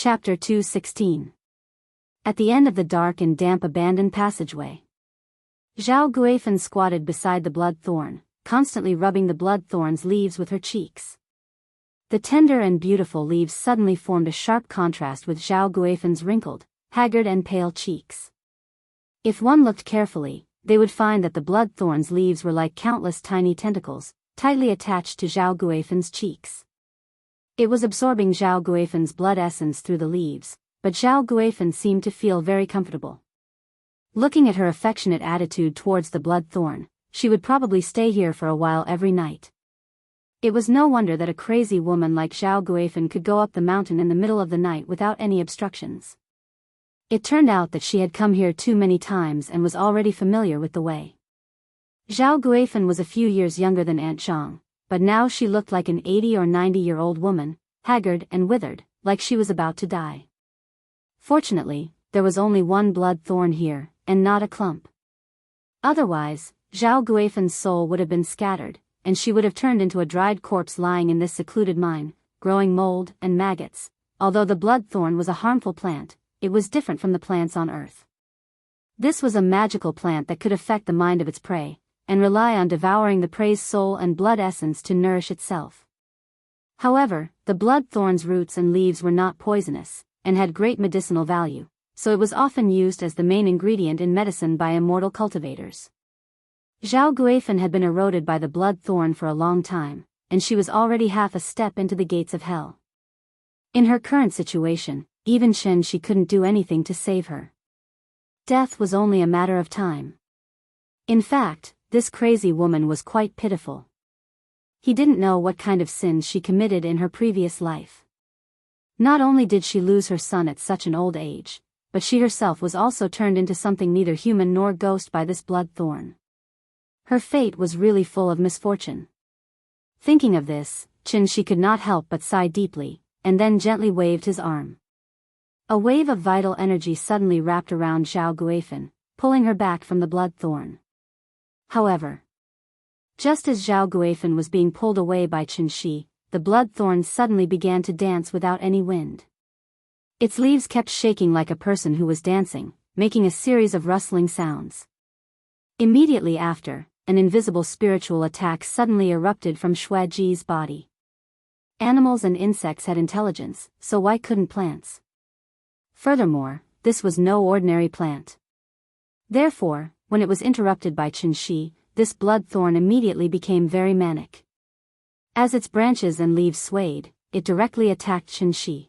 Chapter 216. At the end of the dark and damp abandoned passageway, Zhao Guifan squatted beside the blood thorn, constantly rubbing the blood thorn's leaves with her cheeks. The tender and beautiful leaves suddenly formed a sharp contrast with Zhao Guifan's wrinkled, haggard and pale cheeks. If one looked carefully, they would find that the blood thorn's leaves were like countless tiny tentacles, tightly attached to Zhao Guifan's cheeks. It was absorbing Zhao Guifan's blood essence through the leaves, but Zhao Guifan seemed to feel very comfortable. Looking at her affectionate attitude towards the blood thorn, she would probably stay here for a while every night. It was no wonder that a crazy woman like Zhao Guifan could go up the mountain in the middle of the night without any obstructions. It turned out that she had come here too many times and was already familiar with the way. Zhao Guifan was a few years younger than Aunt Zhang, but now she looked like an 80 or 90-year-old woman, haggard and withered, like she was about to die. Fortunately, there was only one blood thorn here, and not a clump. Otherwise, Zhao Guifan's soul would have been scattered, and she would have turned into a dried corpse lying in this secluded mine, growing mold and maggots. Although the blood thorn was a harmful plant, it was different from the plants on Earth. This was a magical plant that could affect the mind of its prey, and rely on devouring the prey's soul and blood essence to nourish itself. However, the blood thorn's roots and leaves were not poisonous, and had great medicinal value, so it was often used as the main ingredient in medicine by immortal cultivators. Zhao Guifan had been eroded by the blood thorn for a long time, and she was already half a step into the gates of hell. In her current situation, even she couldn't do anything to save her. Death was only a matter of time. In fact, this crazy woman was quite pitiful. He didn't know what kind of sins she committed in her previous life. Not only did she lose her son at such an old age, but she herself was also turned into something neither human nor ghost by this blood thorn. Her fate was really full of misfortune. Thinking of this, she could not help but sigh deeply, and then gently waved his arm. A wave of vital energy suddenly wrapped around Zhao Guifan, pulling her back from the blood thorn. However, just as Zhao Guifan was being pulled away by Qin, the blood thorn suddenly began to dance without any wind. Its leaves kept shaking like a person who was dancing, making a series of rustling sounds. Immediately after, an invisible spiritual attack suddenly erupted from Shuaiji's body. Animals and insects had intelligence, so why couldn't plants? Furthermore, this was no ordinary plant. Therefore, when it was interrupted by Qin, this blood thorn immediately became very manic. As its branches and leaves swayed, it directly attacked Qin.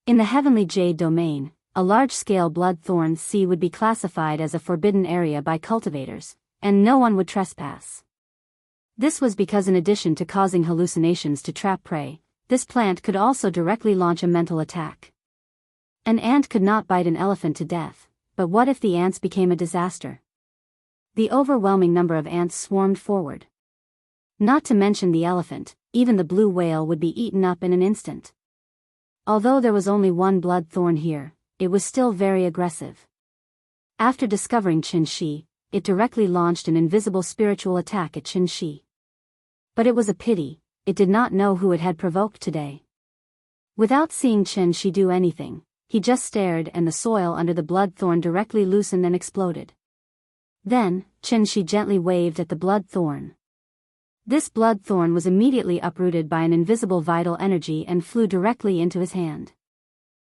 In the heavenly jade domain, a large-scale blood thorn sea would be classified as a forbidden area by cultivators, and no one would trespass. This was because in addition to causing hallucinations to trap prey, this plant could also directly launch a mental attack. An ant could not bite an elephant to death, but what if the ants became a disaster? The overwhelming number of ants swarmed forward. Not to mention the elephant, even the blue whale would be eaten up in an instant. Although there was only one blood thorn here, it was still very aggressive. After discovering Qin, it directly launched an invisible spiritual attack at Qin. But it was a pity, it did not know who it had provoked today. Without seeing Qin do anything, he just stared and the soil under the blood thorn directly loosened and exploded. Then, Qin gently waved at the blood thorn. This blood thorn was immediately uprooted by an invisible vital energy and flew directly into his hand.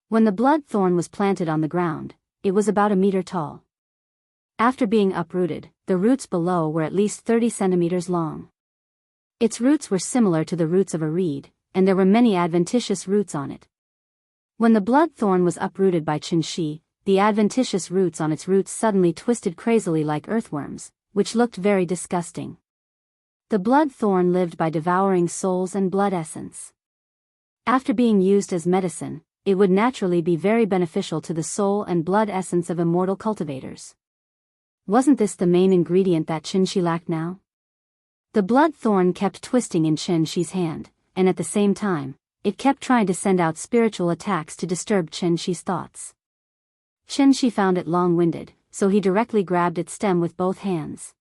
When the blood thorn was planted on the ground, it was about a meter tall. After being uprooted, the roots below were at least 30 centimeters long. Its roots were similar to the roots of a reed, and there were many adventitious roots on it. When the blood thorn was uprooted by Qin, the adventitious roots on its roots suddenly twisted crazily like earthworms, which looked very disgusting. The blood thorn lived by devouring souls and blood essence. After being used as medicine, it would naturally be very beneficial to the soul and blood essence of immortal cultivators. Wasn't this the main ingredient that Qin lacked now? The blood thorn kept twisting in Qin's hand, and at the same time, it kept trying to send out spiritual attacks to disturb Qin's thoughts. Qin found it long-winded, so he directly grabbed its stem with both hands.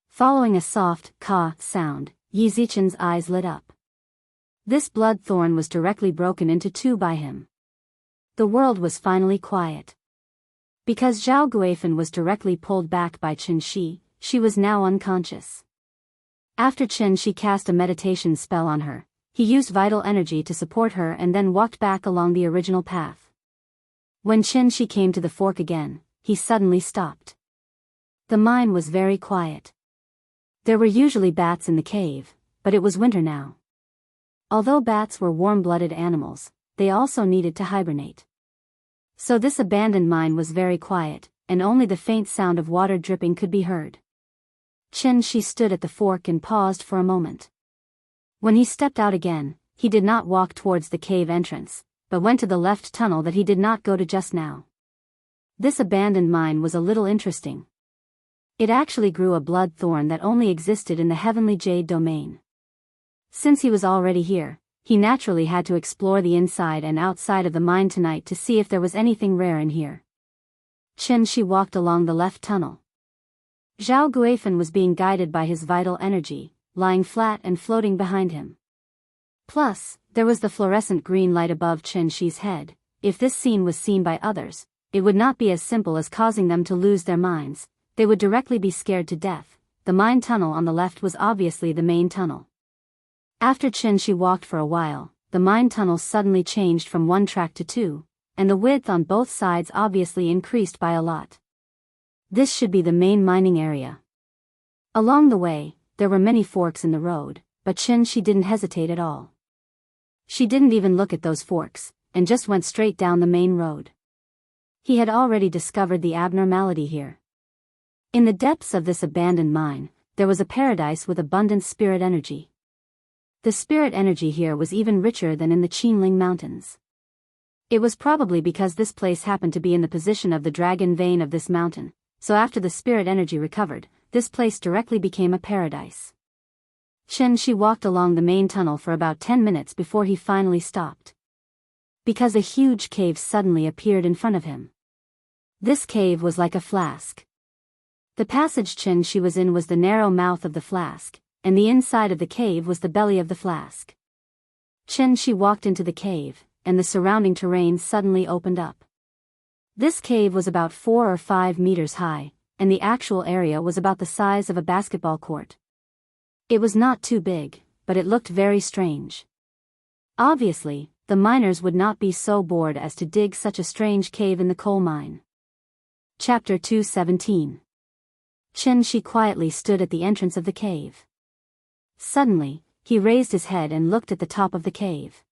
Following a soft "ka" sound, Yi Zichen's eyes lit up. This blood thorn was directly broken into two by him. The world was finally quiet. Because Zhao Guifan was directly pulled back by Qin Shi, she was now unconscious. After Qin Shi cast a meditation spell on her, he used vital energy to support her and then walked back along the original path. When Qin Shi came to the fork again, he suddenly stopped. The mine was very quiet. There were usually bats in the cave, but it was winter now. Although bats were warm-blooded animals, they also needed to hibernate. So this abandoned mine was very quiet, and only the faint sound of water dripping could be heard. Qin Shi stood at the fork and paused for a moment. When he stepped out again, he did not walk towards the cave entrance, but went to the left tunnel that he did not go to just now. This abandoned mine was a little interesting. It actually grew a blood thorn that only existed in the heavenly jade domain. Since he was already here, he naturally had to explore the inside and outside of the mine tonight to see if there was anything rare in here. Qin Shi walked along the left tunnel. Zhao Guifan was being guided by his vital energy, lying flat and floating behind him. Plus, there was the fluorescent green light above Qin Shi's head. If this scene was seen by others, it would not be as simple as causing them to lose their minds, they would directly be scared to death. The mine tunnel on the left was obviously the main tunnel. After Qin Shi walked for a while, the mine tunnel suddenly changed from one track to two, and the width on both sides obviously increased by a lot. This should be the main mining area. Along the way, there were many forks in the road, but Qin Shi didn't hesitate at all. She didn't even look at those forks, and just went straight down the main road. He had already discovered the abnormality here. In the depths of this abandoned mine, there was a paradise with abundant spirit energy. The spirit energy here was even richer than in the Qinling Mountains. It was probably because this place happened to be in the position of the dragon vein of this mountain, so after the spirit energy recovered, this place directly became a paradise. Qin Shi walked along the main tunnel for about 10 minutes before he finally stopped. Because a huge cave suddenly appeared in front of him. This cave was like a flask. The passage Qin Shi was in was the narrow mouth of the flask, and the inside of the cave was the belly of the flask. Qin Shi walked into the cave, and the surrounding terrain suddenly opened up. This cave was about 4 or 5 meters high, and the actual area was about the size of a basketball court. It was not too big, but it looked very strange. Obviously, the miners would not be so bored as to dig such a strange cave in the coal mine. Chapter 217. Qin Shi quietly stood at the entrance of the cave. Suddenly, he raised his head and looked at the top of the cave.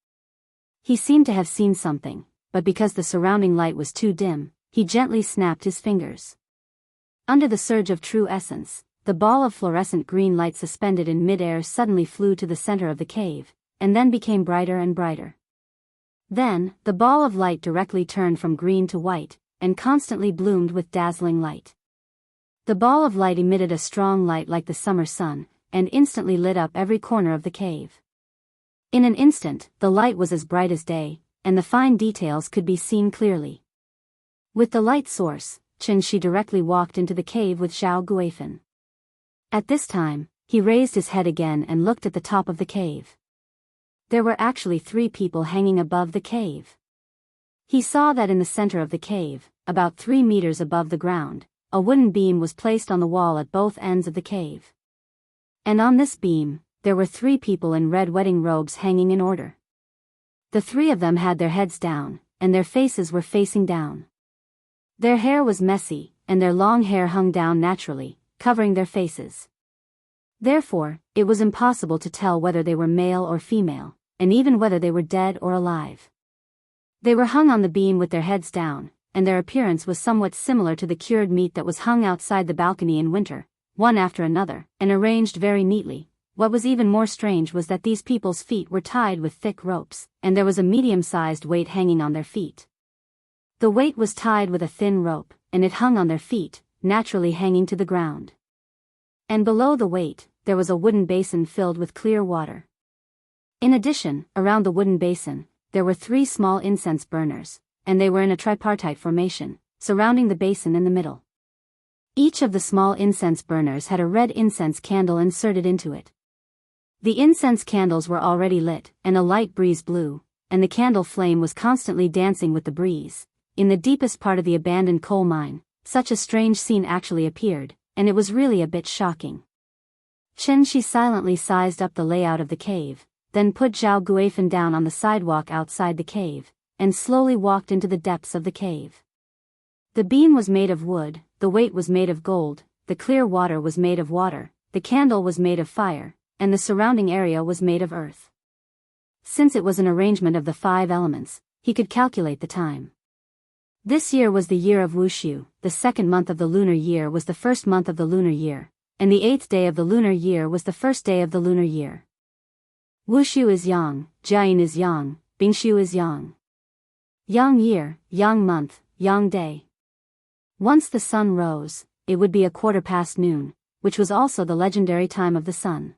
He seemed to have seen something, but because the surrounding light was too dim, he gently snapped his fingers. Under the surge of true essence, the ball of fluorescent green light suspended in mid-air suddenly flew to the center of the cave, and then became brighter and brighter. Then, the ball of light directly turned from green to white, and constantly bloomed with dazzling light. The ball of light emitted a strong light like the summer sun, and instantly lit up every corner of the cave. In an instant, the light was as bright as day, and the fine details could be seen clearly. With the light source, Qin Shi directly walked into the cave with Zhao Guifan. At this time, he raised his head again and looked at the top of the cave. There were actually 3 people hanging above the cave. He saw that in the center of the cave, about 3 meters above the ground, a wooden beam was placed on the wall at both ends of the cave. And on this beam, there were 3 people in red wedding robes hanging in order. The 3 of them had their heads down, and their faces were facing down. Their hair was messy, and their long hair hung down naturally, covering their faces. Therefore, it was impossible to tell whether they were male or female, and even whether they were dead or alive. They were hung on the beam with their heads down, and their appearance was somewhat similar to the cured meat that was hung outside the balcony in winter, one after another, and arranged very neatly. What was even more strange was that these people's feet were tied with thick ropes, and there was a medium-sized weight hanging on their feet. The weight was tied with a thin rope, and it hung on their feet, naturally hanging to the ground. And below the weight, there was a wooden basin filled with clear water. In addition, around the wooden basin, there were 3 small incense burners, and they were in a tripartite formation, surrounding the basin in the middle. Each of the small incense burners had a red incense candle inserted into it. The incense candles were already lit, and a light breeze blew, and the candle flame was constantly dancing with the breeze. In the deepest part of the abandoned coal mine, such a strange scene actually appeared, and it was really a bit shocking. She silently sized up the layout of the cave, then put Zhao Guifan down on the sidewalk outside the cave, and slowly walked into the depths of the cave. The beam was made of wood, the weight was made of gold, the clear water was made of water, the candle was made of fire, and the surrounding area was made of earth. Since it was an arrangement of the 5 elements, he could calculate the time. This year was the year of Wushu, the 2nd month of the lunar year was the 1st month of the lunar year, and the 8th day of the lunar year was the 1st day of the lunar year. Wushu is yang, Jian is yang, Bingshu is yang. Yang year, yang month, yang day. Once the sun rose, it would be 1/4 noon, which was also the legendary time of the sun.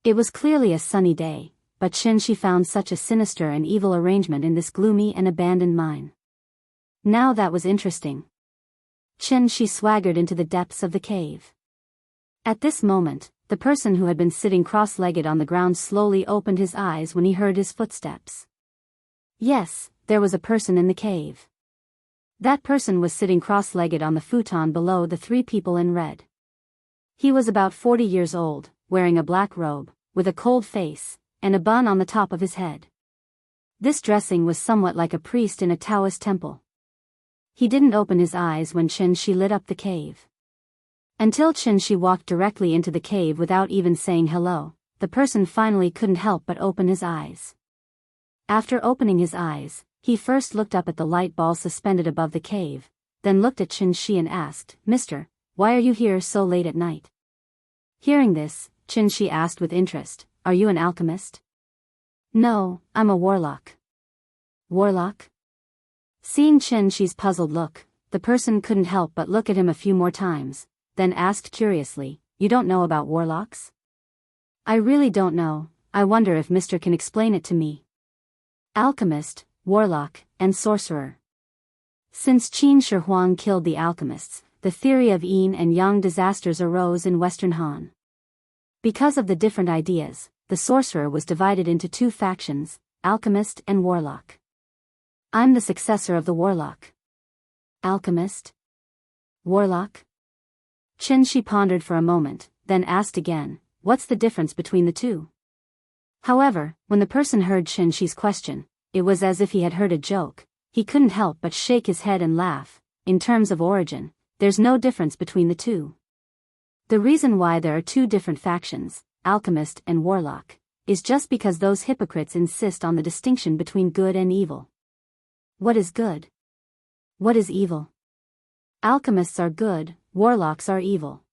It was clearly a sunny day, but She found such a sinister and evil arrangement in this gloomy and abandoned mine. Now that was interesting. She swaggered into the depths of the cave. At this moment, the person who had been sitting cross-legged on the ground slowly opened his eyes when he heard his footsteps. Yes, there was a person in the cave. That person was sitting cross-legged on the futon below the 3 people in red. He was about 40 years old, wearing a black robe, with a cold face, and a bun on the top of his head. This dressing was somewhat like a priest in a Taoist temple. He didn't open his eyes when She lit up the cave. Until She walked directly into the cave without even saying hello, the person finally couldn't help but open his eyes. After opening his eyes, he first looked up at the light ball suspended above the cave, then looked at Shi and asked, "Mister, why are you here so late at night?" Hearing this, Shi asked with interest, "Are you an alchemist?" "No, I'm a warlock." "Warlock?" Seeing Shi's puzzled look, the person couldn't help but look at him a few more times, then asked curiously, "You don't know about warlocks?" "I really don't know, I wonder if Mister can explain it to me." Alchemist, warlock, and sorcerer. Since Qin Shi Huang killed the alchemists, the theory of yin and yang disasters arose in Western Han. Because of the different ideas, the sorcerer was divided into 2 factions, alchemist and warlock. I'm the successor of the warlock. Alchemist? Warlock? Shi pondered for a moment, then asked again, "What's the difference between the 2? However, when the person heard Shi's question, it was as if he had heard a joke. He couldn't help but shake his head and laugh. In terms of origin, there's no difference between the 2. The reason why there are 2 different factions, alchemist and warlock, is just because those hypocrites insist on the distinction between good and evil. What is good? What is evil? Alchemists are good, warlocks are evil.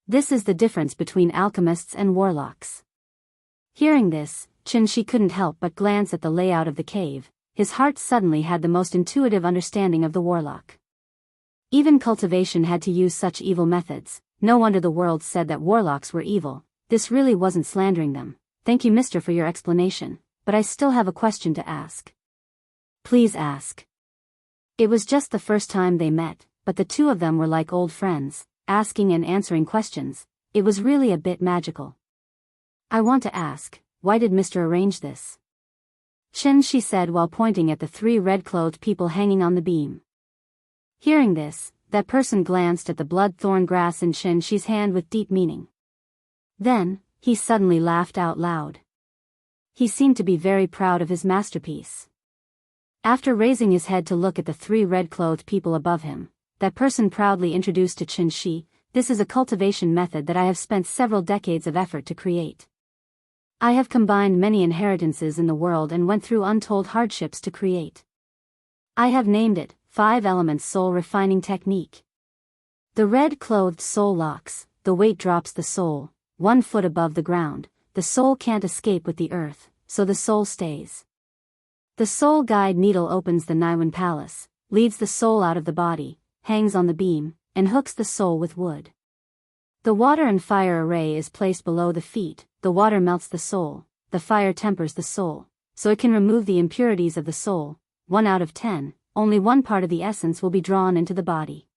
This is the difference between alchemists and warlocks. Hearing this, Shi couldn't help but glance at the layout of the cave. His heart suddenly had the most intuitive understanding of the warlock. Even cultivation had to use such evil methods. No wonder the world said that warlocks were evil. This really wasn't slandering them. "Thank you, mister, for your explanation, but I still have a question to ask." "Please ask." It was just the first time they met, but the 2 of them were like old friends, asking and answering questions. It was really a bit magical. "I want to ask, why did Mister arrange this?" She said while pointing at the 3 red-clothed people hanging on the beam. Hearing this, that person glanced at the blood-thorn grass in Shi's hand with deep meaning. Then, he suddenly laughed out loud. He seemed to be very proud of his masterpiece. After raising his head to look at the 3 red-clothed people above him, that person proudly introduced to Shi, "This is a cultivation method that I have spent several decades of effort to create. I have combined many inheritances in the world and went through untold hardships to create. I have named it 5 Elements Soul Refining Technique. The red-clothed soul locks, the weight drops the soul, 1 foot above the ground, the soul can't escape with the earth, so the soul stays. The soul guide needle opens the Niwen palace, leads the soul out of the body, hangs on the beam, and hooks the soul with wood. The water and fire array is placed below the feet, the water melts the soul, the fire tempers the soul, so it can remove the impurities of the soul. 1 out of 10, only 1 part of the essence will be drawn into the body.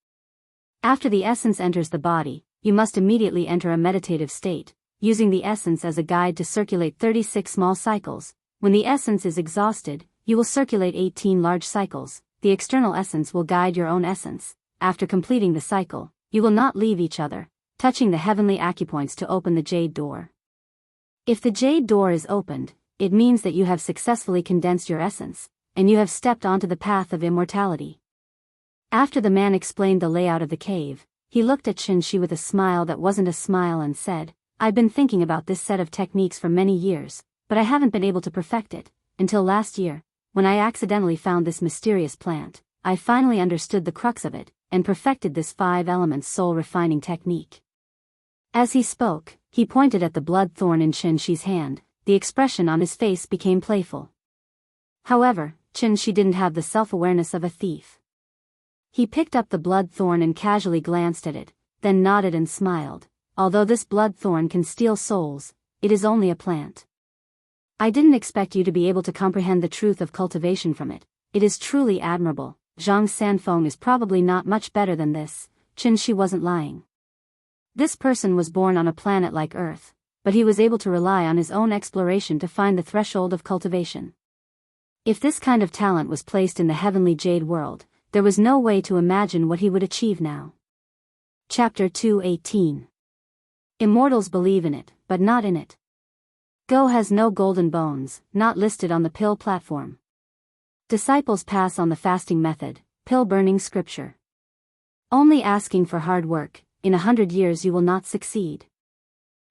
After the essence enters the body, you must immediately enter a meditative state, using the essence as a guide to circulate 36 small cycles. When the essence is exhausted, you will circulate 18 large cycles. The external essence will guide your own essence. After completing the cycle, you will not leave each other, touching the heavenly acupoints to open the jade door. If the jade door is opened, it means that you have successfully condensed your essence, and you have stepped onto the path of immortality. After the man explained the layout of the cave, he looked at Qin with a smile that wasn't a smile and said, "I've been thinking about this set of techniques for many years, but I haven't been able to perfect it, until last year, when I accidentally found this mysterious plant. I finally understood the crux of it, and perfected this 5-element soul refining technique." As he spoke, he pointed at the blood thorn in Qin's hand. The expression on his face became playful. However, Qin didn't have the self-awareness of a thief. He picked up the blood thorn and casually glanced at it, then nodded and smiled. "Although this blood thorn can steal souls, it is only a plant. I didn't expect you to be able to comprehend the truth of cultivation from it. It is truly admirable. Zhang Sanfeng is probably not much better than this." Qin wasn't lying. This person was born on a planet like Earth, but he was able to rely on his own exploration to find the threshold of cultivation. If this kind of talent was placed in the heavenly jade world, there was no way to imagine what he would achieve now. Chapter 218. Immortals believe in it, but not in it. Go has no golden bones, not listed on the pill platform. Disciples pass on the fasting method, pill burning scripture. Only asking for hard work, in 100 years you will not succeed.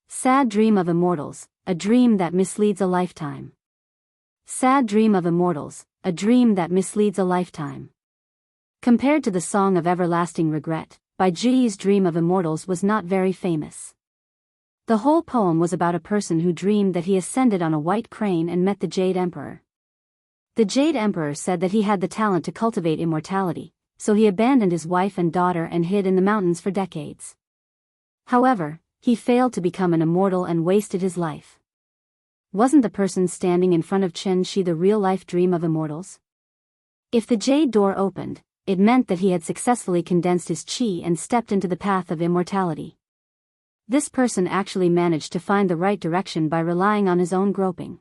Sad dream of immortals, a dream that misleads a lifetime. Sad dream of immortals, a dream that misleads a lifetime. Compared to the Song of Everlasting Regret, Bai Zhiyi's dream of immortals was not very famous. The whole poem was about a person who dreamed that he ascended on a white crane and met the Jade Emperor. The Jade Emperor said that he had the talent to cultivate immortality, so he abandoned his wife and daughter and hid in the mountains for decades. However, he failed to become an immortal and wasted his life. Wasn't the person standing in front of Qin the real-life dream of immortals? If the jade door opened, it meant that he had successfully condensed his qi and stepped into the path of immortality. This person actually managed to find the right direction by relying on his own groping.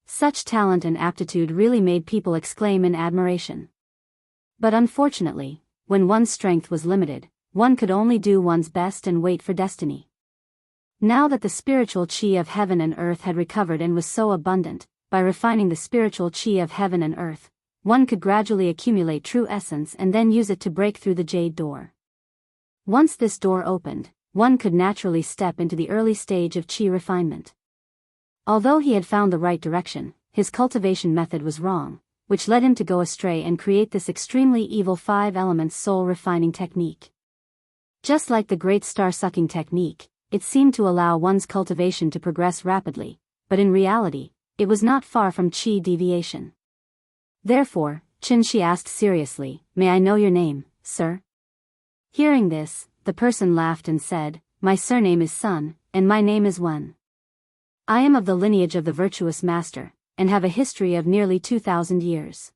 Such talent and aptitude really made people exclaim in admiration. But unfortunately, when one's strength was limited, one could only do one's best and wait for destiny. Now that the spiritual qi of heaven and earth had recovered and was so abundant, by refining the spiritual qi of heaven and earth, one could gradually accumulate true essence and then use it to break through the jade door. Once this door opened, one could naturally step into the early stage of qi refinement. Although he had found the right direction, his cultivation method was wrong, which led him to go astray and create this extremely evil 5-element soul refining technique. Just like the great star-sucking technique, it seemed to allow one's cultivation to progress rapidly, but in reality, it was not far from qi deviation. Therefore, Qin asked seriously, "May I know your name, sir?" Hearing this, the person laughed and said, "My surname is Sun, and my name is Wen. I am of the lineage of the virtuous master, and have a history of nearly 2,000 years.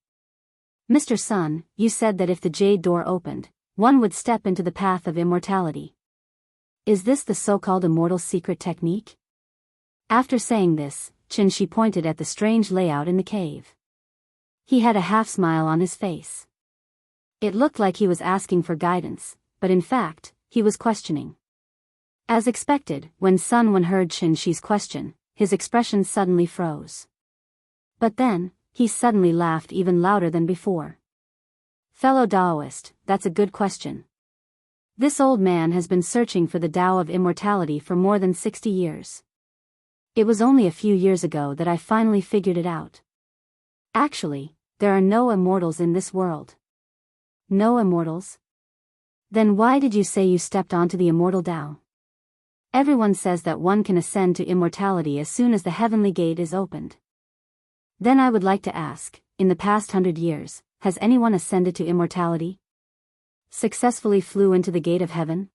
Mr. Sun, you said that if the jade door opened, one would step into the path of immortality. Is this the so-called immortal secret technique?" After saying this, Qin pointed at the strange layout in the cave. He had a half-smile on his face. It looked like he was asking for guidance, but in fact, he was questioning. As expected, when Sun Wen heard Qin's question, his expression suddenly froze. But then, he suddenly laughed even louder than before. "Fellow Taoist, that's a good question. This old man has been searching for the Tao of immortality for more than 60 years. It was only a few years ago that I finally figured it out. Actually, there are no immortals in this world." "No immortals? Then why did you say you stepped onto the immortal Tao? Everyone says that one can ascend to immortality as soon as the heavenly gate is opened. Then I would like to ask, in the past 100 years, has anyone ascended to immortality? Successfully flew into the gate of heaven?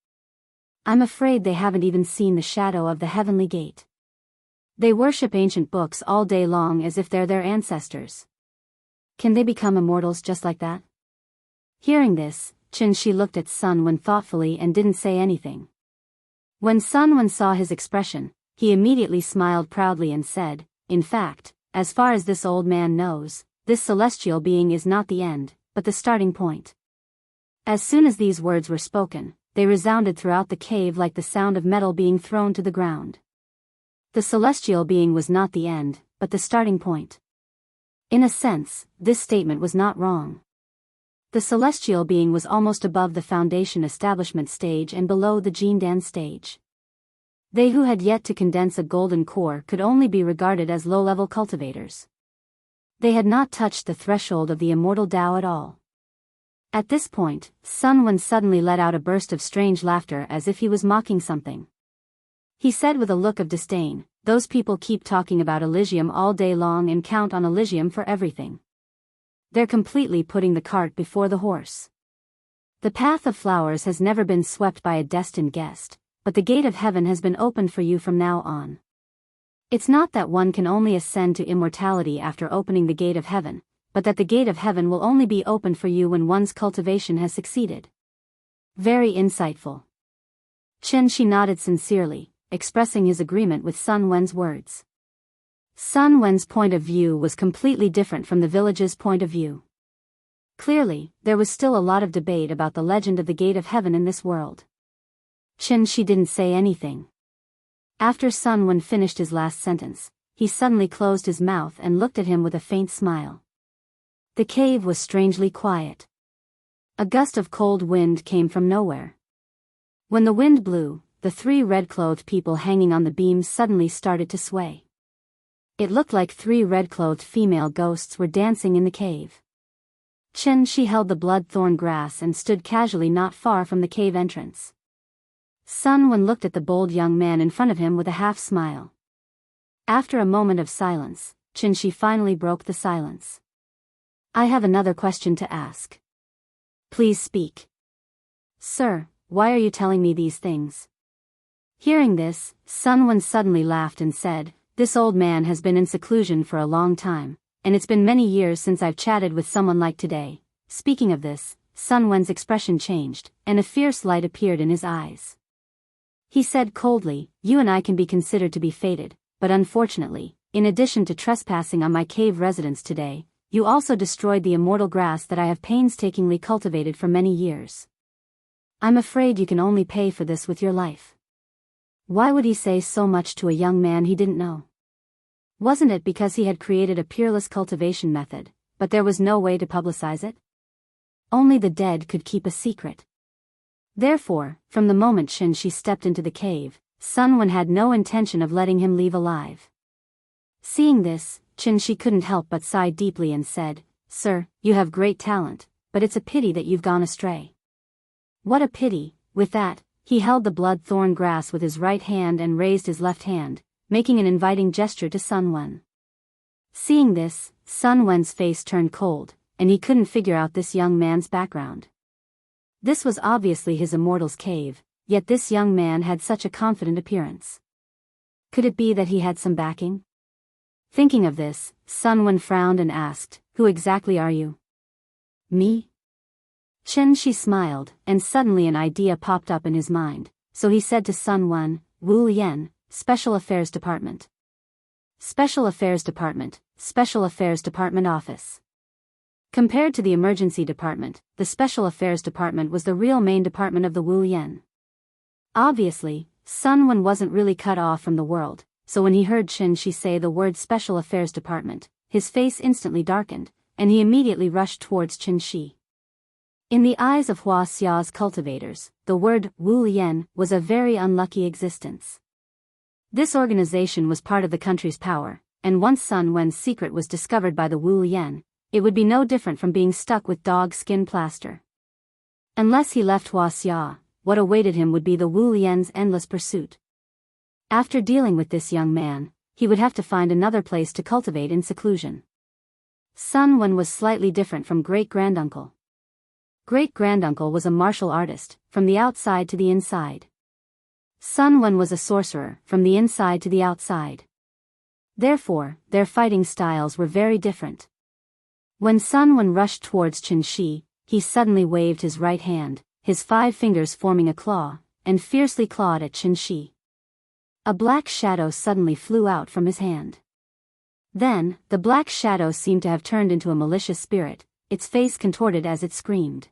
I'm afraid they haven't even seen the shadow of the heavenly gate. They worship ancient books all day long as if they're their ancestors. Can they become immortals just like that?" Hearing this, Qin looked at Sun Wen thoughtfully and didn't say anything. When Sun Wen saw his expression, he immediately smiled proudly and said, "In fact, as far as this old man knows, this celestial being is not the end, but the starting point. As soon as these words were spoken, they resounded throughout the cave like the sound of metal being thrown to the ground. The celestial being was not the end, but the starting point. In a sense, this statement was not wrong. The celestial being was almost above the foundation establishment stage and below the Jindan stage. They who had yet to condense a golden core could only be regarded as low-level cultivators. They had not touched the threshold of the immortal Tao at all. At this point, Sun Wen suddenly let out a burst of strange laughter as if he was mocking something. He said with a look of disdain, "Those people keep talking about Elysium all day long and count on Elysium for everything. They're completely putting the cart before the horse. The path of flowers has never been swept by a destined guest, but the gate of heaven has been opened for you from now on. It's not that one can only ascend to immortality after opening the gate of heaven, but that the gate of heaven will only be opened for you when one's cultivation has succeeded." Very insightful. Chen Shi nodded sincerely, expressing his agreement with Sun Wen's words. Sun Wen's point of view was completely different from the village's point of view. Clearly, there was still a lot of debate about the legend of the gate of heaven in this world. Chen Shi didn't say anything. After Sun Wen finished his last sentence, he suddenly closed his mouth and looked at him with a faint smile. The cave was strangely quiet. A gust of cold wind came from nowhere. When the wind blew, the three red-clothed people hanging on the beams suddenly started to sway. It looked like three red-clothed female ghosts were dancing in the cave. Chen Shi held the blood-thorn grass and stood casually not far from the cave entrance. Sun Wen looked at the bold young man in front of him with a half-smile. After a moment of silence, Chen Shi finally broke the silence. "I have another question to ask." "Please speak." "Sir, why are you telling me these things?" Hearing this, Sun Wen suddenly laughed and said, "This old man has been in seclusion for a long time, and it's been many years since I've chatted with someone like today." Speaking of this, Sun Wen's expression changed, and a fierce light appeared in his eyes. He said coldly, "You and I can be considered to be fated, but unfortunately, in addition to trespassing on my cave residence today, you also destroyed the immortal grass that I have painstakingly cultivated for many years. I'm afraid you can only pay for this with your life." Why would he say so much to a young man he didn't know? Wasn't it because he had created a peerless cultivation method, but there was no way to publicize it? Only the dead could keep a secret. Therefore, from the moment Chen Shi stepped into the cave, Sun Wen had no intention of letting him leave alive. Seeing this, Chen Shi couldn't help but sigh deeply and said, "Sir, you have great talent, but it's a pity that you've gone astray." "What a pity." With that, he held the blood-thorn grass with his right hand and raised his left hand, making an inviting gesture to Sun Wen. Seeing this, Sun Wen's face turned cold, and he couldn't figure out this young man's background. This was obviously his immortal's cave, yet this young man had such a confident appearance. Could it be that he had some backing? Thinking of this, Sun Wen frowned and asked, "Who exactly are you?" "Me?" Chen Shi smiled, and suddenly an idea popped up in his mind, so he said to Sun Wen, "Wu Lian, Special Affairs Department." Special Affairs Department, Special Affairs Department Office. Compared to the Emergency Department, the Special Affairs Department was the real main department of the Wu Lian. Obviously, Sun Wen wasn't really cut off from the world, so when he heard Chen Shi say the word Special Affairs Department, his face instantly darkened, and he immediately rushed towards Chen Shi. In the eyes of Hua Xia's cultivators, the word Wu Lian was a very unlucky existence. This organization was part of the country's power, and once Sun Wen's secret was discovered by the Wu Lian, it would be no different from being stuck with dog skin plaster. Unless he left Hua Xia, what awaited him would be the Wu Lian's endless pursuit. After dealing with this young man, he would have to find another place to cultivate in seclusion. Sun Wen was slightly different from great-granduncle. Great-granduncle was a martial artist, from the outside to the inside. Sun Wen was a sorcerer, from the inside to the outside. Therefore, their fighting styles were very different. When Sun Wen rushed towards Chen Shi, he suddenly waved his right hand, his 5 fingers forming a claw, and fiercely clawed at Chen Shi. A black shadow suddenly flew out from his hand. Then, the black shadow seemed to have turned into a malicious spirit, its face contorted as it screamed.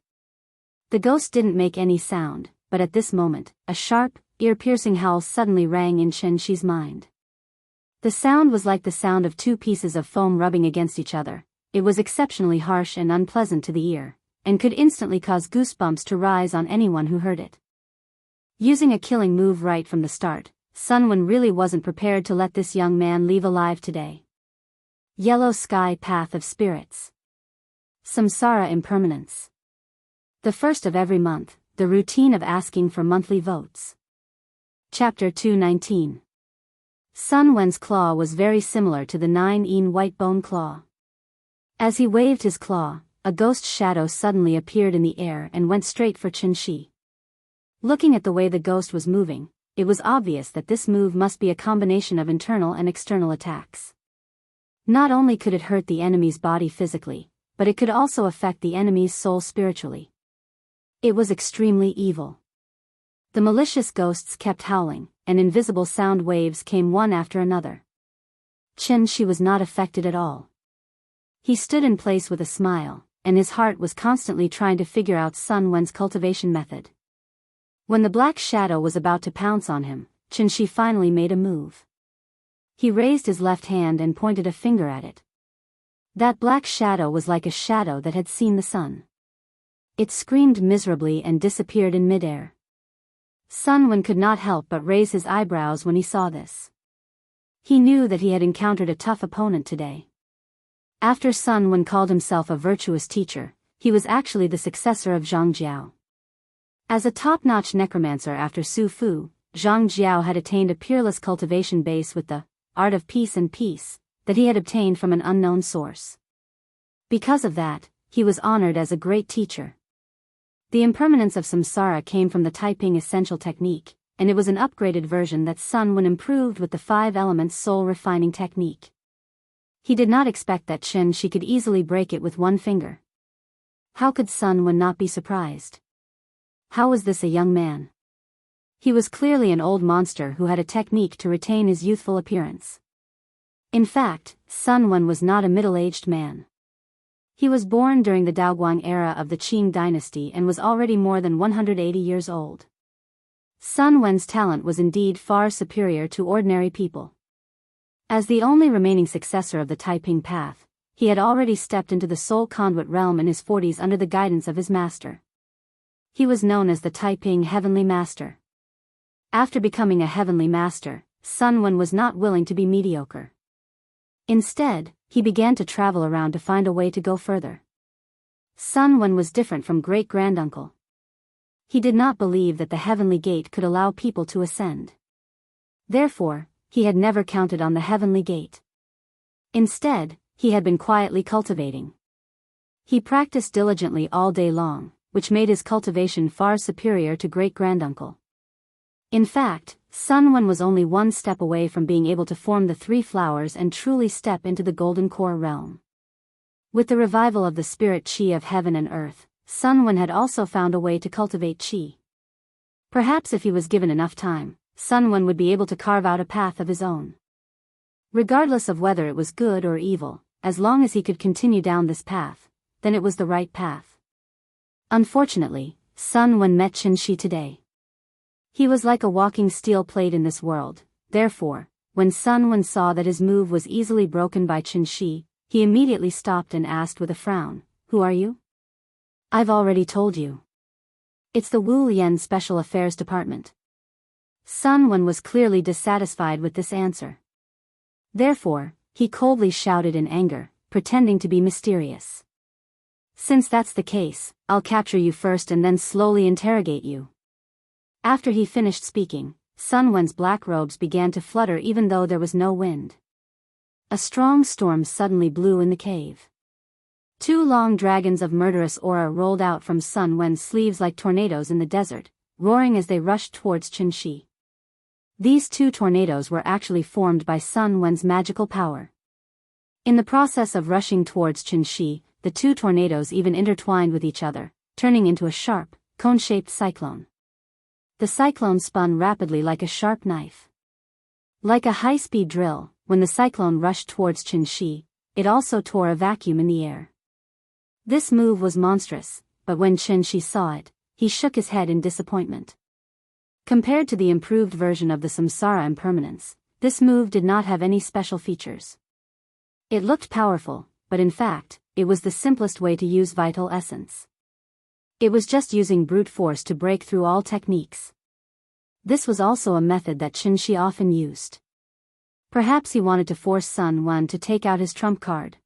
The ghost didn't make any sound, but at this moment, a sharp, ear-piercing howl suddenly rang in Chen Shi's mind. The sound was like the sound of two pieces of foam rubbing against each other. It was exceptionally harsh and unpleasant to the ear, and could instantly cause goosebumps to rise on anyone who heard it. Using a killing move right from the start, Sun Wen really wasn't prepared to let this young man leave alive today. Yellow Sky Path of Spirits. Samsara Impermanence. The first of every month, the routine of asking for monthly votes. Chapter 219. Sun Wen's claw was very similar to the 9-yin white bone claw. As he waved his claw, a ghost shadow suddenly appeared in the air and went straight for Chen Shi. Looking at the way the ghost was moving, it was obvious that this move must be a combination of internal and external attacks. Not only could it hurt the enemy's body physically, but it could also affect the enemy's soul spiritually. It was extremely evil. The malicious ghosts kept howling, and invisible sound waves came one after another. Chen Shi was not affected at all. He stood in place with a smile, and his heart was constantly trying to figure out Sun Wen's cultivation method. When the black shadow was about to pounce on him, Chen Shi finally made a move. He raised his left hand and pointed a finger at it. That black shadow was like a shadow that had seen the sun. It screamed miserably and disappeared in midair. Sun Wen could not help but raise his eyebrows when he saw this. He knew that he had encountered a tough opponent today. After Sun Wen called himself a virtuous teacher, he was actually the successor of Zhang Jiao. As a top-notch necromancer after Su Fu, Zhang Jiao had attained a peerless cultivation base with the art of peace and peace that he had obtained from an unknown source. Because of that, he was honored as a great teacher. The impermanence of samsara came from the Taiping essential technique, and it was an upgraded version that Sun Wen improved with the 5 elements soul refining technique. He did not expect that Chen Shi could easily break it with one finger. How could Sun Wen not be surprised? How was this a young man? He was clearly an old monster who had a technique to retain his youthful appearance. In fact, Sun Wen was not a middle-aged man. He was born during the Daoguang era of the Qing dynasty and was already more than 180 years old. Sun Wen's talent was indeed far superior to ordinary people. As the only remaining successor of the Taiping path, he had already stepped into the soul conduit realm in his 40s under the guidance of his master. He was known as the Taiping Heavenly Master. After becoming a Heavenly Master, Sun Wen was not willing to be mediocre. Instead, he began to travel around to find a way to go further. Sun Wen was different from great-granduncle. He did not believe that the Heavenly Gate could allow people to ascend. Therefore, he had never counted on the Heavenly Gate. Instead, he had been quietly cultivating. He practiced diligently all day long, which made his cultivation far superior to great-granduncle. In fact, Sun Wen was only one step away from being able to form the 3 flowers and truly step into the Golden Core realm. With the revival of the spirit Qi of heaven and earth, Sun Wen had also found a way to cultivate Qi. Perhaps if he was given enough time, Sun Wen would be able to carve out a path of his own. Regardless of whether it was good or evil, as long as he could continue down this path, then it was the right path. Unfortunately, Sun Wen met Chen Shi today. He was like a walking steel plate in this world. Therefore, when Sun Wen saw that his move was easily broken by Chen Shi, he immediately stopped and asked with a frown, "Who are you?" "I've already told you. It's the Wu Lian Special Affairs Department." Sun Wen was clearly dissatisfied with this answer. Therefore, he coldly shouted in anger, pretending to be mysterious. "Since that's the case, I'll capture you first and then slowly interrogate you." After he finished speaking, Sun Wen's black robes began to flutter even though there was no wind. A strong storm suddenly blew in the cave. 2 long dragons of murderous aura rolled out from Sun Wen's sleeves like tornadoes in the desert, roaring as they rushed towards Chen Shi. These 2 tornadoes were actually formed by Sun Wen's magical power. In the process of rushing towards Chen Shi, the 2 tornadoes even intertwined with each other, turning into a sharp, cone-shaped cyclone. The cyclone spun rapidly like a sharp knife. Like a high-speed drill, when the cyclone rushed towards Qin, it also tore a vacuum in the air. This move was monstrous, but when Qin saw it, he shook his head in disappointment. Compared to the improved version of the Samsara Impermanence, this move did not have any special features. It looked powerful, but in fact, it was the simplest way to use vital essence. It was just using brute force to break through all techniques. This was also a method that Qin often used. Perhaps he wanted to force Sun Wen to take out his trump card.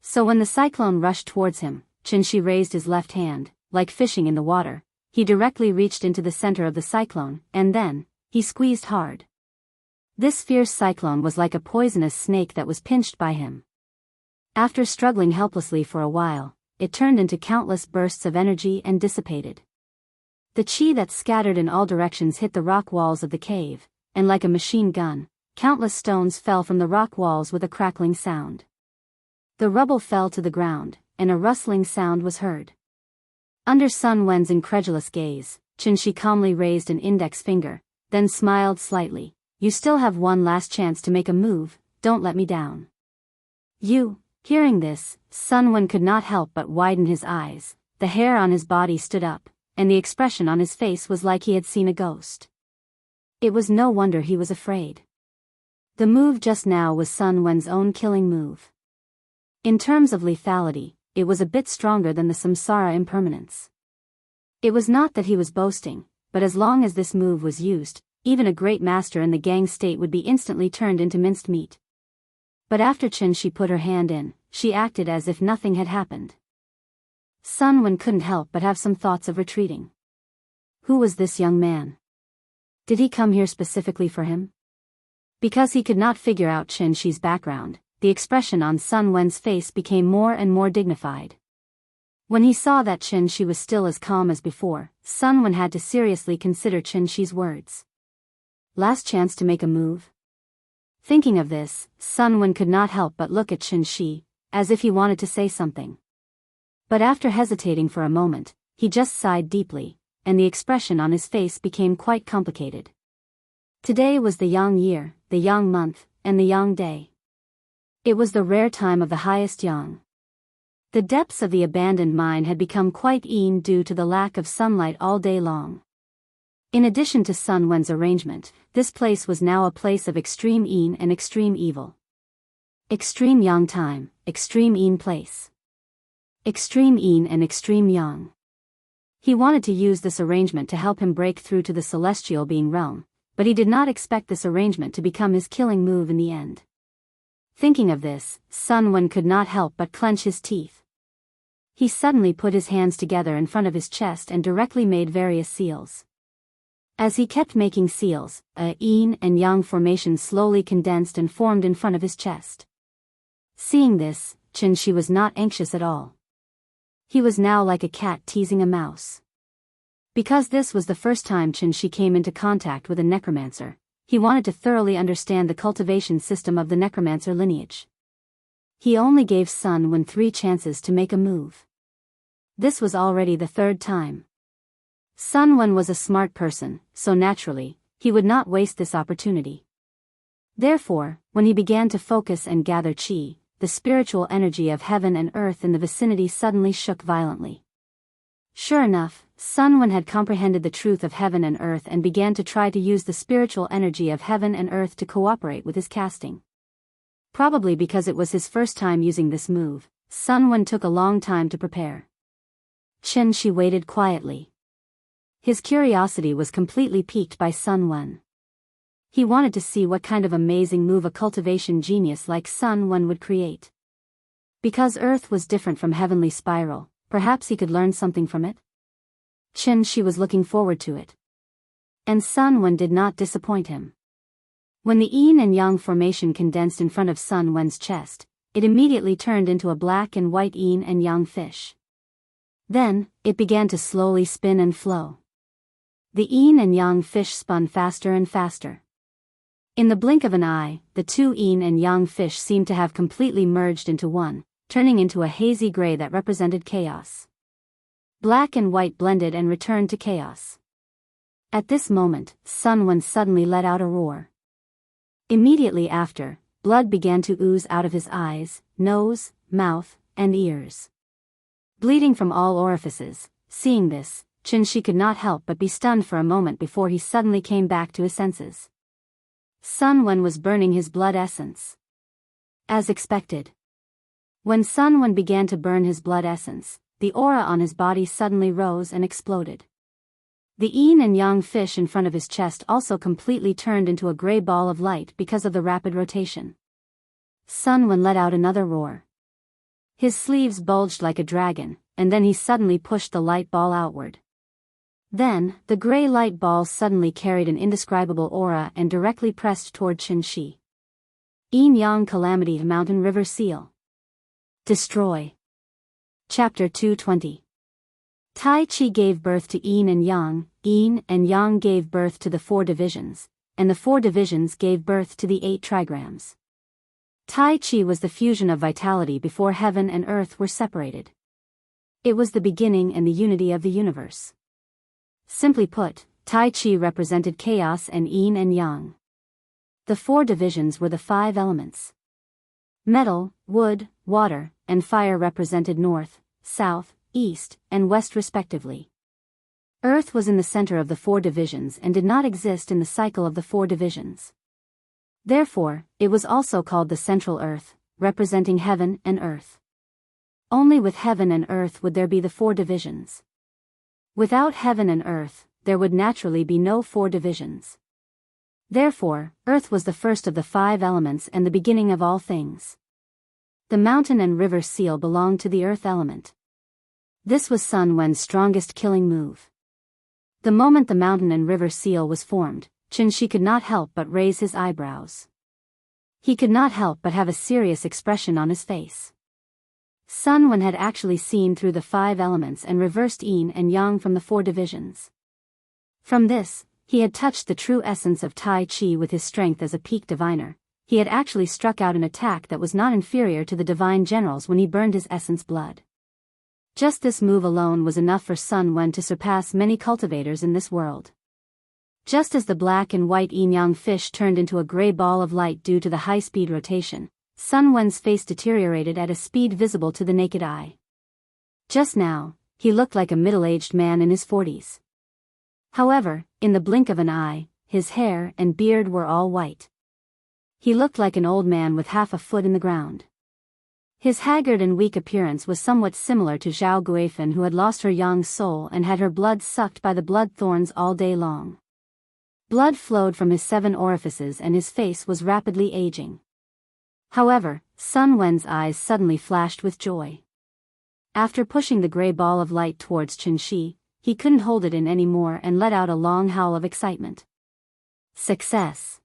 So when the cyclone rushed towards him, Qin raised his left hand, like fishing in the water. He directly reached into the center of the cyclone, and then, he squeezed hard. This fierce cyclone was like a poisonous snake that was pinched by him. After struggling helplessly for a while, it turned into countless bursts of energy and dissipated. The qi that scattered in all directions hit the rock walls of the cave, and like a machine gun, countless stones fell from the rock walls with a crackling sound. The rubble fell to the ground, and a rustling sound was heard. Under Sun Wen's incredulous gaze, Qin calmly raised an index finger, then smiled slightly. "You still have one last chance to make a move, don't let me down." Hearing this, Sun Wen could not help but widen his eyes, the hair on his body stood up, and the expression on his face was like he had seen a ghost. It was no wonder he was afraid. The move just now was Sun Wen's own killing move. In terms of lethality, it was a bit stronger than the Samsara Impermanence. It was not that he was boasting, but as long as this move was used, even a great master in the gang state would be instantly turned into minced meat. But after Qin put her hand in, she acted as if nothing had happened. Sun Wen couldn't help but have some thoughts of retreating. Who was this young man? Did he come here specifically for him? Because he could not figure out Qin's background, the expression on Sun Wen's face became more and more dignified. When he saw that Qin was still as calm as before, Sun Wen had to seriously consider Qin's words. Last chance to make a move? Thinking of this, Sun Wen could not help but look at Qin, as if he wanted to say something. But after hesitating for a moment, he just sighed deeply, and the expression on his face became quite complicated. Today was the Yang year, the Yang month, and the Yang day. It was the rare time of the highest Yang. The depths of the abandoned mine had become quite yin due to the lack of sunlight all day long. In addition to Sun Wen's arrangement, this place was now a place of extreme yin and extreme evil. Extreme Yang time, extreme yin place. Extreme yin and extreme Yang. He wanted to use this arrangement to help him break through to the celestial being realm, but he did not expect this arrangement to become his killing move in the end. Thinking of this, Sun Wen could not help but clench his teeth. He suddenly put his hands together in front of his chest and directly made various seals. As he kept making seals, a yin and yang formation slowly condensed and formed in front of his chest. Seeing this, Qin was not anxious at all. He was now like a cat teasing a mouse. Because this was the first time Qin came into contact with a necromancer, he wanted to thoroughly understand the cultivation system of the necromancer lineage. He only gave Sun Wen 3 chances to make a move. This was already the 3rd time. Sun Wen was a smart person, so naturally, he would not waste this opportunity. Therefore, when he began to focus and gather qi, the spiritual energy of heaven and earth in the vicinity suddenly shook violently. Sure enough, Sun Wen had comprehended the truth of heaven and earth and began to try to use the spiritual energy of heaven and earth to cooperate with his casting. Probably because it was his first time using this move, Sun Wen took a long time to prepare. Qin waited quietly. His curiosity was completely piqued by Sun Wen. He wanted to see what kind of amazing move a cultivation genius like Sun Wen would create. Because earth was different from heavenly spiral, perhaps he could learn something from it? Qin was looking forward to it. And Sun Wen did not disappoint him. When the yin and yang formation condensed in front of Sun Wen's chest, it immediately turned into a black and white yin and yang fish. Then, it began to slowly spin and flow. The yin and yang fish spun faster and faster. In the blink of an eye, the 2 yin and yang fish seemed to have completely merged into one, turning into a hazy gray that represented chaos. Black and white blended and returned to chaos. At this moment, Sun Wen suddenly let out a roar. Immediately after, blood began to ooze out of his eyes, nose, mouth, and ears. Bleeding from all orifices. Seeing this, Qinshi could not help but be stunned for a moment before he suddenly came back to his senses. Sun Wen was burning his blood essence. As expected. When Sun Wen began to burn his blood essence, the aura on his body suddenly rose and exploded. The yin and yang fish in front of his chest also completely turned into a gray ball of light because of the rapid rotation. Sun Wen let out another roar. His sleeves bulged like a dragon, and then he suddenly pushed the light ball outward. Then, the gray light ball suddenly carried an indescribable aura and directly pressed toward Qinshi. Yin-Yang Calamity Mountain River Seal. Destroy. Chapter 220. Tai Chi gave birth to Yin and Yang gave birth to the 4 divisions, and the 4 divisions gave birth to the 8 trigrams. Tai Chi was the fusion of vitality before heaven and earth were separated. It was the beginning and the unity of the universe. Simply put, Tai Chi represented chaos and yin and yang. The 4 divisions were the 5 elements. Metal, wood, water, and fire represented north, south, east, and west respectively. Earth was in the center of the 4 divisions and did not exist in the cycle of the 4 divisions. Therefore, it was also called the central earth, representing heaven and earth. Only with heaven and earth would there be the 4 divisions. Without heaven and earth, there would naturally be no 4 divisions. Therefore, earth was the first of the 5 elements and the beginning of all things. The mountain and river seal belonged to the earth element. This was Sun Wen's strongest killing move. The moment the mountain and river seal was formed, Qinshi could not help but raise his eyebrows. He could not help but have a serious expression on his face. Sun Wen had actually seen through the 5 elements and reversed yin and yang from the 4 divisions. From this, he had touched the true essence of Tai Chi with his strength as a peak diviner. He had actually struck out an attack that was not inferior to the divine generals when he burned his essence blood. Just this move alone was enough for Sun Wen to surpass many cultivators in this world. Just as the black and white yin-yang fish turned into a gray ball of light due to the high-speed rotation, Sun Wen's face deteriorated at a speed visible to the naked eye. Just now, he looked like a middle-aged man in his 40s. However, in the blink of an eye, his hair and beard were all white. He looked like an old man with half a foot in the ground. His haggard and weak appearance was somewhat similar to Zhao Guifan, who had lost her young soul and had her blood sucked by the blood thorns all day long. Blood flowed from his 7 orifices and his face was rapidly aging. However, Sun Wen's eyes suddenly flashed with joy. After pushing the gray ball of light towards Qinshi, he couldn't hold it in anymore and let out a long howl of excitement. Success!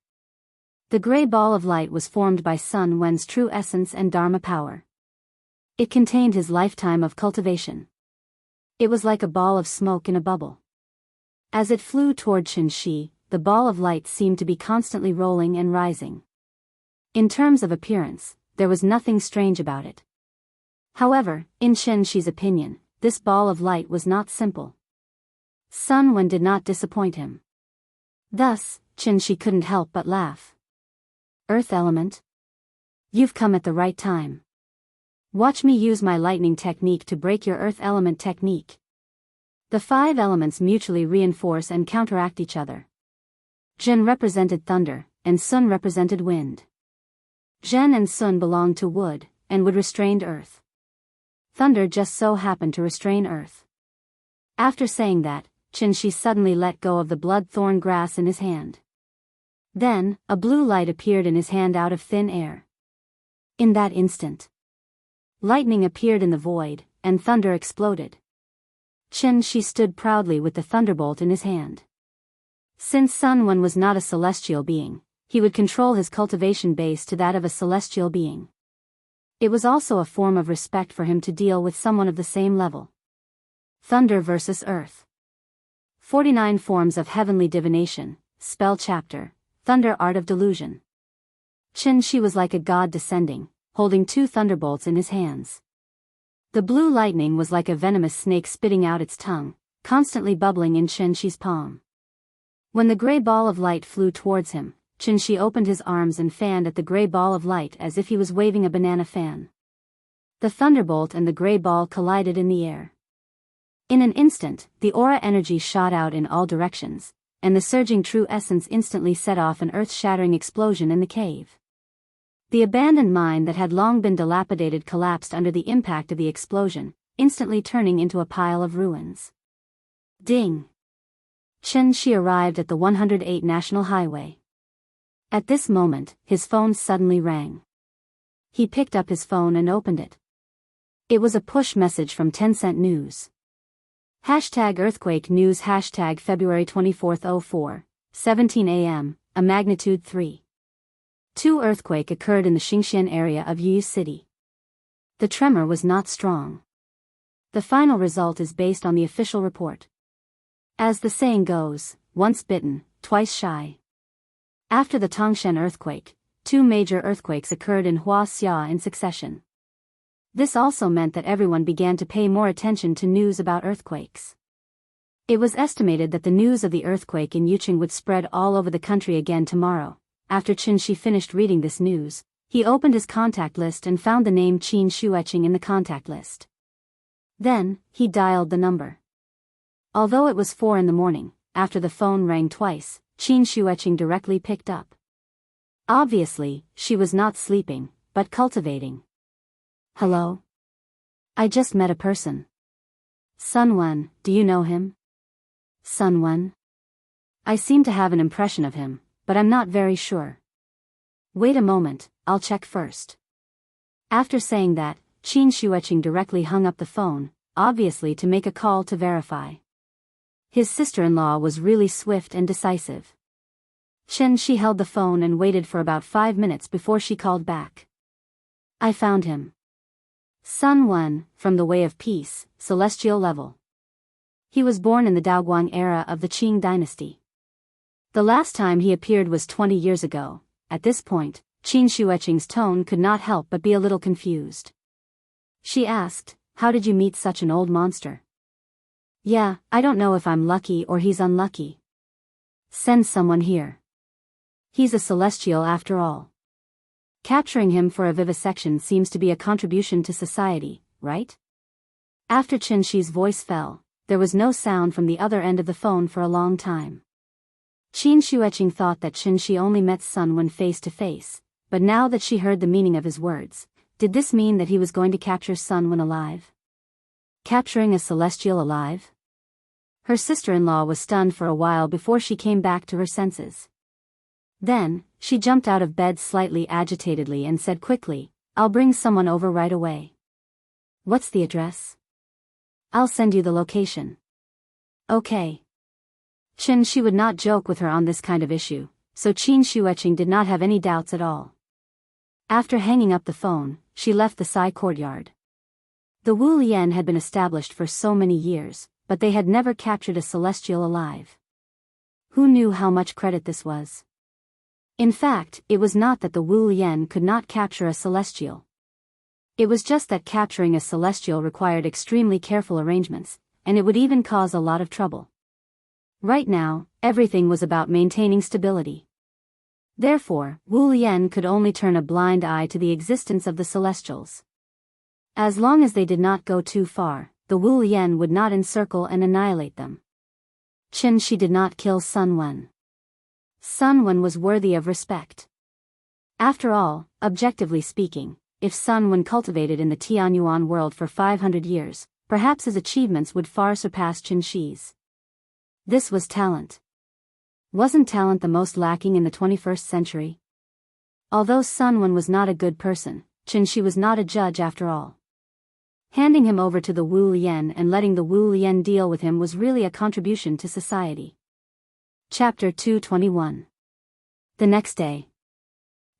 The gray ball of light was formed by Sun Wen's true essence and Dharma power. It contained his lifetime of cultivation. It was like a ball of smoke in a bubble. As it flew toward Qinshi, the ball of light seemed to be constantly rolling and rising. In terms of appearance, there was nothing strange about it. However, in Qinshi's opinion, this ball of light was not simple. Sun Wen did not disappoint him. Thus, Qinshi couldn't help but laugh. Earth element? You've come at the right time. Watch me use my lightning technique to break your earth element technique. The 5 elements mutually reinforce and counteract each other. Zhen represented thunder, and Sun represented wind. Zhen and Sun belonged to wood, and would restrain earth. Thunder just so happened to restrain earth. After saying that, Qinshi suddenly let go of the blood-thorn grass in his hand. Then, a blue light appeared in his hand out of thin air. In that instant, lightning appeared in the void, and thunder exploded. Qinshi stood proudly with the thunderbolt in his hand. Since Sun Wen was not a celestial being, he would control his cultivation base to that of a celestial being. It was also a form of respect for him to deal with someone of the same level. Thunder versus Earth. 49 Forms of Heavenly Divination, Spell Chapter, Thunder Art of Delusion. Qinshi was like a god descending, holding 2 thunderbolts in his hands. The blue lightning was like a venomous snake spitting out its tongue, constantly bubbling in Qinshi's palm. When the gray ball of light flew towards him, Qinshi opened his arms and fanned at the gray ball of light as if he was waving a banana fan. The thunderbolt and the gray ball collided in the air. In an instant, the aura energy shot out in all directions, and the surging true essence instantly set off an earth-shattering explosion in the cave. The abandoned mine that had long been dilapidated collapsed under the impact of the explosion, instantly turning into a pile of ruins. Ding! Qinshi arrived at the 108 National Highway. At this moment, his phone suddenly rang. He picked up his phone and opened it. It was a push message from Tencent News. #Earthquake News #February 24, 04, 17 a.m., a magnitude 3.2 earthquake occurred in the Xingxian area of Yu City. The tremor was not strong. The final result is based on the official report. As the saying goes, once bitten, twice shy. After the Tangshan earthquake, 2 major earthquakes occurred in Huaxia in succession. This also meant that everyone began to pay more attention to news about earthquakes. It was estimated that the news of the earthquake in Yucheng would spread all over the country again tomorrow. After Qinshi finished reading this news, he opened his contact list and found the name Qin Shueching in the contact list. Then, he dialed the number. Although it was 4 in the morning, after the phone rang twice, Qin Shueching directly picked up. Obviously, she was not sleeping, but cultivating. Hello? I just met a person. Sun Wen, do you know him? Sun Wen? I seem to have an impression of him, but I'm not very sure. Wait a moment, I'll check first. After saying that, Qin Shueching directly hung up the phone, obviously to make a call to verify. His sister-in-law was really swift and decisive. Qinshi held the phone and waited for about 5 minutes before she called back. I found him. Sun Wen, from the Way of Peace, celestial level. He was born in the Daoguang era of the Qing dynasty. The last time he appeared was 20 years ago. At this point, Qin Shueching's tone could not help but be a little confused. She asked, how did you meet such an old monster? Yeah, I don't know if I'm lucky or he's unlucky. Send someone here. He's a celestial after all. Capturing him for a vivisection seems to be a contribution to society, right? After Qinshi's voice fell, there was no sound from the other end of the phone for a long time. Qin Shueching thought that Qinshi only met Sun Wen face to face, but now that she heard the meaning of his words, did this mean that he was going to capture Sun Wen alive? Capturing a celestial alive? Her sister-in-law was stunned for a while before she came back to her senses. Then, she jumped out of bed slightly agitatedly and said quickly, I'll bring someone over right away. What's the address? I'll send you the location. Okay. Qinshi would not joke with her on this kind of issue, so Qin Shueching did not have any doubts at all. After hanging up the phone, she left the Sai courtyard. The Wu Lian had been established for so many years, but they had never captured a celestial alive. Who knew how much credit this was? In fact, it was not that the Wu Lian could not capture a celestial. It was just that capturing a celestial required extremely careful arrangements, and it would even cause a lot of trouble. Right now, everything was about maintaining stability. Therefore, Wu Lian could only turn a blind eye to the existence of the celestials. As long as they did not go too far, the Wu Lian would not encircle and annihilate them. Qinshi did not kill Sun Wen. Sun Wen was worthy of respect. After all, objectively speaking, if Sun Wen cultivated in the Tianyuan world for 500 years, perhaps his achievements would far surpass Qinshi's. This was talent. Wasn't talent the most lacking in the 21st century? Although Sun Wen was not a good person, Qinshi was not a judge after all. Handing him over to the Wu Lian and letting the Wu Lian deal with him was really a contribution to society. Chapter 221. The next day.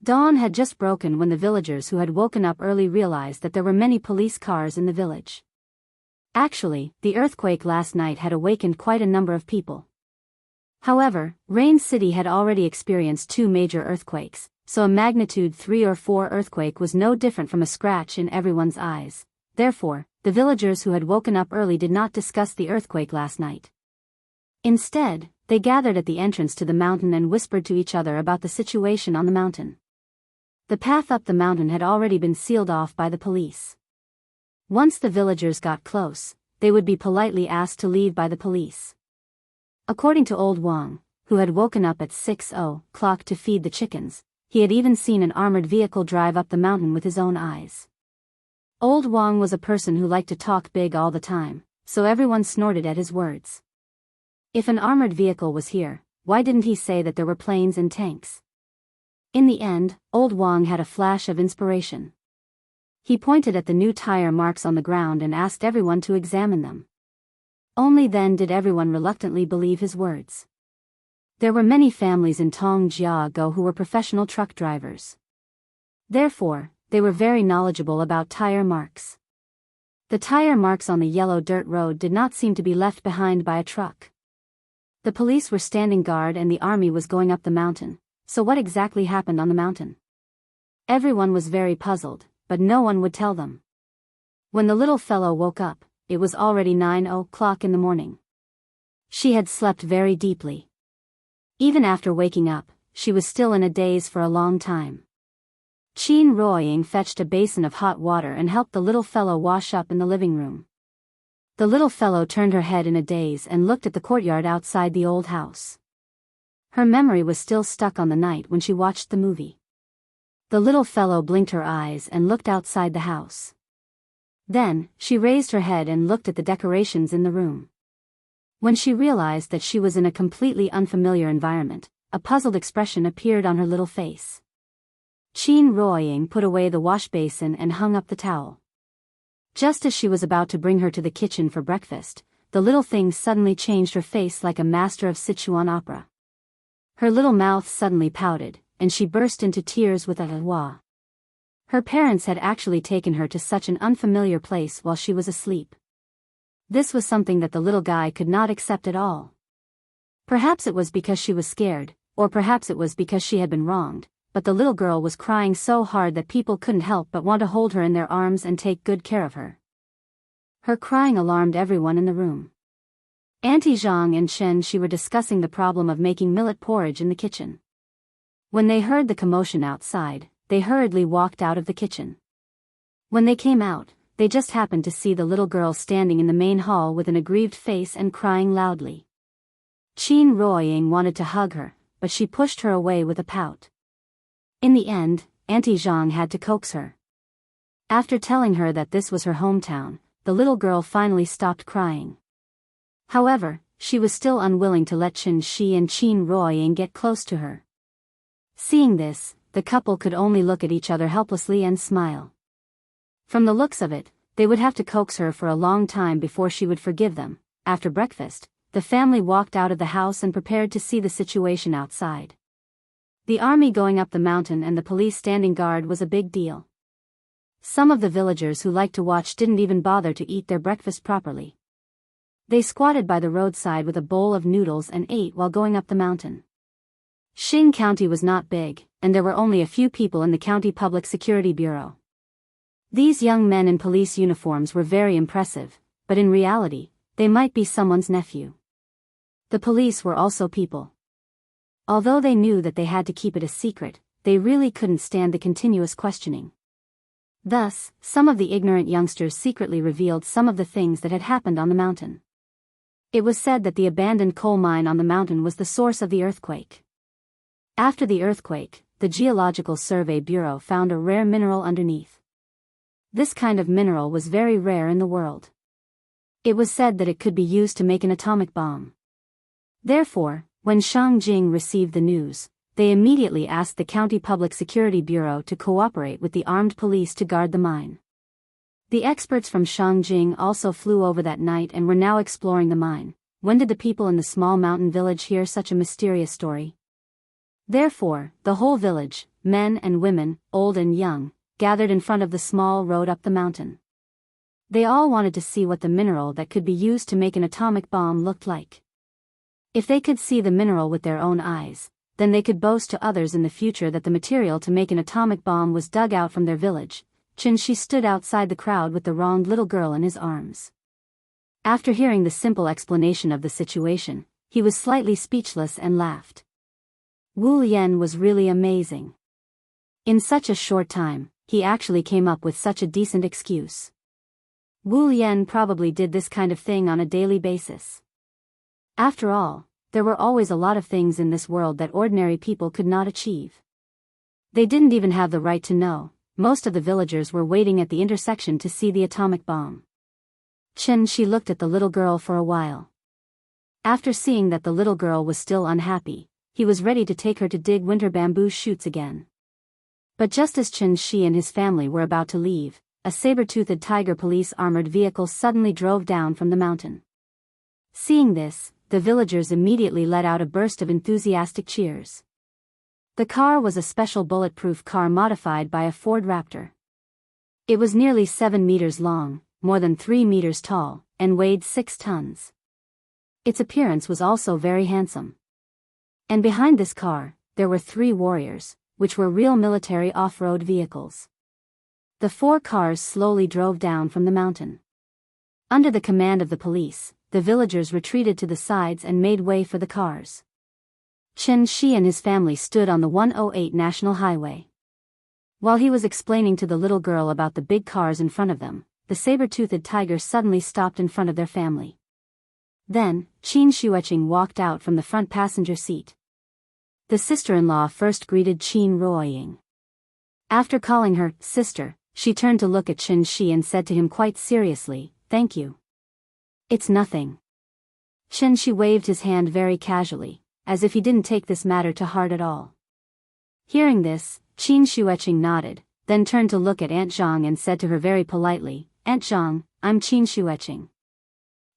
Dawn had just broken when the villagers who had woken up early realized that there were many police cars in the village. Actually, the earthquake last night had awakened quite a number of people. However, Rain City had already experienced 2 major earthquakes, so a magnitude 3 or 4 earthquake was no different from a scratch in everyone's eyes. Therefore, the villagers who had woken up early did not discuss the earthquake last night. Instead, They gathered at the entrance to the mountain and whispered to each other about the situation on the mountain. The path up the mountain had already been sealed off by the police. Once the villagers got close, they would be politely asked to leave by the police. According to Old Wang, who had woken up at 6:00 to feed the chickens, he had even seen an armored vehicle drive up the mountain with his own eyes. Old Wang was a person who liked to talk big all the time, so everyone snorted at his words. If an armored vehicle was here, why didn't he say that there were planes and tanks? In the end, Old Wang had a flash of inspiration. He pointed at the new tire marks on the ground and asked everyone to examine them. Only then did everyone reluctantly believe his words. There were many families in Tongjiago who were professional truck drivers. Therefore, they were very knowledgeable about tire marks. The tire marks on the yellow dirt road did not seem to be left behind by a truck. The police were standing guard and the army was going up the mountain, so what exactly happened on the mountain? Everyone was very puzzled, but no one would tell them. When the little fellow woke up, it was already 9:00 in the morning. She had slept very deeply. Even after waking up, she was still in a daze for a long time. Qin Ruoying fetched a basin of hot water and helped the little fellow wash up in the living room. The little fellow turned her head in a daze and looked at the courtyard outside the old house. Her memory was still stuck on the night when she watched the movie. The little fellow blinked her eyes and looked outside the house. Then, she raised her head and looked at the decorations in the room. When she realized that she was in a completely unfamiliar environment, a puzzled expression appeared on her little face. Qin Ruoying put away the wash basin and hung up the towel. Just as she was about to bring her to the kitchen for breakfast, the little thing suddenly changed her face like a master of Sichuan opera. Her little mouth suddenly pouted, and she burst into tears with a "wah." Her parents had actually taken her to such an unfamiliar place while she was asleep. This was something that the little guy could not accept at all. Perhaps it was because she was scared, or perhaps it was because she had been wronged, but the little girl was crying so hard that people couldn't help but want to hold her in their arms and take good care of her. Her crying alarmed everyone in the room. Auntie Zhang and Chen Shi were discussing the problem of making millet porridge in the kitchen. When they heard the commotion outside, they hurriedly walked out of the kitchen. When they came out, they just happened to see the little girl standing in the main hall with an aggrieved face and crying loudly. Qin Ruoying wanted to hug her, but she pushed her away with a pout. In the end, Auntie Zhang had to coax her. After telling her that this was her hometown, the little girl finally stopped crying. However, she was still unwilling to let Chen Shi and Qin Ruoying get close to her. Seeing this, the couple could only look at each other helplessly and smile. From the looks of it, they would have to coax her for a long time before she would forgive them. After breakfast, the family walked out of the house and prepared to see the situation outside. The army going up the mountain and the police standing guard was a big deal. Some of the villagers who liked to watch didn't even bother to eat their breakfast properly. They squatted by the roadside with a bowl of noodles and ate while going up the mountain. Xing County was not big, and there were only a few people in the County Public Security Bureau. These young men in police uniforms were very impressive, but in reality, they might be someone's nephew. The police were also people. Although they knew that they had to keep it a secret, they really couldn't stand the continuous questioning. Thus, some of the ignorant youngsters secretly revealed some of the things that had happened on the mountain. It was said that the abandoned coal mine on the mountain was the source of the earthquake. After the earthquake, the Geological Survey Bureau found a rare mineral underneath. This kind of mineral was very rare in the world. It was said that it could be used to make an atomic bomb. Therefore, when Shangjing received the news, they immediately asked the County Public Security Bureau to cooperate with the armed police to guard the mine. The experts from Shangjing also flew over that night and were now exploring the mine. When did the people in the small mountain village hear such a mysterious story? Therefore, the whole village, men and women, old and young, gathered in front of the small road up the mountain. They all wanted to see what the mineral that could be used to make an atomic bomb looked like. If they could see the mineral with their own eyes, then they could boast to others in the future that the material to make an atomic bomb was dug out from their village. Chen Shi stood outside the crowd with the wronged little girl in his arms. After hearing the simple explanation of the situation, he was slightly speechless and laughed. Wu Lian was really amazing. In such a short time, he actually came up with such a decent excuse. Wu Lian probably did this kind of thing on a daily basis. After all, there were always a lot of things in this world that ordinary people could not achieve. They didn't even have the right to know. Most of the villagers were waiting at the intersection to see the atomic bomb. Chen Shi looked at the little girl for a while. After seeing that the little girl was still unhappy, he was ready to take her to dig winter bamboo shoots again. But just as Chen Shi and his family were about to leave, a saber-toothed tiger police armored vehicle suddenly drove down from the mountain. Seeing this, the villagers immediately let out a burst of enthusiastic cheers. The car was a special bulletproof car modified by a Ford Raptor. It was nearly 7 meters long, more than 3 meters tall, and weighed 6 tons. Its appearance was also very handsome. And behind this car, there were 3 warriors, which were real military off-road vehicles. The 4 cars slowly drove down from the mountain. Under the command of the police, the villagers retreated to the sides and made way for the cars. Chen Shi and his family stood on the 108 National Highway. While he was explaining to the little girl about the big cars in front of them, the saber-toothed tiger suddenly stopped in front of their family. Then, Qin Shueching walked out from the front passenger seat. The sister-in-law first greeted Qin Ruoying. After calling her sister, she turned to look at Chen Shi and said to him quite seriously, "Thank you." "It's nothing." Chen Shi waved his hand very casually, as if he didn't take this matter to heart at all. Hearing this, Qin Shueching nodded, then turned to look at Aunt Zhang and said to her very politely, "Aunt Zhang, I'm Qin Shueching.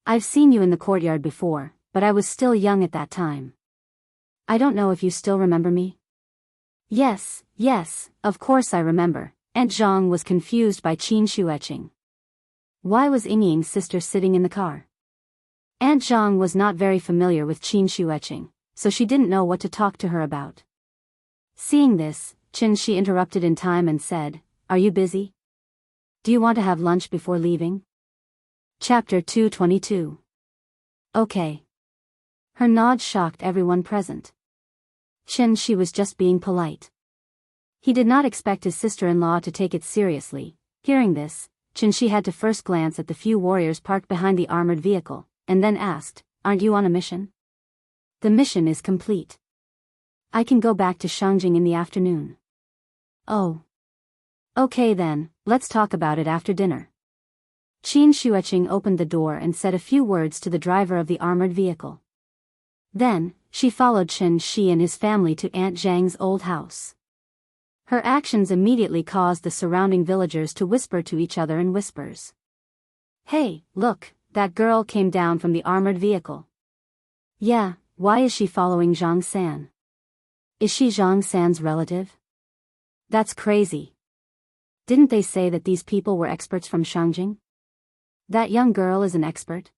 I've seen you in the courtyard before, but I was still young at that time. I don't know if you still remember me?" Yes, of course I remember." Aunt Zhang was confused by Qin Shueching. Why was Yingying's sister sitting in the car? Aunt Zhang was not very familiar with Qin Shueching, so she didn't know what to talk to her about. Seeing this, Chen Shi interrupted in time and said, "Are you busy? Do you want to have lunch before leaving?" Chapter 222. Okay. Her nod shocked everyone present. Chen Shi was just being polite. He did not expect his sister-in-law to take it seriously. Hearing this, Chen Shi had to first glance at the few warriors parked behind the armored vehicle, and then asked, "Aren't you on a mission?" "The mission is complete. I can go back to Shangjing in the afternoon." "Oh. Okay then, let's talk about it after dinner." Qin Shueching opened the door and said a few words to the driver of the armored vehicle. Then, she followed Chen Shi and his family to Aunt Zhang's old house. Her actions immediately caused the surrounding villagers to whisper to each other in whispers. "Hey, look, that girl came down from the armored vehicle." "Yeah, why is she following Zhang San? Is she Zhang San's relative? That's crazy. Didn't they say that these people were experts from Shangjing? That young girl is an expert.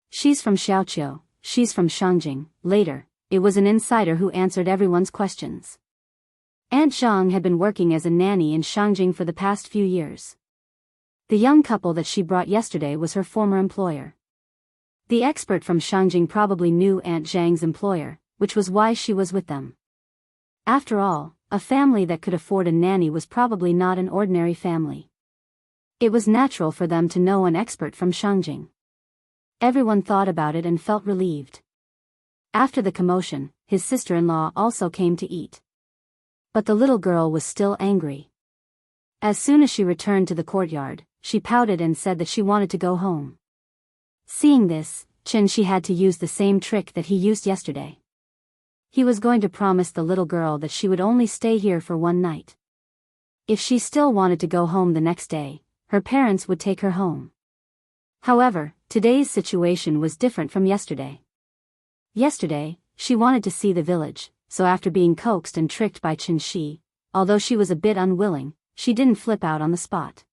She's from Xiaoqiu, she's from Shangjing." Later, it was an insider who answered everyone's questions. Aunt Zhang had been working as a nanny in Shangjing for the past few years. The young couple that she brought yesterday was her former employer. The expert from Shangjing probably knew Aunt Zhang's employer, which was why she was with them. After all, a family that could afford a nanny was probably not an ordinary family. It was natural for them to know an expert from Shangjing. Everyone thought about it and felt relieved. After the commotion, his sister-in-law also came to eat. But the little girl was still angry. As soon as she returned to the courtyard, she pouted and said that she wanted to go home. Seeing this, Chen Shi had to use the same trick that he used yesterday. He was going to promise the little girl that she would only stay here for one night. If she still wanted to go home the next day, her parents would take her home. However, today's situation was different from yesterday. Yesterday, she wanted to see the village, so after being coaxed and tricked by Chen Shi, although she was a bit unwilling, she didn't flip out on the spot.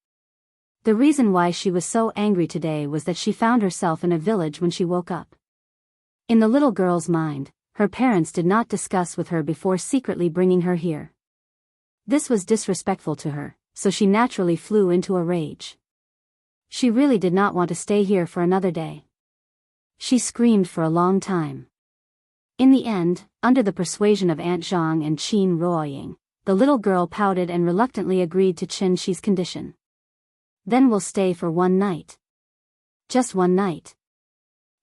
The reason why she was so angry today was that she found herself in a village when she woke up. In the little girl's mind, her parents did not discuss with her before secretly bringing her here. This was disrespectful to her, so she naturally flew into a rage. She really did not want to stay here for another day. She screamed for a long time. In the end, under the persuasion of Aunt Zhang and Qin Ruoying, the little girl pouted and reluctantly agreed to Qin Shi's condition. Then we'll stay for one night. Just one night.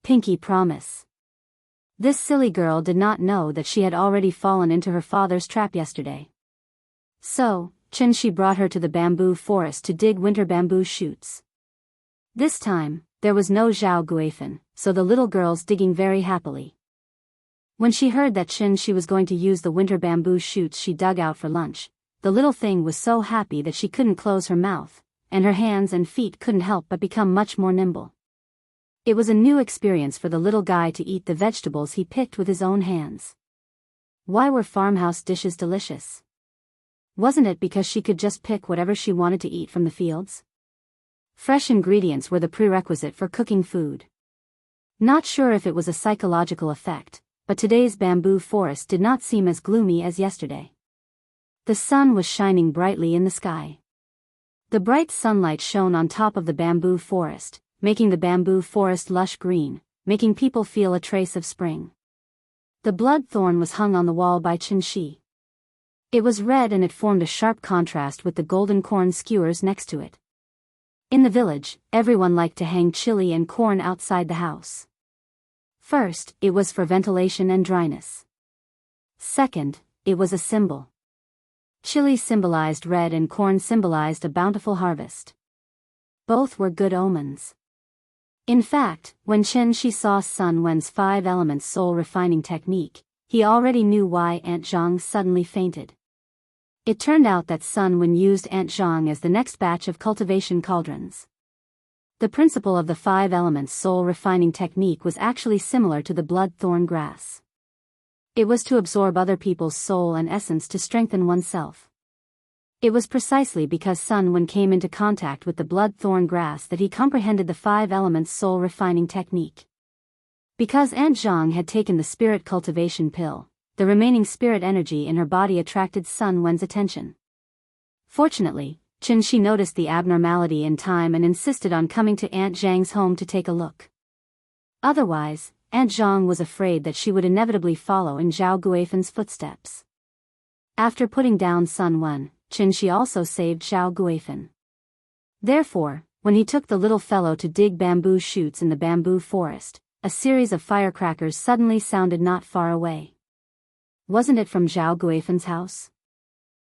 Pinky promise. This silly girl did not know that she had already fallen into her father's trap yesterday. So, Qin Shi brought her to the bamboo forest to dig winter bamboo shoots. This time, there was no Zhao Guifan, so the little girl's digging very happily. When she heard that Qin Shi was going to use the winter bamboo shoots she dug out for lunch, the little thing was so happy that she couldn't close her mouth, and her hands and feet couldn't help but become much more nimble. It was a new experience for the little guy to eat the vegetables he picked with his own hands. Why were farmhouse dishes delicious? Wasn't it because she could just pick whatever she wanted to eat from the fields? Fresh ingredients were the prerequisite for cooking food. Not sure if it was a psychological effect, but today's bamboo forest did not seem as gloomy as yesterday. The sun was shining brightly in the sky. The bright sunlight shone on top of the bamboo forest, making the bamboo forest lush green, making people feel a trace of spring. The blood thorn was hung on the wall by Qin Shi. It was red and it formed a sharp contrast with the golden corn skewers next to it. In the village, everyone liked to hang chili and corn outside the house. First, it was for ventilation and dryness. Second, it was a symbol. Chili symbolized red and corn symbolized a bountiful harvest. Both were good omens. In fact, when Qin Shi saw Sun Wen's 5 elements soul refining technique, he already knew why Aunt Zhang suddenly fainted. It turned out that Sun Wen used Aunt Zhang as the next batch of cultivation cauldrons. The principle of the 5 elements soul refining technique was actually similar to the blood thorn grass. It was to absorb other people's soul and essence to strengthen oneself. It was precisely because Sun Wen came into contact with the blood thorn grass that he comprehended the 5 elements soul refining technique. Because Aunt Zhang had taken the spirit cultivation pill, the remaining spirit energy in her body attracted Sun Wen's attention. Fortunately, Qin Shi noticed the abnormality in time and insisted on coming to Aunt Zhang's home to take a look. Otherwise, Aunt Zhang was afraid that she would inevitably follow in Zhao Guifan's footsteps. After putting down Sun Wen, Qin Shi also saved Zhao Guifan. Therefore, when he took the little fellow to dig bamboo shoots in the bamboo forest, a series of firecrackers suddenly sounded not far away. Wasn't it from Zhao Guifan's house?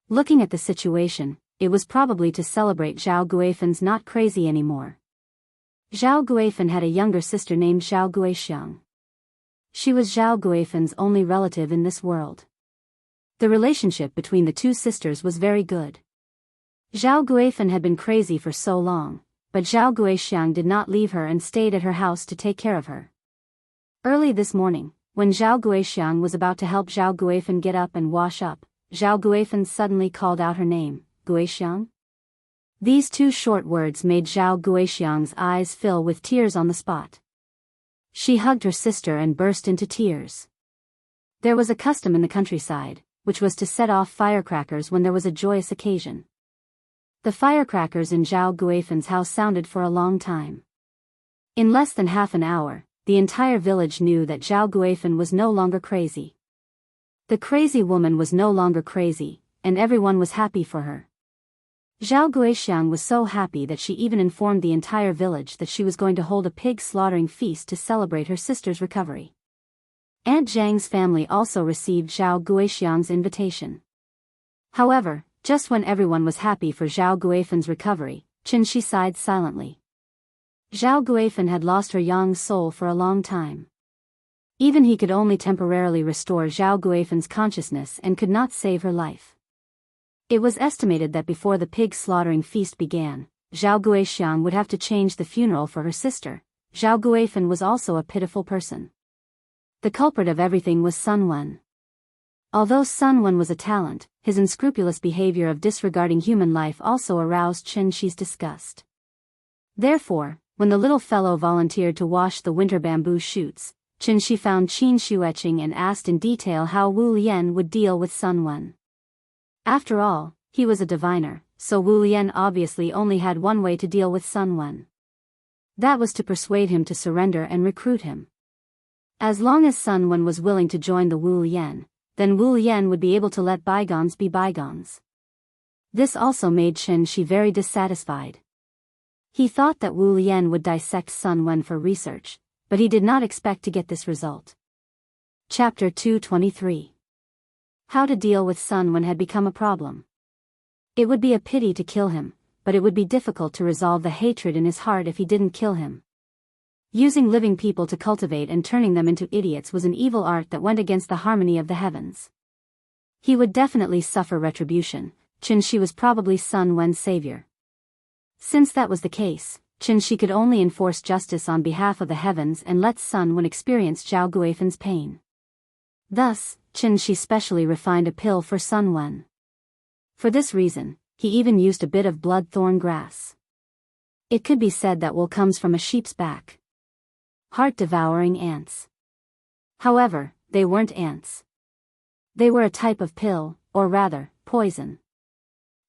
Looking at the situation, it was probably to celebrate Zhao Guifan's not crazy anymore. Zhao Guifan had a younger sister named Zhao Guixiang. She was Zhao Guifan's only relative in this world. The relationship between the two sisters was very good. Zhao Guifan had been crazy for so long, but Zhao Guixiang did not leave her and stayed at her house to take care of her. Early this morning, when Zhao Guixiang was about to help Zhao Guifan get up and wash up, Zhao Guifan suddenly called out her name, Guixiang. These 2 short words made Zhao Guixiang's eyes fill with tears on the spot. She hugged her sister and burst into tears. There was a custom in the countryside, which was to set off firecrackers when there was a joyous occasion. The firecrackers in Zhao Guifan's house sounded for a long time. In less than half an hour, the entire village knew that Zhao Guifan was no longer crazy. The crazy woman was no longer crazy, and everyone was happy for her. Zhao Guixiang was so happy that she even informed the entire village that she was going to hold a pig slaughtering feast to celebrate her sister's recovery. Aunt Zhang's family also received Zhao Guixiang's invitation. However, just when everyone was happy for Zhao Guifan's recovery, Qin Shi sighed silently. Zhao Guifan had lost her young soul for a long time. Even he could only temporarily restore Zhao Guifan's consciousness and could not save her life. It was estimated that before the pig slaughtering feast began, Zhao Guixiang would have to change the funeral for her sister. Zhao Guifan was also a pitiful person. The culprit of everything was Sun Wen. Although Sun Wen was a talent, his unscrupulous behavior of disregarding human life also aroused Qin Shi's disgust. Therefore, when the little fellow volunteered to wash the winter bamboo shoots, Qin Shi found Qin Shueching and asked in detail how Wu Lian would deal with Sun Wen. After all, he was a diviner, so Wu Lian obviously only had one way to deal with Sun Wen. That was to persuade him to surrender and recruit him. As long as Sun Wen was willing to join the Wu Lian, then Wu Lian would be able to let bygones be bygones. This also made Chen Shi very dissatisfied. He thought that Wu Lian would dissect Sun Wen for research, but he did not expect to get this result. Chapter 223. How to deal with Sun Wen had become a problem. It would be a pity to kill him, but it would be difficult to resolve the hatred in his heart if he didn't kill him. Using living people to cultivate and turning them into idiots was an evil art that went against the harmony of the heavens. He would definitely suffer retribution. Chen Shi was probably Sun Wen's savior. Since that was the case, Chen Shi could only enforce justice on behalf of the heavens and let Sun Wen experience Zhao Guifen's pain. Thus, Chen Shi specially refined a pill for Sun Wen. For this reason, he even used a bit of blood-thorn grass. It could be said that wool comes from a sheep's back. Heart-devouring ants. However, they weren't ants. They were a type of pill, or rather, poison.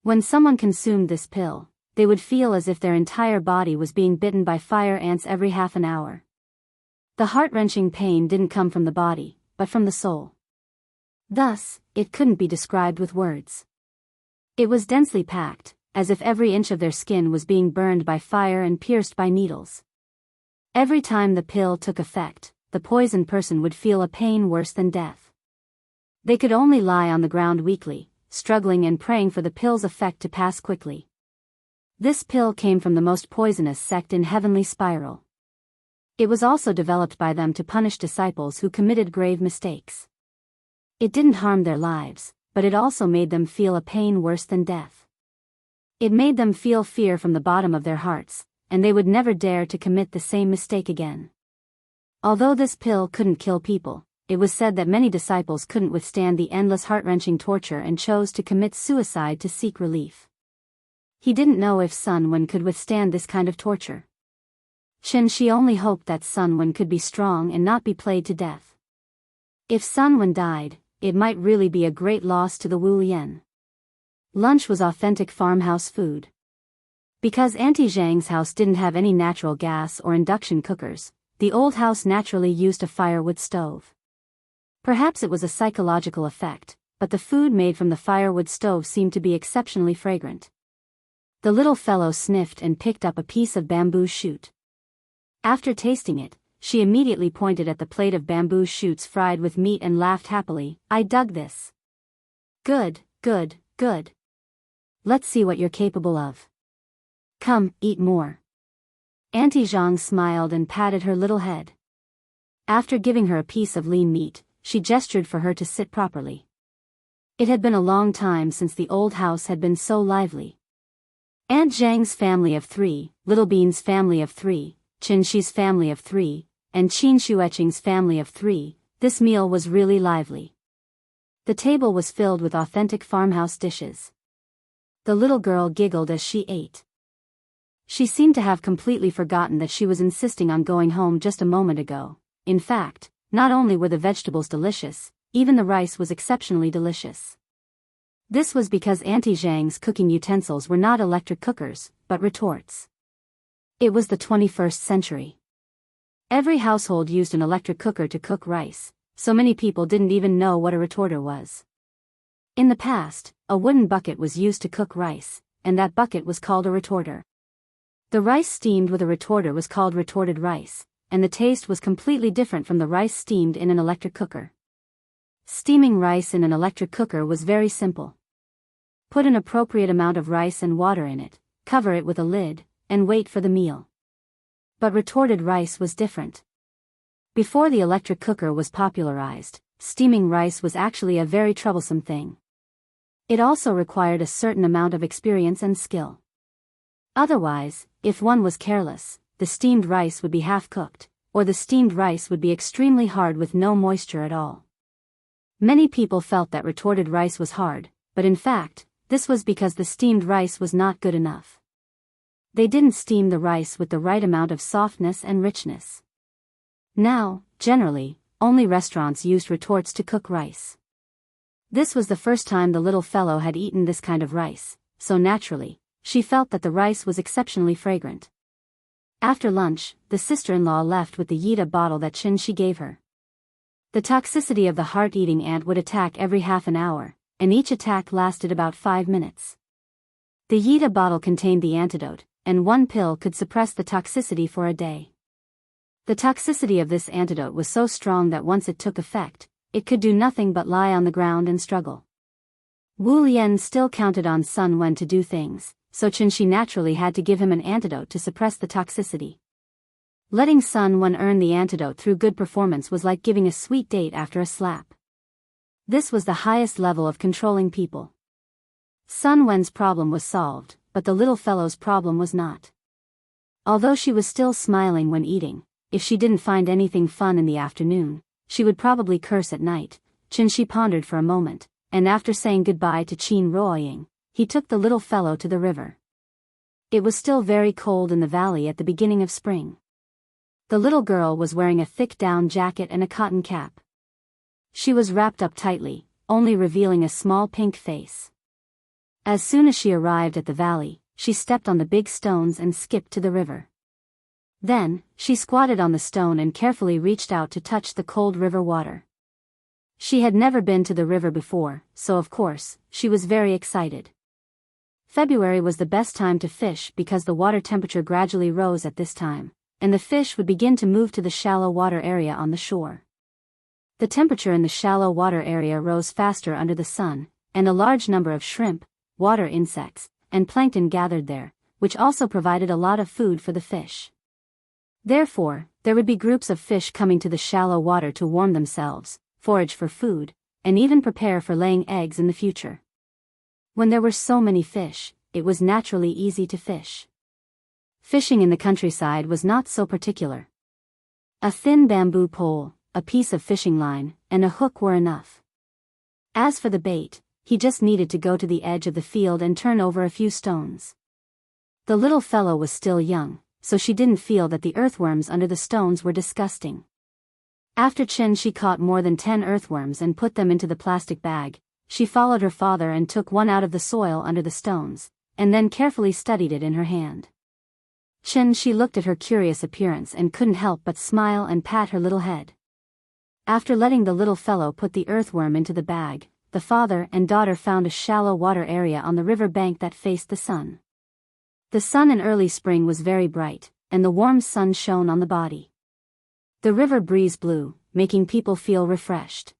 When someone consumed this pill, they would feel as if their entire body was being bitten by fire ants every half an hour. The heart-wrenching pain didn't come from the body, but from the soul. Thus, it couldn't be described with words. It was densely packed, as if every inch of their skin was being burned by fire and pierced by needles. Every time the pill took effect, the poisoned person would feel a pain worse than death. They could only lie on the ground weakly, struggling and praying for the pill's effect to pass quickly. This pill came from the most poisonous sect in Heavenly Spiral. It was also developed by them to punish disciples who committed grave mistakes. It didn't harm their lives, but it also made them feel a pain worse than death. It made them feel fear from the bottom of their hearts, and they would never dare to commit the same mistake again. Although this pill couldn't kill people, it was said that many disciples couldn't withstand the endless heart-wrenching torture and chose to commit suicide to seek relief. He didn't know if Sun Wen could withstand this kind of torture. Chen Shi only hoped that Sun Wen could be strong and not be played to death. If Sun Wen died, it might really be a great loss to the Wu Lian. Lunch was authentic farmhouse food. Because Auntie Zhang's house didn't have any natural gas or induction cookers, the old house naturally used a firewood stove. Perhaps it was a psychological effect, but the food made from the firewood stove seemed to be exceptionally fragrant. The little fellow sniffed and picked up a piece of bamboo shoot. After tasting it, she immediately pointed at the plate of bamboo shoots fried with meat and laughed happily. "I dug this. Good, good, good. Let's see what you're capable of. Come, eat more." Auntie Zhang smiled and patted her little head. After giving her a piece of lean meat, she gestured for her to sit properly. It had been a long time since the old house had been so lively. Aunt Zhang's family of 3, Little Bean's family of 3, Chen Shi's family of 3, and Qin Shueching's family of 3, this meal was really lively. The table was filled with authentic farmhouse dishes. The little girl giggled as she ate. She seemed to have completely forgotten that she was insisting on going home just a moment ago. In fact, not only were the vegetables delicious, even the rice was exceptionally delicious. This was because Auntie Zhang's cooking utensils were not electric cookers, but retorts. It was the 21st century. Every household used an electric cooker to cook rice, so many people didn't even know what a retorter was. In the past, a wooden bucket was used to cook rice, and that bucket was called a retorter. The rice steamed with a retorter was called retorted rice, and the taste was completely different from the rice steamed in an electric cooker. Steaming rice in an electric cooker was very simple. Put an appropriate amount of rice and water in it, cover it with a lid, and wait for the meal. But retorted rice was different. Before the electric cooker was popularized, steaming rice was actually a very troublesome thing. It also required a certain amount of experience and skill. Otherwise, if one was careless, the steamed rice would be half-cooked, or the steamed rice would be extremely hard with no moisture at all. Many people felt that retorted rice was hard, but in fact, this was because the steamed rice was not good enough. They didn't steam the rice with the right amount of softness and richness. Now, generally, only restaurants used retorts to cook rice. This was the first time the little fellow had eaten this kind of rice, so naturally, she felt that the rice was exceptionally fragrant. After lunch, the sister-in-law left with the Yida bottle that Chen Shi gave her. The toxicity of the heart-eating ant would attack every half an hour, and each attack lasted about 5 minutes. The Yita bottle contained the antidote, and one pill could suppress the toxicity for a day. The toxicity of this antidote was so strong that once it took effect, it could do nothing but lie on the ground and struggle. Wu Lian still counted on Sun Wen to do things, so Qinshi naturally had to give him an antidote to suppress the toxicity. Letting Sun Wen earn the antidote through good performance was like giving a sweet date after a slap. This was the highest level of controlling people. Sun Wen's problem was solved, but the little fellow's problem was not. Although she was still smiling when eating, if she didn't find anything fun in the afternoon, she would probably curse at night. Qinshi pondered for a moment, and after saying goodbye to Qin Ruoying, he took the little fellow to the river. It was still very cold in the valley at the beginning of spring. The little girl was wearing a thick down jacket and a cotton cap. She was wrapped up tightly, only revealing a small pink face. As soon as she arrived at the valley, she stepped on the big stones and skipped to the river. Then, she squatted on the stone and carefully reached out to touch the cold river water. She had never been to the river before, so of course, she was very excited. February was the best time to fish because the water temperature gradually rose at this time, and the fish would begin to move to the shallow water area on the shore. The temperature in the shallow water area rose faster under the sun, and a large number of shrimp, water insects, and plankton gathered there, which also provided a lot of food for the fish. Therefore, there would be groups of fish coming to the shallow water to warm themselves, forage for food, and even prepare for laying eggs in the future. When there were so many fish, it was naturally easy to fish. Fishing in the countryside was not so particular. A thin bamboo pole, a piece of fishing line, and a hook were enough. As for the bait, he just needed to go to the edge of the field and turn over a few stones. The little fellow was still young, so she didn't feel that the earthworms under the stones were disgusting. After Qinshi caught more than 10 earthworms and put them into the plastic bag, she followed her father and took one out of the soil under the stones, and then carefully studied it in her hand. Qinshi looked at her curious appearance and couldn't help but smile and pat her little head. After letting the little fellow put the earthworm into the bag, the father and daughter found a shallow water area on the river bank that faced the sun. The sun in early spring was very bright, and the warm sun shone on the body. The river breeze blew, making people feel refreshed.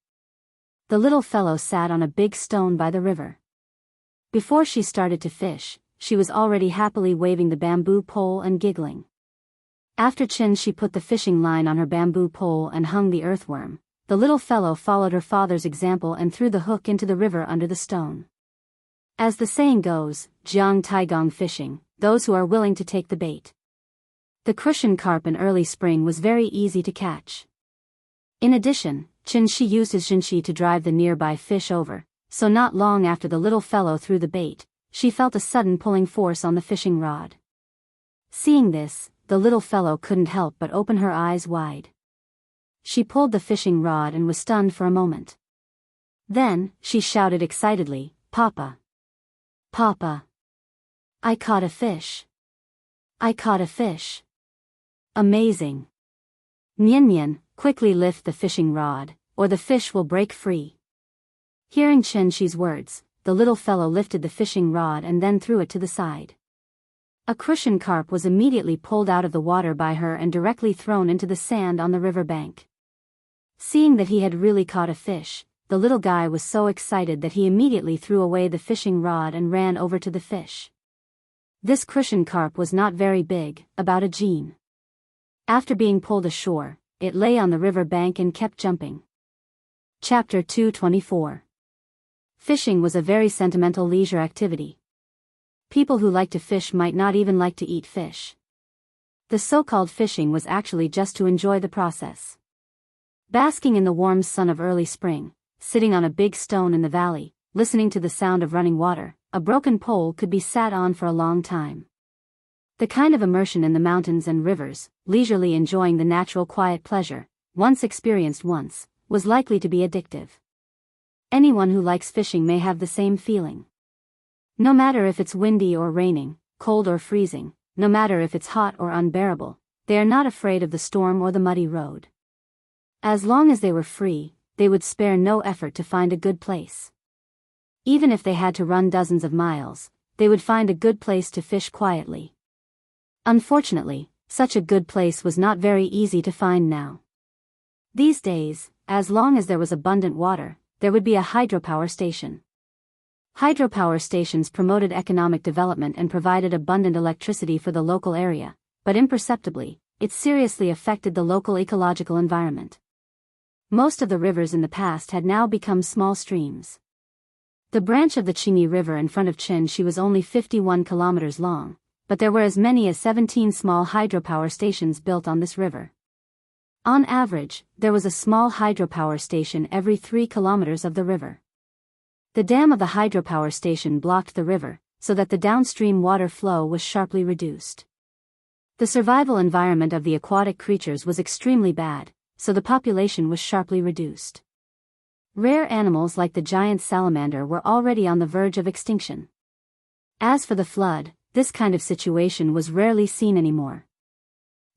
The little fellow sat on a big stone by the river. Before she started to fish, she was already happily waving the bamboo pole and giggling. After Qinshi put the fishing line on her bamboo pole and hung the earthworm, the little fellow followed her father's example and threw the hook into the river under the stone. As the saying goes, Jiang Taigong fishing, those who are willing to take the bait. The crucian carp in early spring was very easy to catch. In addition, Qinshi used his Xinshi to drive the nearby fish over, so not long after the little fellow threw the bait, she felt a sudden pulling force on the fishing rod. Seeing this, the little fellow couldn't help but open her eyes wide. She pulled the fishing rod and was stunned for a moment. Then, she shouted excitedly, "Papa! Papa! I caught a fish! I caught a fish! Amazing! Nian Nian, quickly lift the fishing rod, or the fish will break free." Hearing Qinshi's words, the little fellow lifted the fishing rod and then threw it to the side. A crucian carp was immediately pulled out of the water by her and directly thrown into the sand on the river bank. Seeing that he had really caught a fish, the little guy was so excited that he immediately threw away the fishing rod and ran over to the fish. This crucian carp was not very big, about a jean. After being pulled ashore, it lay on the river bank and kept jumping. Chapter 224. Fishing was a very sentimental leisure activity. People who like to fish might not even like to eat fish. The so-called fishing was actually just to enjoy the process. Basking in the warm sun of early spring, sitting on a big stone in the valley, listening to the sound of running water, a broken pole could be sat on for a long time. The kind of immersion in the mountains and rivers, leisurely enjoying the natural quiet pleasure, once experienced once, was likely to be addictive. Anyone who likes fishing may have the same feeling. No matter if it's windy or raining, cold or freezing, no matter if it's hot or unbearable, they are not afraid of the storm or the muddy road. As long as they were free, they would spare no effort to find a good place. Even if they had to run dozens of miles, they would find a good place to fish quietly. Unfortunately, such a good place was not very easy to find now. These days, as long as there was abundant water, there would be a hydropower station. Hydropower stations promoted economic development and provided abundant electricity for the local area, but imperceptibly, it seriously affected the local ecological environment. Most of the rivers in the past had now become small streams. The branch of the Qingyi River in front of Qinshi was only 51 kilometers long, but there were as many as 17 small hydropower stations built on this river. On average, there was a small hydropower station every 3 kilometers of the river. The dam of the hydropower station blocked the river, so that the downstream water flow was sharply reduced. The survival environment of the aquatic creatures was extremely bad, so the population was sharply reduced. Rare animals like the giant salamander were already on the verge of extinction. As for the flood, this kind of situation was rarely seen anymore.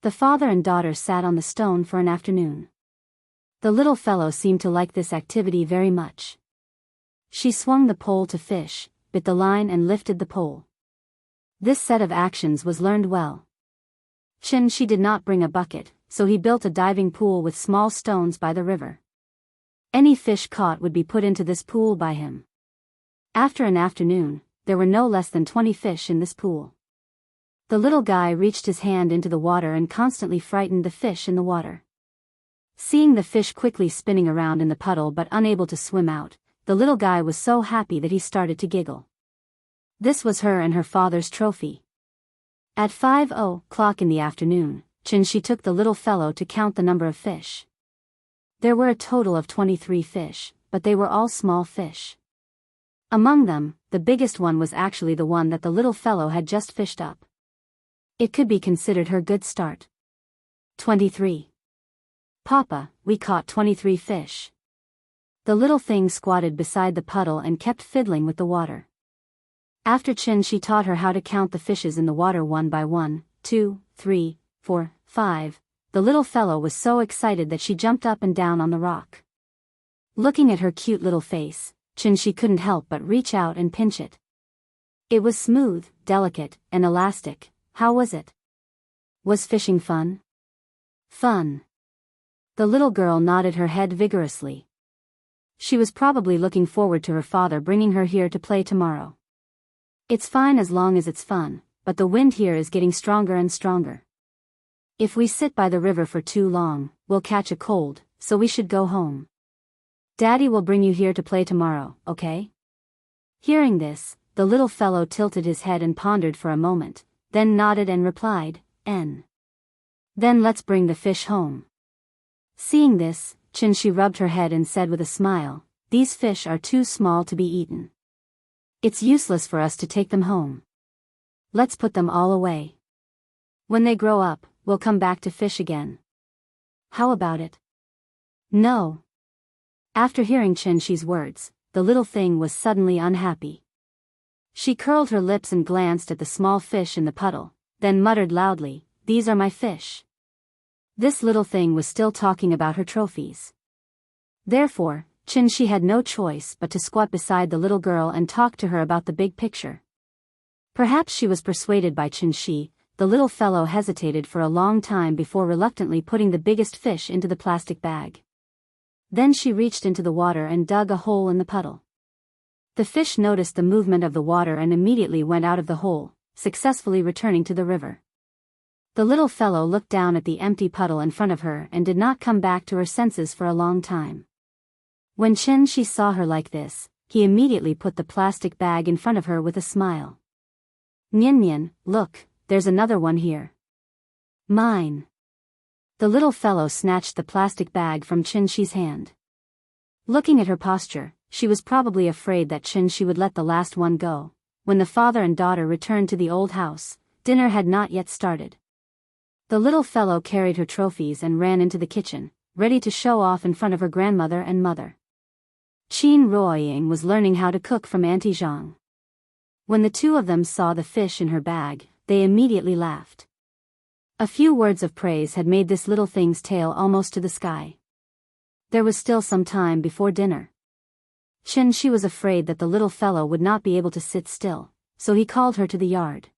The father and daughter sat on the stone for an afternoon. The little fellow seemed to like this activity very much. She swung the pole to fish, bit the line and lifted the pole. This set of actions was learned well. Qinshi did not bring a bucket, so he built a diving pool with small stones by the river. Any fish caught would be put into this pool by him. After an afternoon, there were no less than 20 fish in this pool. The little guy reached his hand into the water and constantly frightened the fish in the water. Seeing the fish quickly spinning around in the puddle but unable to swim out, the little guy was so happy that he started to giggle. This was her and her father's trophy. At 5:00 in the afternoon, Qinshi took the little fellow to count the number of fish. There were a total of 23 fish, but they were all small fish. Among them, the biggest one was actually the one that the little fellow had just fished up. It could be considered her good start. 23. Papa, we caught 23 fish. The little thing squatted beside the puddle and kept fiddling with the water. After Qinshi taught her how to count the fishes in the water one by 1, 2, 3, 4, 5, the little fellow was so excited that she jumped up and down on the rock. Looking at her cute little face, Qinshi couldn't help but reach out and pinch it. It was smooth, delicate, and elastic. How was it? Was fishing fun? Fun. The little girl nodded her head vigorously. She was probably looking forward to her father bringing her here to play tomorrow. It's fine as long as it's fun, but the wind here is getting stronger and stronger. If we sit by the river for too long, we'll catch a cold, so we should go home. Daddy will bring you here to play tomorrow, okay? Hearing this, the little fellow tilted his head and pondered for a moment, then nodded and replied, N. Then let's bring the fish home. Seeing this, Qinshi rubbed her head and said with a smile, these fish are too small to be eaten. It's useless for us to take them home. Let's put them all away. When they grow up, we'll come back to fish again. How about it? No. After hearing Qinshi's words, the little thing was suddenly unhappy. She curled her lips and glanced at the small fish in the puddle, then muttered loudly, these are my fish. This little thing was still talking about her trophies. Therefore, Qinshi had no choice but to squat beside the little girl and talk to her about the big picture. Perhaps she was persuaded by Qinshi. The little fellow hesitated for a long time before reluctantly putting the biggest fish into the plastic bag. Then she reached into the water and dug a hole in the puddle. The fish noticed the movement of the water and immediately went out of the hole, successfully returning to the river. The little fellow looked down at the empty puddle in front of her and did not come back to her senses for a long time. When Qinshi saw her like this, he immediately put the plastic bag in front of her with a smile. Nian, look, there's another one here. Mine. The little fellow snatched the plastic bag from Qinshi's hand. Looking at her posture, she was probably afraid that Qinshi would let the last one go. When the father and daughter returned to the old house, dinner had not yet started. The little fellow carried her trophies and ran into the kitchen, ready to show off in front of her grandmother and mother. Qin Ruoying was learning how to cook from Auntie Zhang. When the two of them saw the fish in her bag, they immediately laughed. A few words of praise had made this little thing's tail almost to the sky. There was still some time before dinner. She was afraid that the little fellow would not be able to sit still, so he called her to the yard.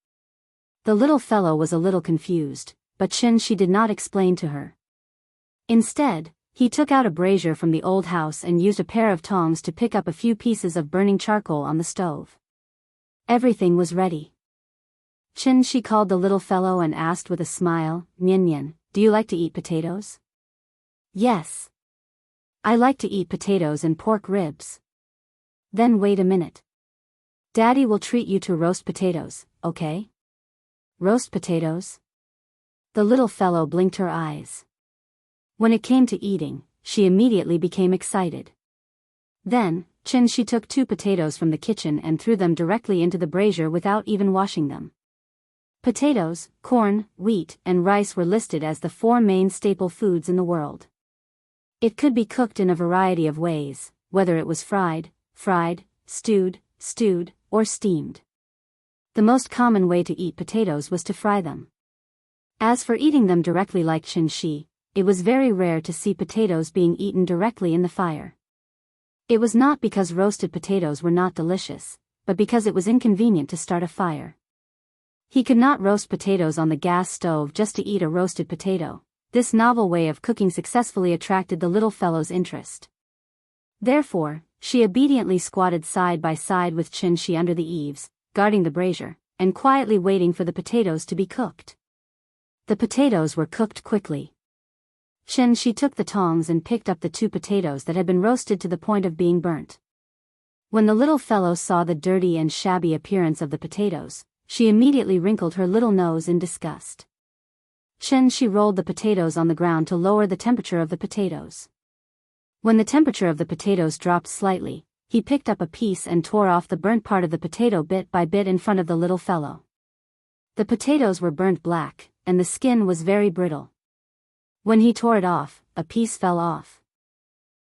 The little fellow was a little confused, but she did not explain to her. Instead, he took out a brazier from the old house and used a pair of tongs to pick up a few pieces of burning charcoal on the stove. Everything was ready. She called the little fellow and asked with a smile, "Nyan, do you like to eat potatoes?" "Yes. I like to eat potatoes and pork ribs." "Then wait a minute. Daddy will treat you to roast potatoes, okay?" "Roast potatoes?" The little fellow blinked her eyes. When it came to eating, she immediately became excited. Then, she took 2 potatoes from the kitchen and threw them directly into the brazier without even washing them. Potatoes, corn, wheat, and rice were listed as the 4 main staple foods in the world. It could be cooked in a variety of ways, whether it was fried, stewed, or steamed. The most common way to eat potatoes was to fry them. As for eating them directly like Shi, it was very rare to see potatoes being eaten directly in the fire. It was not because roasted potatoes were not delicious, but because it was inconvenient to start a fire. He could not roast potatoes on the gas stove just to eat a roasted potato. This novel way of cooking successfully attracted the little fellow's interest. Therefore, she obediently squatted side by side with Shi under the eaves, guarding the brazier, and quietly waiting for the potatoes to be cooked. The potatoes were cooked quickly. She took the tongs and picked up the 2 potatoes that had been roasted to the point of being burnt. When the little fellow saw the dirty and shabby appearance of the potatoes, she immediately wrinkled her little nose in disgust. She rolled the potatoes on the ground to lower the temperature of the potatoes. When the temperature of the potatoes dropped slightly, he picked up a piece and tore off the burnt part of the potato bit by bit in front of the little fellow. The potatoes were burnt black, and the skin was very brittle. When he tore it off, a piece fell off.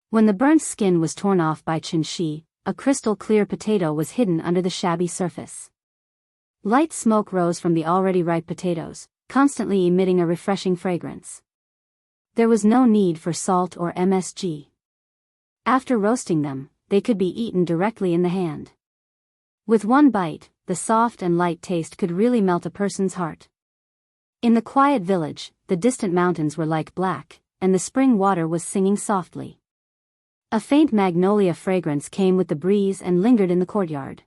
When the burnt skin was torn off by Shi, a crystal clear potato was hidden under the shabby surface. Light smoke rose from the already ripe potatoes, constantly emitting a refreshing fragrance. There was no need for salt or MSG. After roasting them, they could be eaten directly in the hand. With one bite, the soft and light taste could really melt a person's heart. In the quiet village, the distant mountains were like black, and the spring water was singing softly. A faint magnolia fragrance came with the breeze and lingered in the courtyard.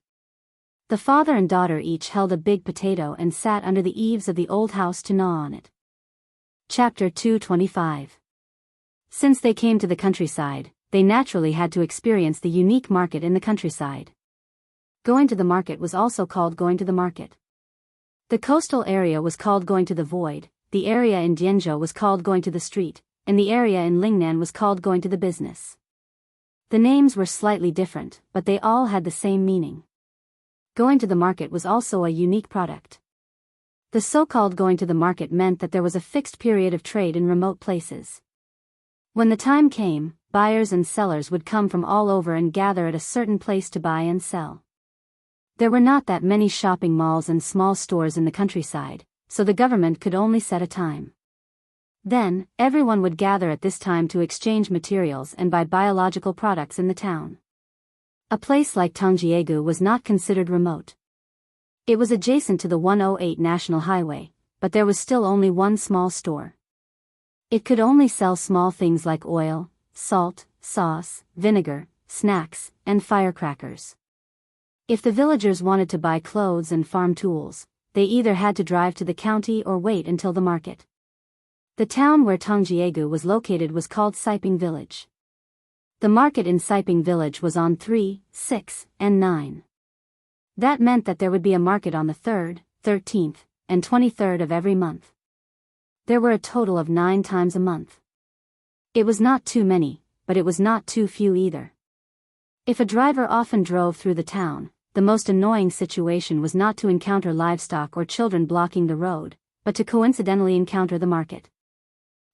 The father and daughter each held a big potato and sat under the eaves of the old house to gnaw on it. Chapter 225. Since they came to the countryside, they naturally had to experience the unique market in the countryside. Going to the market was also called going to the market. The coastal area was called going to the void, the area in Dianzhou was called going to the street, and the area in Lingnan was called going to the business. The names were slightly different, but they all had the same meaning. Going to the market was also a unique product. The so-called going to the market meant that there was a fixed period of trade in remote places. When the time came, buyers and sellers would come from all over and gather at a certain place to buy and sell. There were not that many shopping malls and small stores in the countryside, so the government could only set a time. Then, everyone would gather at this time to exchange materials and buy biological products in the town. A place like Tongjiegu was not considered remote. It was adjacent to the 108 National Highway, but there was still only one small store. It could only sell small things like oil, salt, sauce, vinegar, snacks, and firecrackers. If the villagers wanted to buy clothes and farm tools, they either had to drive to the county or wait until the market. The town where Tongjiegu was located was called Siping Village. The market in Siping Village was on 3, 6, and 9. That meant that there would be a market on the 3rd, 13th, and 23rd of every month. There were a total of 9 times a month. It was not too many, but it was not too few either. If a driver often drove through the town, the most annoying situation was not to encounter livestock or children blocking the road, but to coincidentally encounter the market.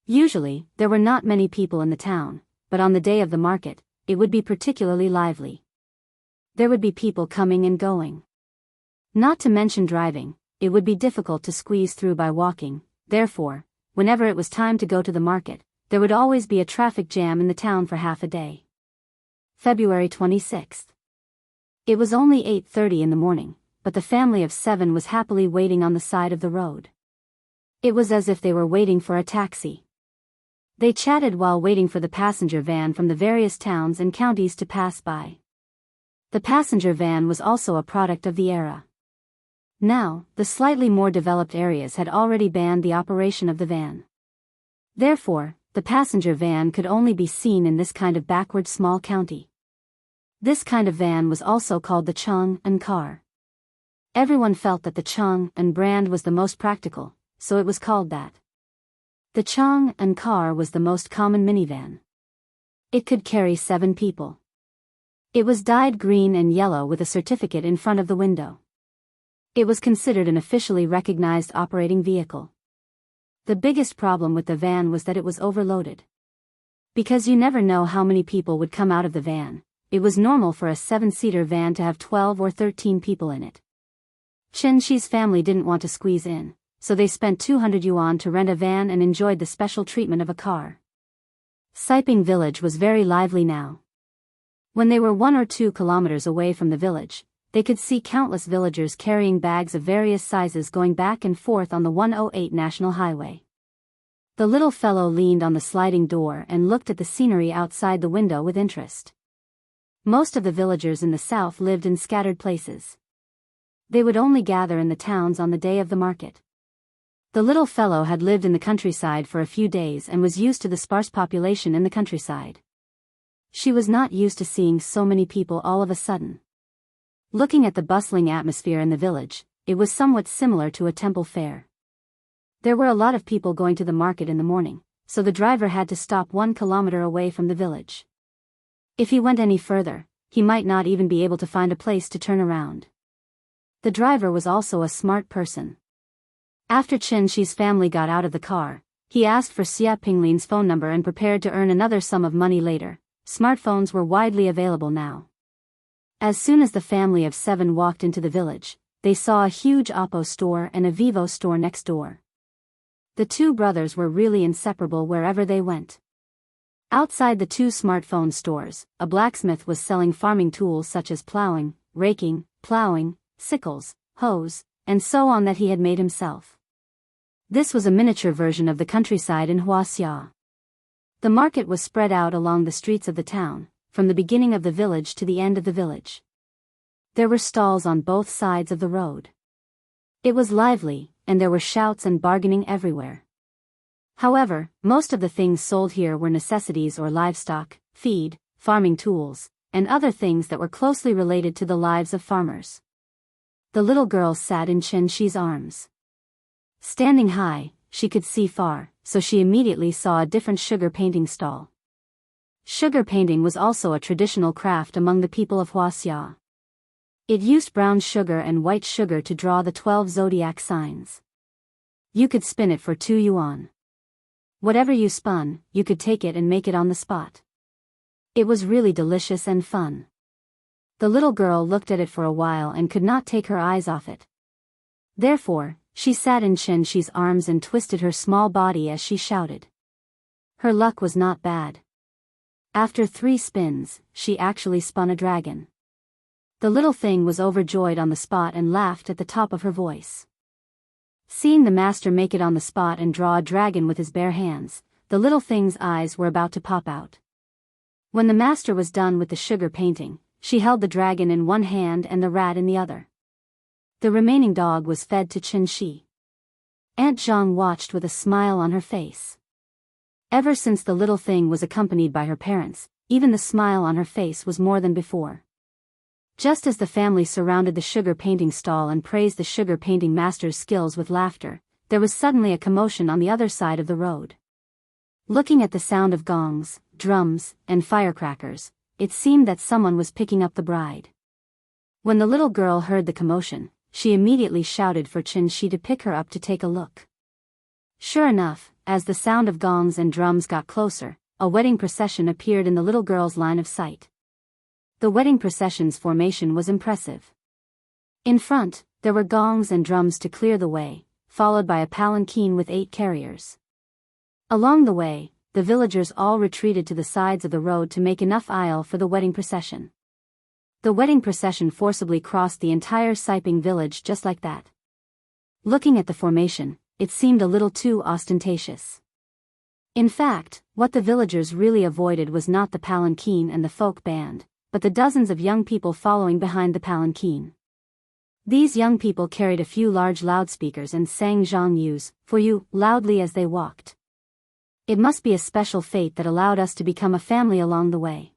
Usually, there were not many people in the town, but on the day of the market, it would be particularly lively. There would be people coming and going. Not to mention driving, it would be difficult to squeeze through by walking, therefore, whenever it was time to go to the market, there would always be a traffic jam in the town for half a day. February 26th. It was only 8:30 in the morning, but the family of 7 was happily waiting on the side of the road. It was as if they were waiting for a taxi. They chatted while waiting for the passenger van from the various towns and counties to pass by. The passenger van was also a product of the era. Now, the slightly more developed areas had already banned the operation of the van. Therefore, the passenger van could only be seen in this kind of backward small county. This kind of van was also called the Chung and car. Everyone felt that the Chung and brand was the most practical, so it was called that. The Chung and car was the most common minivan. It could carry 7 people. It was dyed green and yellow with a certificate in front of the window. It was considered an officially recognized operating vehicle. The biggest problem with the van was that it was overloaded. Because you never know how many people would come out of the van, it was normal for a 7-seater van to have 12 or 13 people in it. Chen Shi's family didn't want to squeeze in, so they spent 200 yuan to rent a van and enjoyed the special treatment of a car. Siping village was very lively now. When they were 1 or 2 kilometers away from the village, they could see countless villagers carrying bags of various sizes going back and forth on the 108 National Highway. The little fellow leaned on the sliding door and looked at the scenery outside the window with interest. Most of the villagers in the south lived in scattered places. They would only gather in the towns on the day of the market. The little fellow had lived in the countryside for a few days and was used to the sparse population in the countryside. She was not used to seeing so many people all of a sudden. Looking at the bustling atmosphere in the village, it was somewhat similar to a temple fair. There were a lot of people going to the market in the morning, so the driver had to stop 1 kilometer away from the village. If he went any further, he might not even be able to find a place to turn around. The driver was also a smart person. After Chen Shi's family got out of the car, he asked for Xia Pinglin's phone number and prepared to earn another sum of money later. Smartphones were widely available now. As soon as the family of 7 walked into the village, they saw a huge Oppo store and a Vivo store next door. The 2 brothers were really inseparable wherever they went. Outside the 2 smartphone stores, a blacksmith was selling farming tools such as plowing, raking, plowing, sickles, hoes, and so on that he had made himself. This was a miniature version of the countryside in Huaxia. The market was spread out along the streets of the town, from the beginning of the village to the end of the village. There were stalls on both sides of the road. It was lively, and there were shouts and bargaining everywhere. However, most of the things sold here were necessities or livestock, feed, farming tools, and other things that were closely related to the lives of farmers. The little girl sat in Chen Shi's arms. Standing high, she could see far, so she immediately saw a different sugar painting stall. Sugar painting was also a traditional craft among the people of Huaxia. It used brown sugar and white sugar to draw the 12 zodiac signs. You could spin it for 2 yuan. Whatever you spun, you could take it and make it on the spot. It was really delicious and fun. The little girl looked at it for a while and could not take her eyes off it. Therefore, she sat in Chen Shi's arms and twisted her small body as she shouted. Her luck was not bad. After 3 spins, she actually spun a dragon. The little thing was overjoyed on the spot and laughed at the top of her voice. Seeing the master make it on the spot and draw a dragon with his bare hands, the little thing's eyes were about to pop out. When the master was done with the sugar painting, she held the dragon in one hand and the rat in the other. The remaining dog was fed to Chen Shi. Aunt Zhang watched with a smile on her face. Ever since the little thing was accompanied by her parents, even the smile on her face was more than before. Just as the family surrounded the sugar painting stall and praised the sugar painting master's skills with laughter, there was suddenly a commotion on the other side of the road. Looking at the sound of gongs, drums, and firecrackers, it seemed that someone was picking up the bride. When the little girl heard the commotion, she immediately shouted for Chen Shi to pick her up to take a look. Sure enough, as the sound of gongs and drums got closer, a wedding procession appeared in the little girl's line of sight. The wedding procession's formation was impressive. In front, there were gongs and drums to clear the way, followed by a palanquin with 8 carriers. Along the way, the the villagers all retreated to the sides of the road to make enough aisle for the wedding procession. The wedding procession forcibly crossed the entire Siping village just like that. Looking at the formation, it seemed a little too ostentatious. In fact, what the villagers really avoided was not the palanquin and the folk band, but the dozens of young people following behind the palanquin. These young people carried a few large loudspeakers and sang Zhang Yu's "For You" loudly as they walked. It must be a special fate that allowed us to become a family along the way.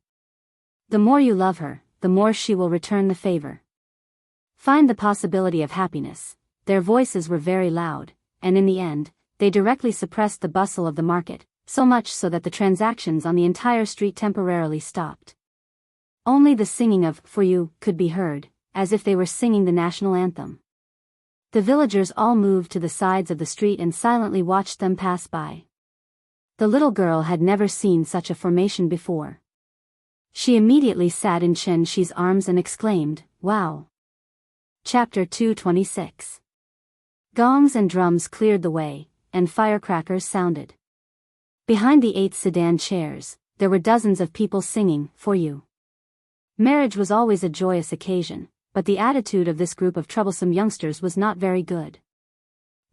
The more you love her, the more she will return the favor. Find the possibility of happiness. Their voices were very loud, and in the end, they directly suppressed the bustle of the market, so much so that the transactions on the entire street temporarily stopped. Only the singing of "For You" could be heard, as if they were singing the national anthem. The villagers all moved to the sides of the street and silently watched them pass by. The little girl had never seen such a formation before. She immediately sat in Chen Shi's arms and exclaimed, "Wow!" Chapter 226. Gongs and drums cleared the way, and firecrackers sounded. Behind the 8 sedan chairs, there were dozens of people singing "For You." Marriage was always a joyous occasion, but the attitude of this group of troublesome youngsters was not very good.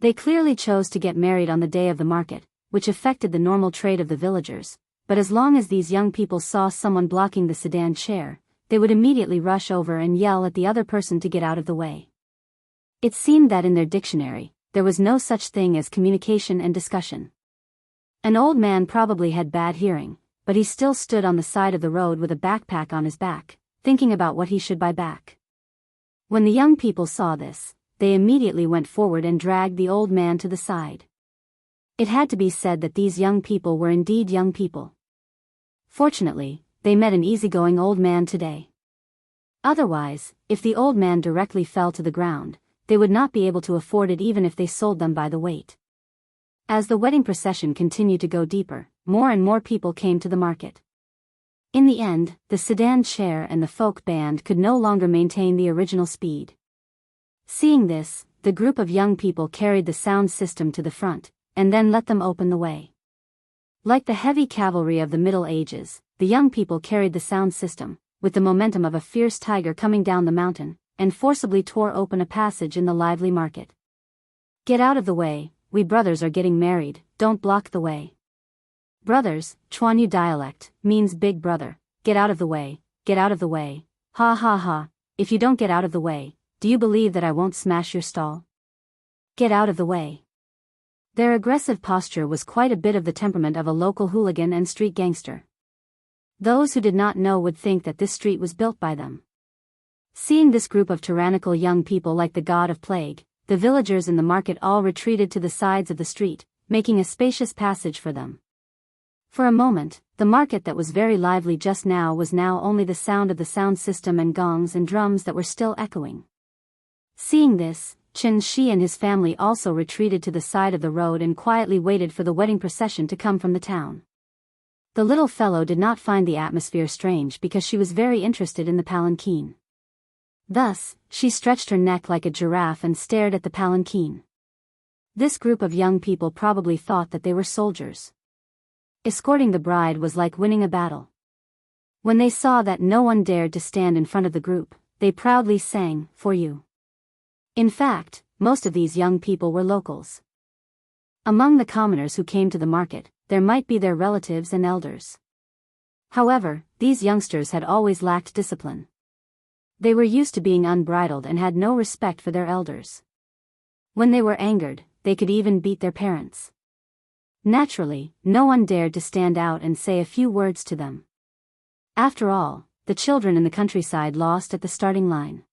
They clearly chose to get married on the day of the market, which affected the normal trade of the villagers, but as long as these young people saw someone blocking the sedan chair, they would immediately rush over and yell at the other person to get out of the way. It seemed that in their dictionary, there was no such thing as communication and discussion. An old man probably had bad hearing, but he still stood on the side of the road with a backpack on his back, thinking about what he should buy back. When the young people saw this, they immediately went forward and dragged the old man to the side. It had to be said that these young people were indeed young people. Fortunately, they met an easygoing old man today. Otherwise, if the old man directly fell to the ground, they would not be able to afford it even if they sold them by the weight. As the wedding procession continued to go deeper, more and more people came to the market. In the end, the sedan chair and the folk band could no longer maintain the original speed. Seeing this, the group of young people carried the sound system to the front, and then let them open the way. Like the heavy cavalry of the Middle Ages, the young people carried the sound system, with the momentum of a fierce tiger coming down the mountain, and forcibly tore open a passage in the lively market. "Get out of the way, we brothers are getting married, don't block the way." Brothers, Chuanyu dialect, means big brother. Get out of the way, get out of the way, ha ha ha, if you don't get out of the way, do you believe that I won't smash your stall? Get out of the way. Their aggressive posture was quite a bit of the temperament of a local hooligan and street gangster. Those who did not know would think that this street was built by them. Seeing this group of tyrannical young people like the god of plague, the villagers in the market all retreated to the sides of the street, making a spacious passage for them. For a moment, the market that was very lively just now was now only the sound of the sound system and gongs and drums that were still echoing. Seeing this, Chen Shi and his family also retreated to the side of the road and quietly waited for the wedding procession to come from the town. The little fellow did not find the atmosphere strange because she was very interested in the palanquin. Thus, she stretched her neck like a giraffe and stared at the palanquin. This group of young people probably thought that they were soldiers. Escorting the bride was like winning a battle. When they saw that no one dared to stand in front of the group, they proudly sang, "For You." In fact, most of these young people were locals. Among the commoners who came to the market, there might be their relatives and elders. However, these youngsters had always lacked discipline. They were used to being unbridled and had no respect for their elders. When they were angered, they could even beat their parents. Naturally, no one dared to stand out and say a few words to them. After all, the children in the countryside lost at the starting line.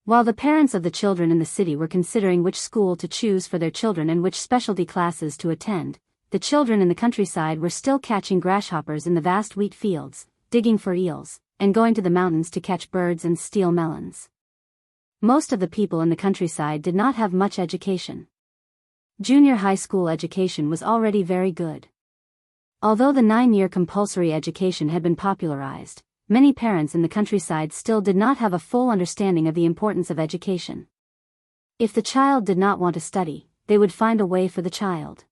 While the parents of the children in the city were considering which school to choose for their children and which specialty classes to attend, the children in the countryside were still catching grasshoppers in the vast wheat fields, digging for eels, and going to the mountains to catch birds and steal melons. Most of the people in the countryside did not have much education. Junior high school education was already very good. Although the 9-year compulsory education had been popularized, many parents in the countryside still did not have a full understanding of the importance of education. If the child did not want to study, they would find a way for the child.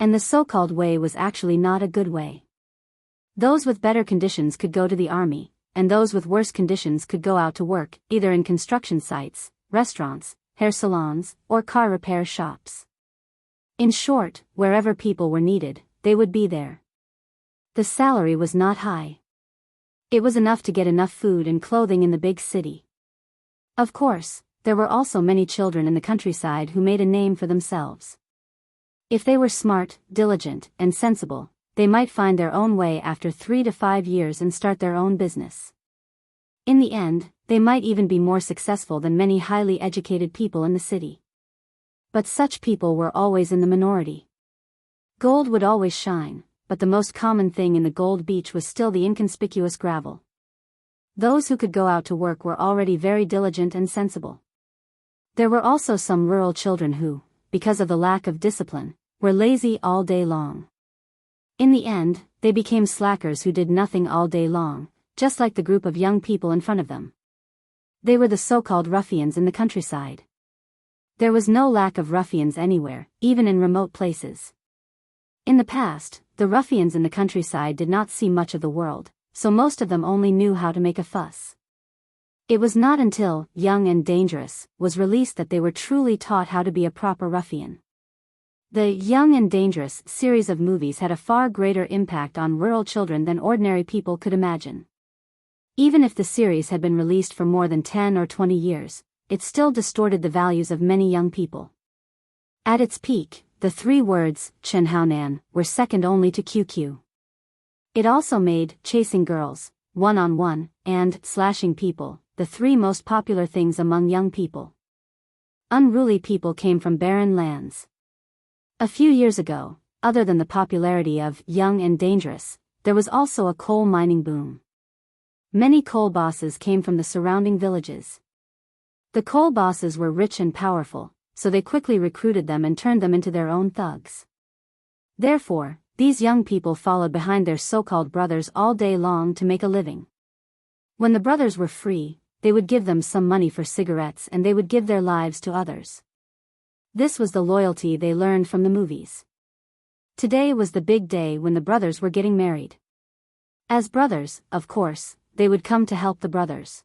And the so-called way was actually not a good way. Those with better conditions could go to the army, and those with worse conditions could go out to work, either in construction sites, restaurants, hair salons, or car repair shops. In short, wherever people were needed, they would be there. The salary was not high. It was enough to get enough food and clothing in the big city. Of course, there were also many children in the countryside who made a name for themselves. If they were smart, diligent, and sensible, they might find their own way after 3 to 5 years and start their own business. In the end, they might even be more successful than many highly educated people in the city. But such people were always in the minority. Gold would always shine, but the most common thing in the gold beach was still the inconspicuous gravel. Those who could go out to work were already very diligent and sensible. There were also some rural children who, because of the lack of discipline, were lazy all day long. In the end, they became slackers who did nothing all day long, just like the group of young people in front of them. They were the so-called ruffians in the countryside. There was no lack of ruffians anywhere, even in remote places. In the past, the ruffians in the countryside did not see much of the world, so most of them only knew how to make a fuss. It was not until Young and Dangerous was released that they were truly taught how to be a proper ruffian. The Young and Dangerous series of movies had a far greater impact on rural children than ordinary people could imagine. Even if the series had been released for more than 10 or 20 years, it still distorted the values of many young people. At its peak, the 3 words, Chenhaonan, were second only to QQ. It also made chasing girls, one-on-one, and slashing people, the 3 most popular things among young people. Unruly people came from barren lands. A few years ago, other than the popularity of Young and Dangerous, there was also a coal mining boom. Many coal bosses came from the surrounding villages. The coal bosses were rich and powerful, so they quickly recruited them and turned them into their own thugs. Therefore, these young people followed behind their so-called brothers all day long to make a living. When the brothers were free, they would give them some money for cigarettes and they would give their lives to others. This was the loyalty they learned from the movies. Today was the big day when the brothers were getting married. As brothers, of course, they would come to help the brothers.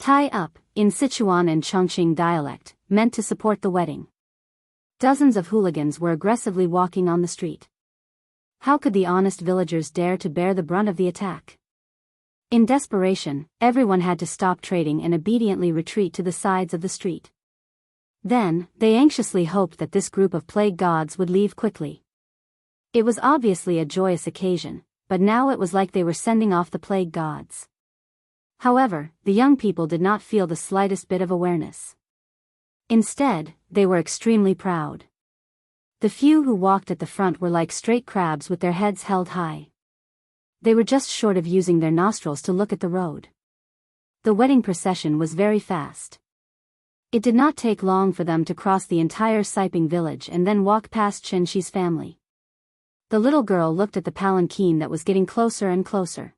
Tie up, in Sichuan and Chongqing dialect, meant to support the wedding. Dozens of hooligans were aggressively walking on the street. How could the honest villagers dare to bear the brunt of the attack? In desperation, everyone had to stop trading and obediently retreat to the sides of the street. Then, they anxiously hoped that this group of plague gods would leave quickly. It was obviously a joyous occasion, but now it was like they were sending off the plague gods. However, the young people did not feel the slightest bit of awareness. Instead, they were extremely proud. The few who walked at the front were like straight crabs with their heads held high. They were just short of using their nostrils to look at the road. The wedding procession was very fast. It did not take long for them to cross the entire Siping village and then walk past Chen Shi's family. The little girl looked at the palanquin that was getting closer and closer.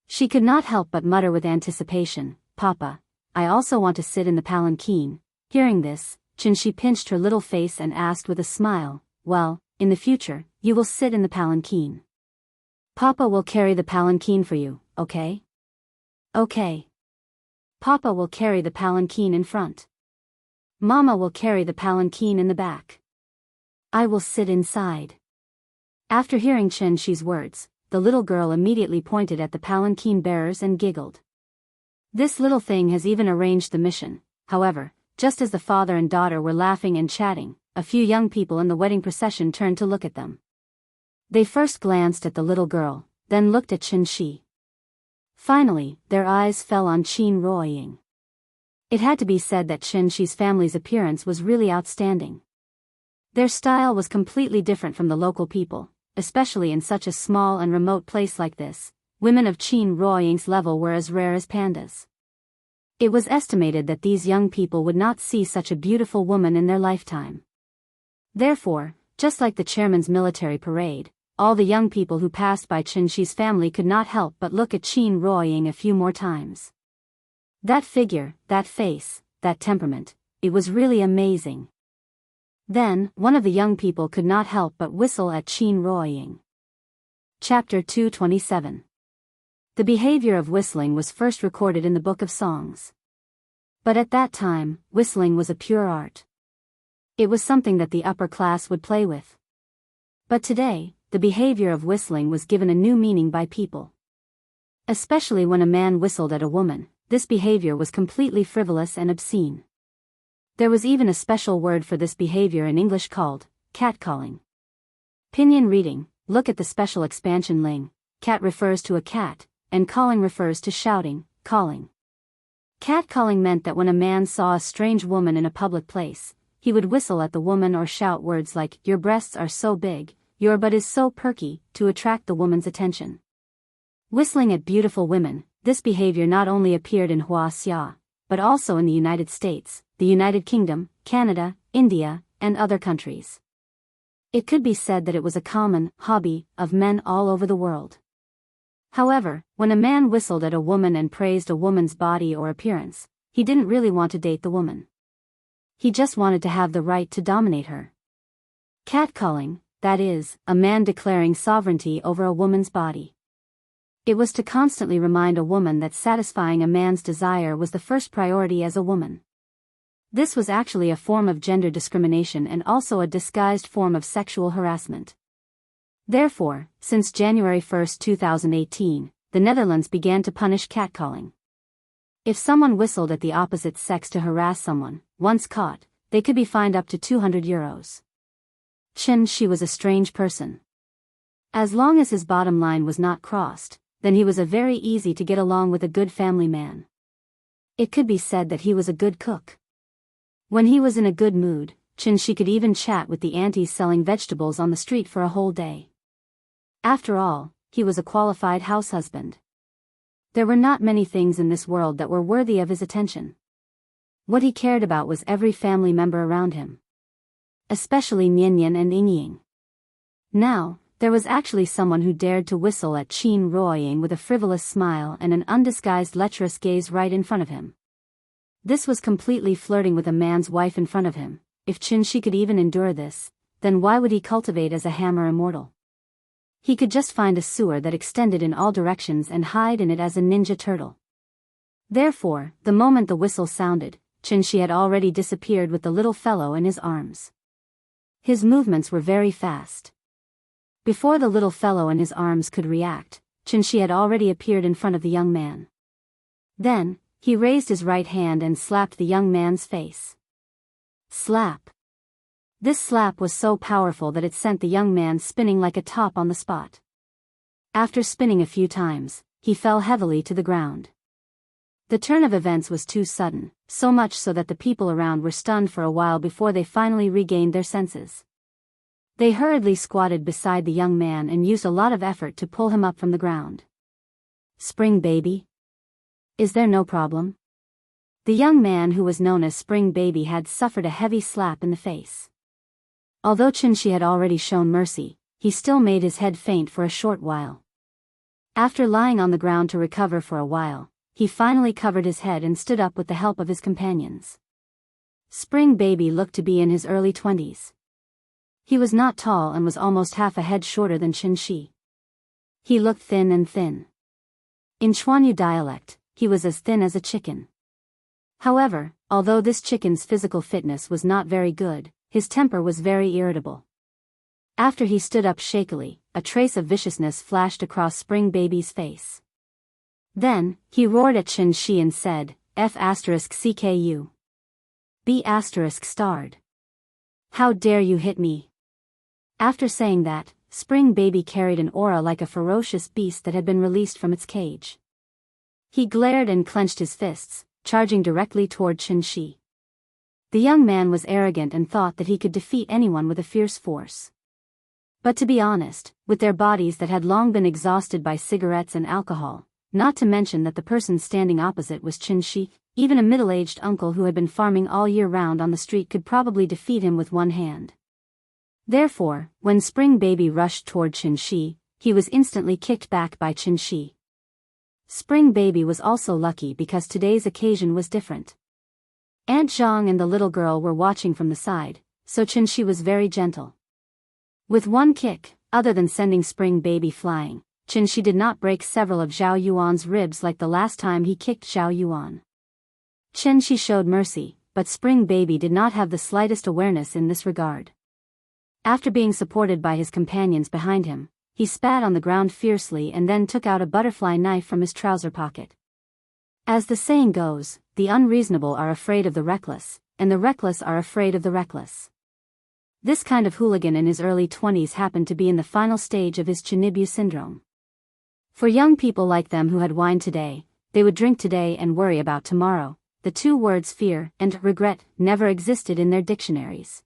She could not help but mutter with anticipation, "Papa, I also want to sit in the palanquin." Hearing this, Chen Shi pinched her little face and asked with a smile, "Well, in the future, you will sit in the palanquin. Papa will carry the palanquin for you, okay?" "Okay. Papa will carry the palanquin in front. Mama will carry the palanquin in the back. I will sit inside." After hearing Chen Shi's words, the little girl immediately pointed at the palanquin bearers and giggled. This little thing has even arranged the mission. However, just as the father and daughter were laughing and chatting, a few young people in the wedding procession turned to look at them. They first glanced at the little girl, then looked at Chen Shi. Finally, their eyes fell on Qin Ruoying. It had to be said that Chen Shi's family's appearance was really outstanding. Their style was completely different from the local people, especially in such a small and remote place like this. Women of Qin Ruoying's level were as rare as pandas. It was estimated that these young people would not see such a beautiful woman in their lifetime. Therefore, just like the chairman's military parade, all the young people who passed by Chen Shi's family could not help but look at Qin Ruoying a few more times. That figure, that face, that temperament, it was really amazing. Then, one of the young people could not help but whistle at Chen Ruoying. Chapter 227. The behavior of whistling was first recorded in the Book of Songs. But at that time, whistling was a pure art. It was something that the upper class would play with. But today, the behavior of whistling was given a new meaning by people. Especially when a man whistled at a woman, this behavior was completely frivolous and obscene. There was even a special word for this behavior in English called catcalling. Pinyin reading, look at the special expansion ling. Cat refers to a cat, and calling refers to shouting, calling. Catcalling meant that when a man saw a strange woman in a public place, he would whistle at the woman or shout words like, "Your breasts are so big, your butt is so perky," to attract the woman's attention. Whistling at beautiful women, this behavior not only appeared in Huaxia, but also in the United States, the United Kingdom, Canada, India, and other countries. It could be said that it was a common hobby of men all over the world. However, when a man whistled at a woman and praised a woman's body or appearance, he didn't really want to date the woman. He just wanted to have the right to dominate her. Catcalling, that is, a man declaring sovereignty over a woman's body. It was to constantly remind a woman that satisfying a man's desire was the first priority as a woman. This was actually a form of gender discrimination and also a disguised form of sexual harassment. Therefore, since January 1, 2018, the Netherlands began to punish catcalling. If someone whistled at the opposite sex to harass someone, once caught, they could be fined up to €200. Chen Shi was a strange person. As long as his bottom line was not crossed, then he was a very easy to get along with a good family man. It could be said that he was a good cook. When he was in a good mood, Chen Shi could even chat with the aunties selling vegetables on the street for a whole day. After all, he was a qualified house husband. There were not many things in this world that were worthy of his attention. What he cared about was every family member around him. Especially Nian and Ying. Now, there was actually someone who dared to whistle at Chen Ruoying with a frivolous smile and an undisguised lecherous gaze right in front of him. This was completely flirting with a man's wife in front of him. If Chen Shi could even endure this, then why would he cultivate as a hammer immortal? He could just find a sewer that extended in all directions and hide in it as a ninja turtle. Therefore, the moment the whistle sounded, Chen Shi had already disappeared with the little fellow in his arms. His movements were very fast. Before the little fellow in his arms could react, Chen Shi had already appeared in front of the young man. Then, he raised his right hand and slapped the young man's face. Slap. This slap was so powerful that it sent the young man spinning like a top on the spot. After spinning a few times, he fell heavily to the ground. The turn of events was too sudden, so much so that the people around were stunned for a while before they finally regained their senses. They hurriedly squatted beside the young man and used a lot of effort to pull him up from the ground. "Spring Baby? Is there no problem?" The young man who was known as Spring Baby had suffered a heavy slap in the face. Although Chen Shi had already shown mercy, he still made his head faint for a short while. After lying on the ground to recover for a while, he finally covered his head and stood up with the help of his companions. Spring Baby looked to be in his early 20s. He was not tall and was almost half a head shorter than Chen Shi. He looked thin and thin. In Chuanyu dialect, he was as thin as a chicken. However, although this chicken's physical fitness was not very good, his temper was very irritable. After he stood up shakily, a trace of viciousness flashed across Spring Baby's face. Then, he roared at Chen Shi and said, "F***CKU. B****. How dare you hit me?" After saying that, Spring Baby carried an aura like a ferocious beast that had been released from its cage. He glared and clenched his fists, charging directly toward Chen Shi. The young man was arrogant and thought that he could defeat anyone with a fierce force. But to be honest, with their bodies that had long been exhausted by cigarettes and alcohol, not to mention that the person standing opposite was Chen Shi, even a middle-aged uncle who had been farming all year round on the street could probably defeat him with one hand. Therefore, when Spring Baby rushed toward Chen Shi, he was instantly kicked back by Chen Shi. Spring Baby was also lucky because today's occasion was different. Aunt Zhang and the little girl were watching from the side, so Chenxi was very gentle. With one kick, other than sending Spring Baby flying, Chenxi did not break several of Zhao Yuan's ribs like the last time he kicked Zhao Yuan. Chenxi showed mercy, but Spring Baby did not have the slightest awareness in this regard. After being supported by his companions behind him, he spat on the ground fiercely and then took out a butterfly knife from his trouser pocket. As the saying goes, the unreasonable are afraid of the reckless, and the reckless are afraid of the reckless. This kind of hooligan in his early 20s happened to be in the final stage of his Chinibyu syndrome. For young people like them who had wine today, they would drink today and worry about tomorrow. The two words fear and regret never existed in their dictionaries.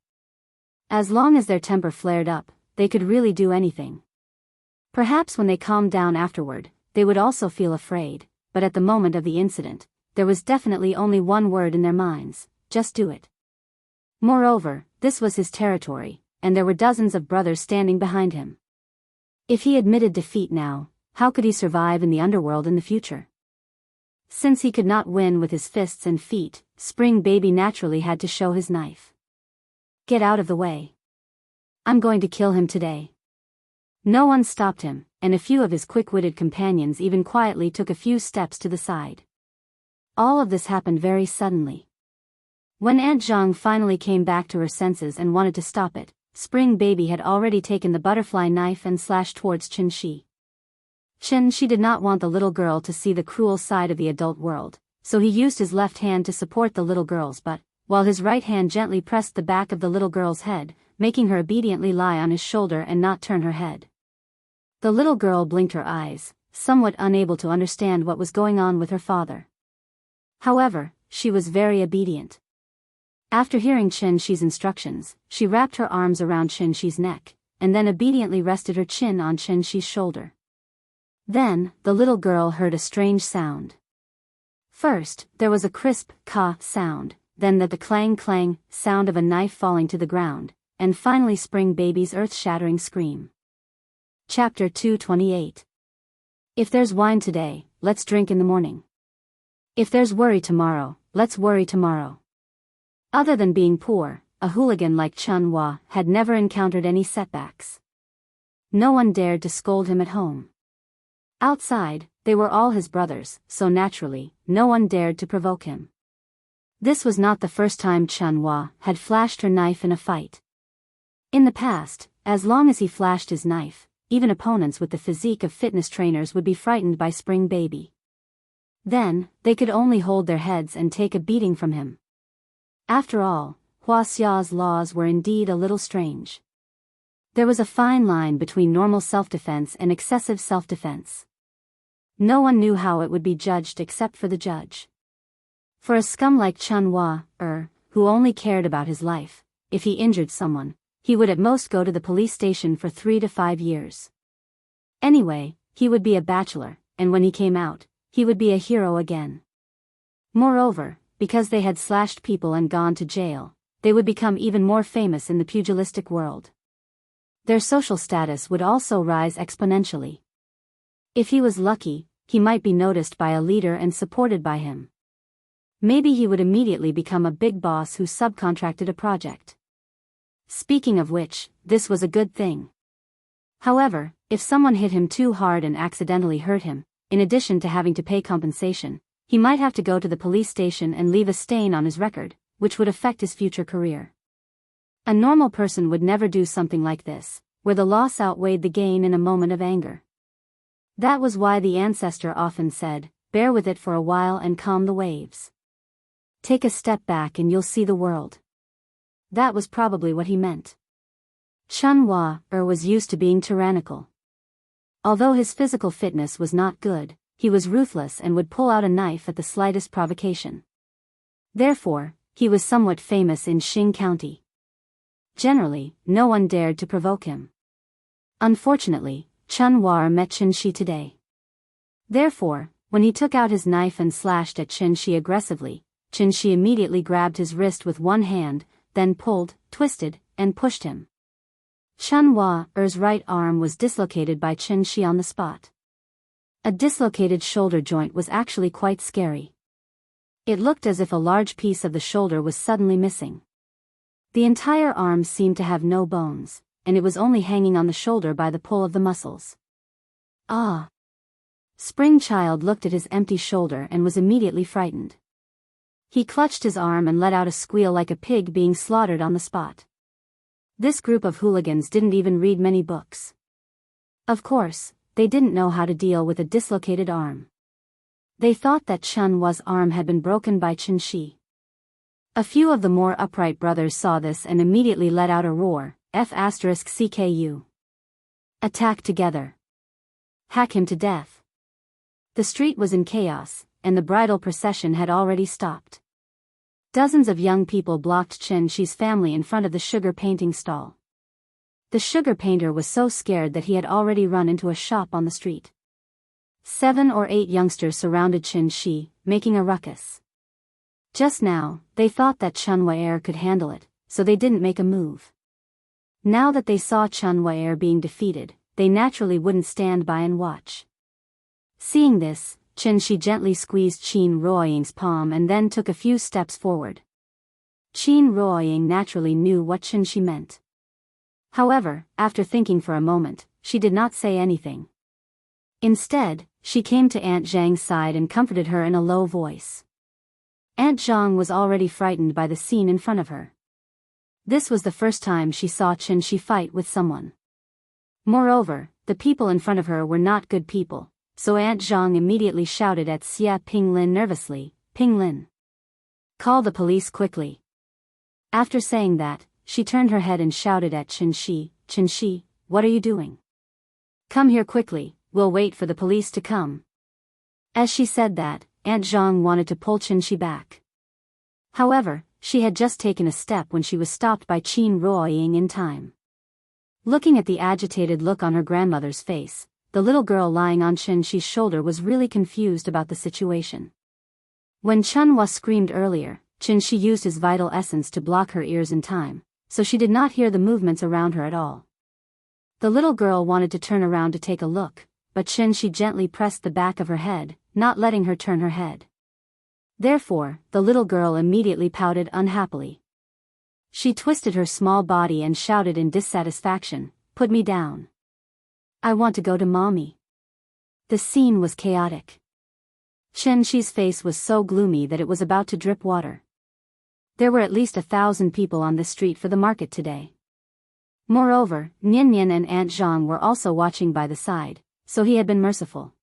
As long as their temper flared up, they could really do anything. Perhaps when they calmed down afterward, they would also feel afraid, but at the moment of the incident, there was definitely only one word in their minds: just do it. Moreover, this was his territory, and there were dozens of brothers standing behind him. If he admitted defeat now, how could he survive in the underworld in the future? Since he could not win with his fists and feet, Spring Baby naturally had to show his knife. Get out of the way. I'm going to kill him today. No one stopped him, and a few of his quick-witted companions even quietly took a few steps to the side. All of this happened very suddenly. When Aunt Zhang finally came back to her senses and wanted to stop it, Spring Baby had already taken the butterfly knife and slashed towards Chenxi. Chenxi did not want the little girl to see the cruel side of the adult world, so he used his left hand to support the little girl's butt, while his right hand gently pressed the back of the little girl's head, making her obediently lie on his shoulder and not turn her head. The little girl blinked her eyes, somewhat unable to understand what was going on with her father. However, she was very obedient. After hearing Chenxi's instructions, she wrapped her arms around Chenxi's neck, and then obediently rested her chin on Chenxi's shoulder. Then, the little girl heard a strange sound. First, there was a crisp ka sound, then the clang-clang sound of a knife falling to the ground, and finally Spring Baby's earth-shattering scream. Chapter 228. If there's wine today, let's drink in the morning. If there's worry tomorrow, let's worry tomorrow. Other than being poor, a hooligan like Chen Hua had never encountered any setbacks. No one dared to scold him at home. Outside, they were all his brothers, so naturally, no one dared to provoke him. This was not the first time Chen Hua had flashed her knife in a fight. In the past, as long as he flashed his knife, even opponents with the physique of fitness trainers would be frightened by Spring Baby. Then, they could only hold their heads and take a beating from him. After all, Hua Xia's laws were indeed a little strange. There was a fine line between normal self-defense and excessive self-defense. No one knew how it would be judged except for the judge. For a scum like Chen Hua, who only cared about his life, if he injured someone, he would at most go to the police station for 3 to 5 years. Anyway, he would be a bachelor, and when he came out, he would be a hero again. Moreover, because they had slashed people and gone to jail, they would become even more famous in the pugilistic world. Their social status would also rise exponentially. If he was lucky, he might be noticed by a leader and supported by him. Maybe he would immediately become a big boss who subcontracted a project. Speaking of which, this was a good thing. However, if someone hit him too hard and accidentally hurt him, in addition to having to pay compensation, he might have to go to the police station and leave a stain on his record, which would affect his future career. A normal person would never do something like this, where the loss outweighed the gain in a moment of anger. That was why the ancestor often said, "Bear with it for a while and calm the waves. Take a step back and you'll see the world." That was probably what he meant. Chen Hua was used to being tyrannical. Although his physical fitness was not good, he was ruthless and would pull out a knife at the slightest provocation. Therefore, he was somewhat famous in Xing County. Generally, no one dared to provoke him. Unfortunately, Chen Hua met Chenxi today. Therefore, when he took out his knife and slashed at Chenxi aggressively, Chenxi immediately grabbed his wrist with one hand, then pulled, twisted, and pushed him. Chen Hua's right arm was dislocated by Chenxi on the spot. A dislocated shoulder joint was actually quite scary. It looked as if a large piece of the shoulder was suddenly missing. The entire arm seemed to have no bones, and it was only hanging on the shoulder by the pull of the muscles. Ah! Spring Child looked at his empty shoulder and was immediately frightened. He clutched his arm and let out a squeal like a pig being slaughtered on the spot. This group of hooligans didn't even read many books. Of course, they didn't know how to deal with a dislocated arm. They thought that Chun-Wa's arm had been broken by Chen-Shi. A few of the more upright brothers saw this and immediately let out a roar, F***CKU. Attack together. Hack him to death. The street was in chaos, and the bridal procession had already stopped. Dozens of young people blocked Chen-Shi's family in front of the sugar painting stall. The sugar painter was so scared that he had already run into a shop on the street. 7 or 8 youngsters surrounded Chen-Shi, making a ruckus. Just now, they thought that Chun-Wa could handle it, so they didn't make a move. Now that they saw Chun-Wa being defeated, they naturally wouldn't stand by and watch. Seeing this, Chen-Shi gently squeezed Qin Ruoying's palm and then took a few steps forward. Qin Ruoying naturally knew what Chen-Shi meant. However, after thinking for a moment, she did not say anything. Instead, she came to Aunt Zhang's side and comforted her in a low voice. Aunt Zhang was already frightened by the scene in front of her. This was the first time she saw Chen-Shi fight with someone. Moreover, the people in front of her were not good people, so Aunt Zhang immediately shouted at Xia Pinglin nervously, "Pinglin! Call the police quickly." After saying that, she turned her head and shouted at Chen-Shi, "Chen-Shi, what are you doing? Come here quickly, we'll wait for the police to come." As she said that, Aunt Zhang wanted to pull Chen-Shi back. However, she had just taken a step when she was stopped by Qin Ruoying in time. Looking at the agitated look on her grandmother's face, the little girl lying on Chen-Shi's shoulder was really confused about the situation. When Chun-Wa screamed earlier, Chen-Shi used his vital essence to block her ears in time, so she did not hear the movements around her at all. The little girl wanted to turn around to take a look, but Chen-Shi gently pressed the back of her head, not letting her turn her head. Therefore, the little girl immediately pouted unhappily. She twisted her small body and shouted in dissatisfaction, "Put me down. I want to go to mommy." The scene was chaotic. Chen-Shi's face was so gloomy that it was about to drip water. There were at least 1,000 people on this street for the market today. Moreover, Nian and Aunt Zhang were also watching by the side, so he had been merciful.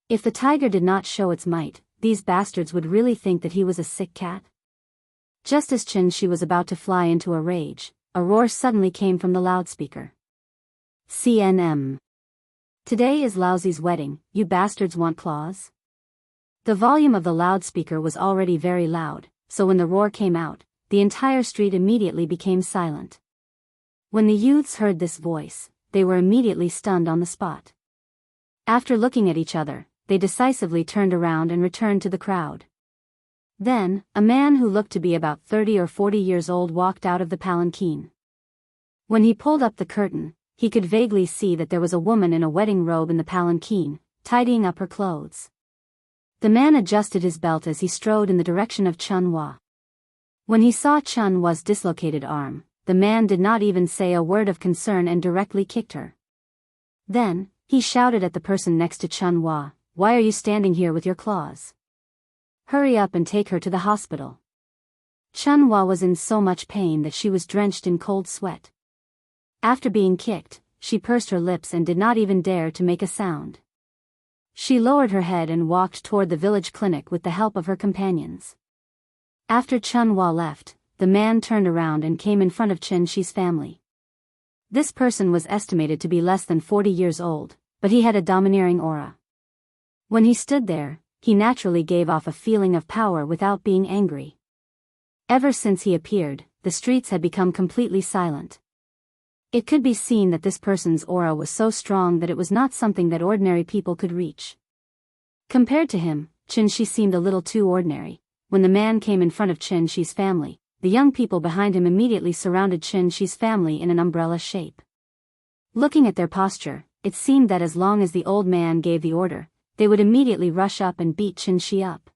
If the tiger did not show its might, these bastards would really think that he was a sick cat. Just as Chen-Shi was about to fly into a rage, a roar suddenly came from the loudspeaker. "CNM. Today is Lousy's wedding, you bastards want claws?" The volume of the loudspeaker was already very loud, so when the roar came out, the entire street immediately became silent. When the youths heard this voice, they were immediately stunned on the spot. After looking at each other, they decisively turned around and returned to the crowd. Then, a man who looked to be about 30 or 40 years old walked out of the palanquin. When he pulled up the curtain, he could vaguely see that there was a woman in a wedding robe in the palanquin, tidying up her clothes. The man adjusted his belt as he strode in the direction of Chun-Wa. When he saw Chun-Wa's dislocated arm, the man did not even say a word of concern and directly kicked her. Then, he shouted at the person next to Chun-Wa, "Why are you standing here with your claws? Hurry up and take her to the hospital." Chun-Wa was in so much pain that she was drenched in cold sweat. After being kicked, she pursed her lips and did not even dare to make a sound. She lowered her head and walked toward the village clinic with the help of her companions. After Chun-Wa left, the man turned around and came in front of Chen-Shi's family. This person was estimated to be less than 40 years old, but he had a domineering aura. When he stood there, he naturally gave off a feeling of power without being angry. Ever since he appeared, the streets had become completely silent. It could be seen that this person's aura was so strong that it was not something that ordinary people could reach. Compared to him, Chen-Shi seemed a little too ordinary. When the man came in front of Chen-Shi's family, the young people behind him immediately surrounded Chen-Shi's family in an umbrella shape. Looking at their posture, it seemed that as long as the old man gave the order, they would immediately rush up and beat Chen-Shi up.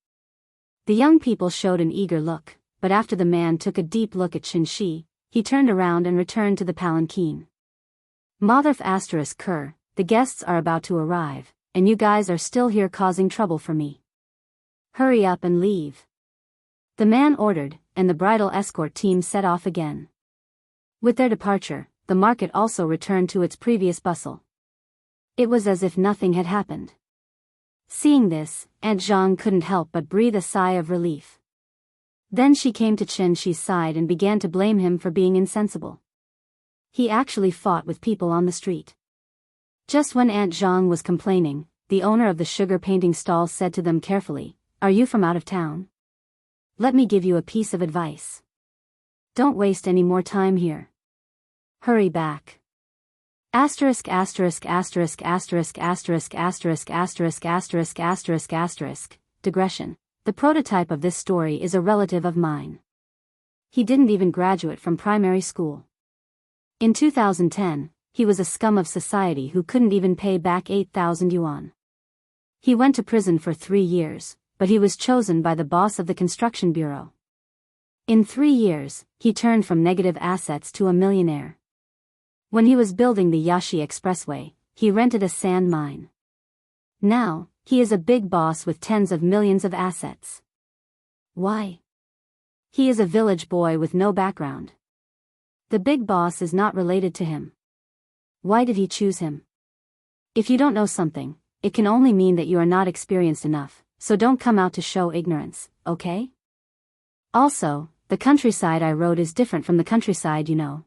The young people showed an eager look, but after the man took a deep look at Chen-Shi, he turned around and returned to the palanquin. Motherf asterisk cur, the guests are about to arrive, and you guys are still here causing trouble for me. Hurry up and leave. The man ordered, and the bridal escort team set off again. With their departure, the market also returned to its previous bustle. It was as if nothing had happened. Seeing this, Aunt Zhang couldn't help but breathe a sigh of relief. Then she came to Chen Shi's side and began to blame him for being insensible. He actually fought with people on the street. Just when Aunt Zhang was complaining, the owner of the sugar painting stall said to them carefully, "Are you from out of town? Let me give you a piece of advice. Don't waste any more time here. Hurry back." Asterisk asterisk asterisk asterisk asterisk asterisk asterisk asterisk asterisk asterisk. Digression. The prototype of this story is a relative of mine. He didn't even graduate from primary school. In 2010, he was a scum of society who couldn't even pay back 8,000 yuan. He went to prison for 3 years, but he was chosen by the boss of the construction bureau. In 3 years, he turned from negative assets to a millionaire. When he was building the Yashi Expressway, he rented a sand mine. Now, he is a big boss with tens of millions of assets. Why? He is a village boy with no background. The big boss is not related to him. Why did he choose him? If you don't know something, it can only mean that you are not experienced enough, so don't come out to show ignorance, okay? Also, the countryside I rode is different from the countryside you know.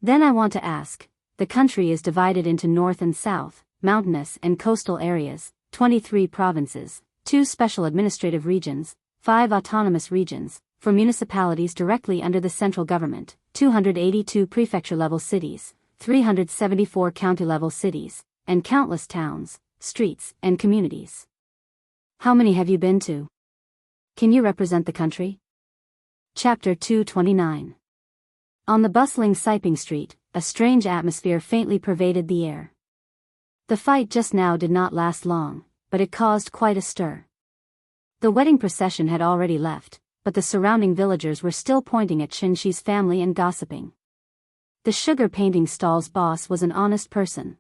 Then I want to ask, the country is divided into north and south, mountainous and coastal areas, 23 provinces, 2 special administrative regions, 5 autonomous regions, 4 municipalities directly under the central government, 282 prefecture-level cities, 374 county-level cities, and countless towns, streets, and communities. How many have you been to? Can you represent the country? Chapter 229. On the bustling Siping Street, a strange atmosphere faintly pervaded the air. The fight just now did not last long, but it caused quite a stir. The wedding procession had already left, but the surrounding villagers were still pointing at Chen Shi's family and gossiping. The sugar painting stall's boss was an honest person.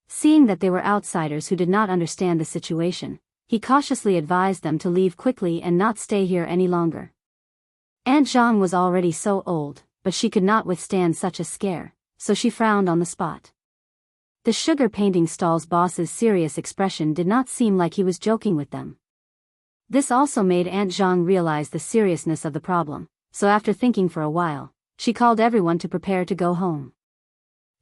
Seeing that they were outsiders who did not understand the situation, he cautiously advised them to leave quickly and not stay here any longer. Aunt Zhang was already so old, but she could not withstand such a scare, so she frowned on the spot. The sugar painting stall's boss's serious expression did not seem like he was joking with them. This also made Aunt Zhang realize the seriousness of the problem, so after thinking for a while, she called everyone to prepare to go home.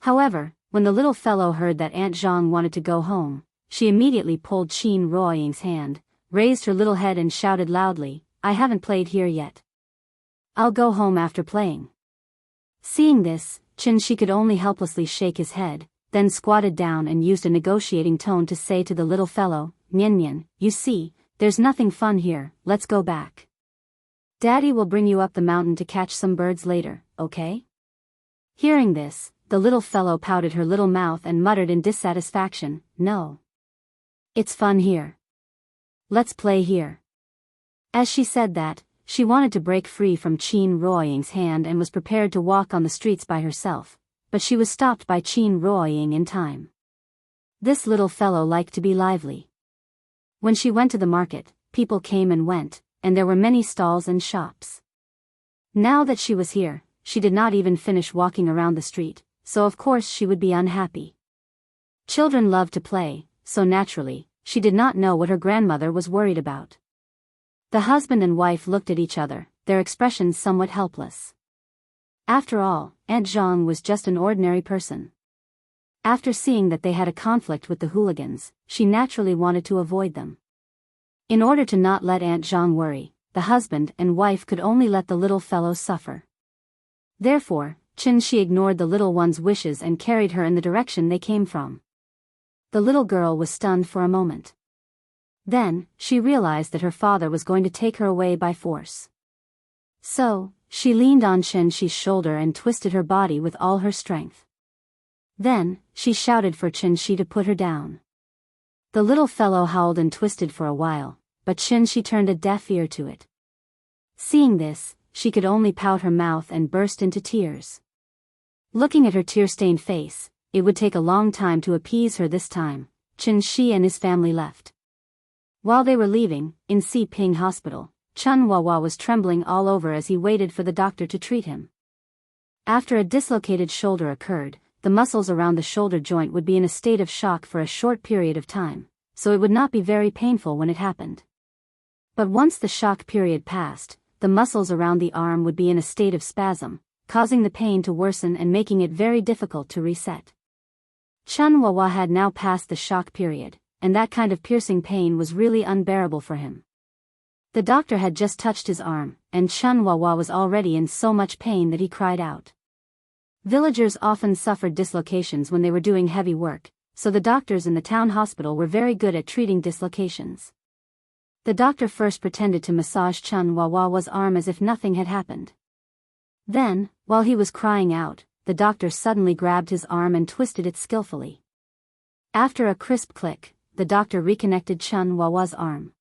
However, when the little fellow heard that Aunt Zhang wanted to go home, she immediately pulled Qin Ruoying's hand, raised her little head and shouted loudly, "I haven't played here yet. I'll go home after playing." Seeing this, Chen Shi could only helplessly shake his head, then squatted down and used a negotiating tone to say to the little fellow, "Nian Nian, you see, there's nothing fun here, let's go back. Daddy will bring you up the mountain to catch some birds later, okay?" Hearing this, the little fellow pouted her little mouth and muttered in dissatisfaction, "No. It's fun here. Let's play here." As she said that, she wanted to break free from Qin Ruoying's hand and was prepared to walk on the streets by herself, but she was stopped by Qin Ruoying in time. This little fellow liked to be lively. When she went to the market, people came and went, and there were many stalls and shops. Now that she was here, she did not even finish walking around the street, so of course she would be unhappy. Children love to play, so naturally, she did not know what her grandmother was worried about. The husband and wife looked at each other, their expressions somewhat helpless. After all, Aunt Zhang was just an ordinary person. After seeing that they had a conflict with the hooligans, she naturally wanted to avoid them. In order to not let Aunt Zhang worry, the husband and wife could only let the little fellow suffer. Therefore, Chen Shi ignored the little one's wishes and carried her in the direction they came from. The little girl was stunned for a moment. Then, she realized that her father was going to take her away by force. So, she leaned on Chen Shi's shoulder and twisted her body with all her strength. Then, she shouted for Chen Shi to put her down. The little fellow howled and twisted for a while, but Chen Shi turned a deaf ear to it. Seeing this, she could only pout her mouth and burst into tears. Looking at her tear-stained face, it would take a long time to appease her this time. Chen Shi and his family left. While they were leaving, in Si Ping Hospital, Chun Wawa was trembling all over as he waited for the doctor to treat him. After a dislocated shoulder occurred, the muscles around the shoulder joint would be in a state of shock for a short period of time, so it would not be very painful when it happened. But once the shock period passed, the muscles around the arm would be in a state of spasm, causing the pain to worsen and making it very difficult to reset. Chun Wawa had now passed the shock period, and that kind of piercing pain was really unbearable for him. The doctor had just touched his arm, and Chun Wawa was already in so much pain that he cried out. Villagers often suffered dislocations when they were doing heavy work, so the doctors in the town hospital were very good at treating dislocations. The doctor first pretended to massage Chun Wawa's arm as if nothing had happened. Then, while he was crying out, the doctor suddenly grabbed his arm and twisted it skillfully. After a crisp click, the doctor reconnected Chun Wawa's arm.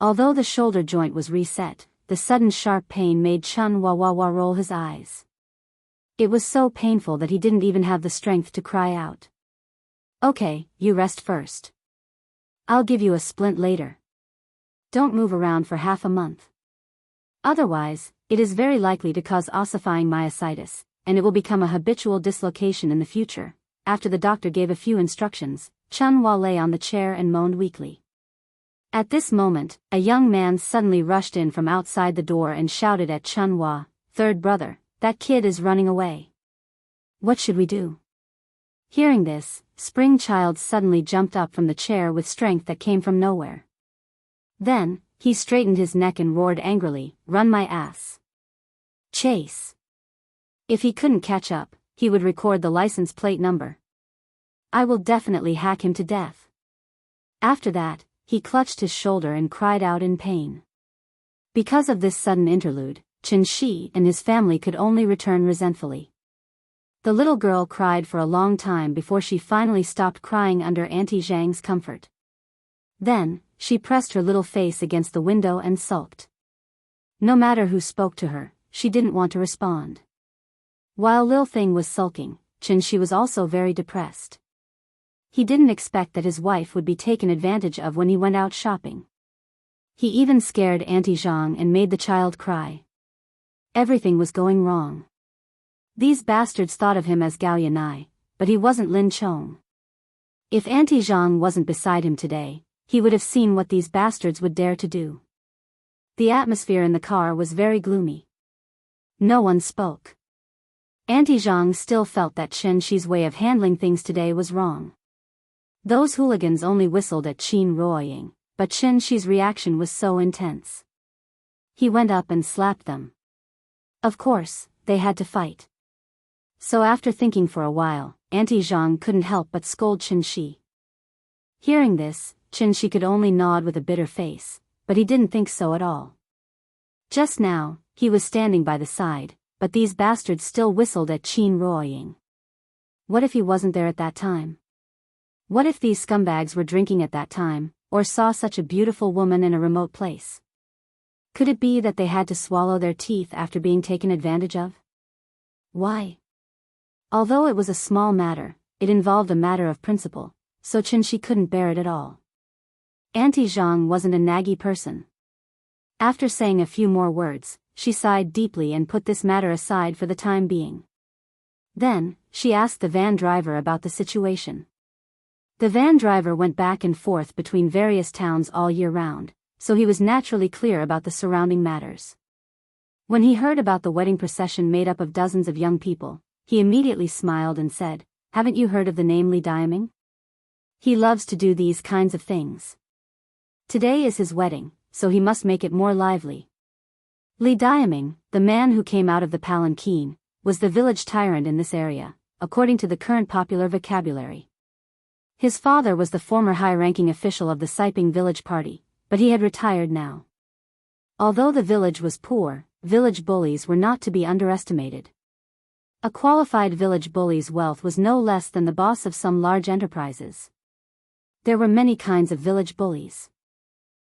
Although the shoulder joint was reset, the sudden sharp pain made Chun Wawa roll his eyes. It was so painful that he didn't even have the strength to cry out. "Okay, you rest first. I'll give you a splint later. Don't move around for half a month. Otherwise, it is very likely to cause ossifying myositis, and it will become a habitual dislocation in the future." After the doctor gave a few instructions, Chun Wa lay on the chair and moaned weakly. At this moment, a young man suddenly rushed in from outside the door and shouted at Chun Wa, "Third brother, that kid is running away. What should we do?" Hearing this, Spring Child suddenly jumped up from the chair with strength that came from nowhere. Then, he straightened his neck and roared angrily, "Run my ass. Chase." If he couldn't catch up, he would record the license plate number. "I will definitely hack him to death." After that, he clutched his shoulder and cried out in pain. Because of this sudden interlude, Chen Shi and his family could only return resentfully. The little girl cried for a long time before she finally stopped crying under Auntie Zhang's comfort. Then, she pressed her little face against the window and sulked. No matter who spoke to her, she didn't want to respond. While Lil Thing was sulking, Chen Shi was also very depressed. He didn't expect that his wife would be taken advantage of when he went out shopping. He even scared Auntie Zhang and made the child cry. Everything was going wrong. These bastards thought of him as Gao Yanai, but he wasn't Lin Chong. If Auntie Zhang wasn't beside him today, he would have seen what these bastards would dare to do. The atmosphere in the car was very gloomy. No one spoke. Auntie Zhang still felt that Chen Shi's way of handling things today was wrong. Those hooligans only whistled at Qin Ruoying, but Chen Shi's reaction was so intense. He went up and slapped them. Of course, they had to fight. So after thinking for a while, Auntie Zhang couldn't help but scold Chen Shi. Hearing this, Chen Shi could only nod with a bitter face, but he didn't think so at all. Just now, he was standing by the side, but these bastards still whistled at Qin Ruoying. What if he wasn't there at that time? What if these scumbags were drinking at that time, or saw such a beautiful woman in a remote place? Could it be that they had to swallow their teeth after being taken advantage of? Why? Although it was a small matter, it involved a matter of principle, so Chen Shi couldn't bear it at all. Auntie Zhang wasn't a naggy person. After saying a few more words, she sighed deeply and put this matter aside for the time being. Then, she asked the van driver about the situation. The van driver went back and forth between various towns all year round, so he was naturally clear about the surrounding matters. When he heard about the wedding procession made up of dozens of young people, he immediately smiled and said, "Haven't you heard of the name Li Diaming? He loves to do these kinds of things. Today is his wedding, so he must make it more lively." Li Diaming, the man who came out of the palanquin, was the village tyrant in this area, according to the current popular vocabulary. His father was the former high-ranking official of the Siping village party, but he had retired now. Although the village was poor, village bullies were not to be underestimated. A qualified village bully's wealth was no less than the boss of some large enterprises. There were many kinds of village bullies.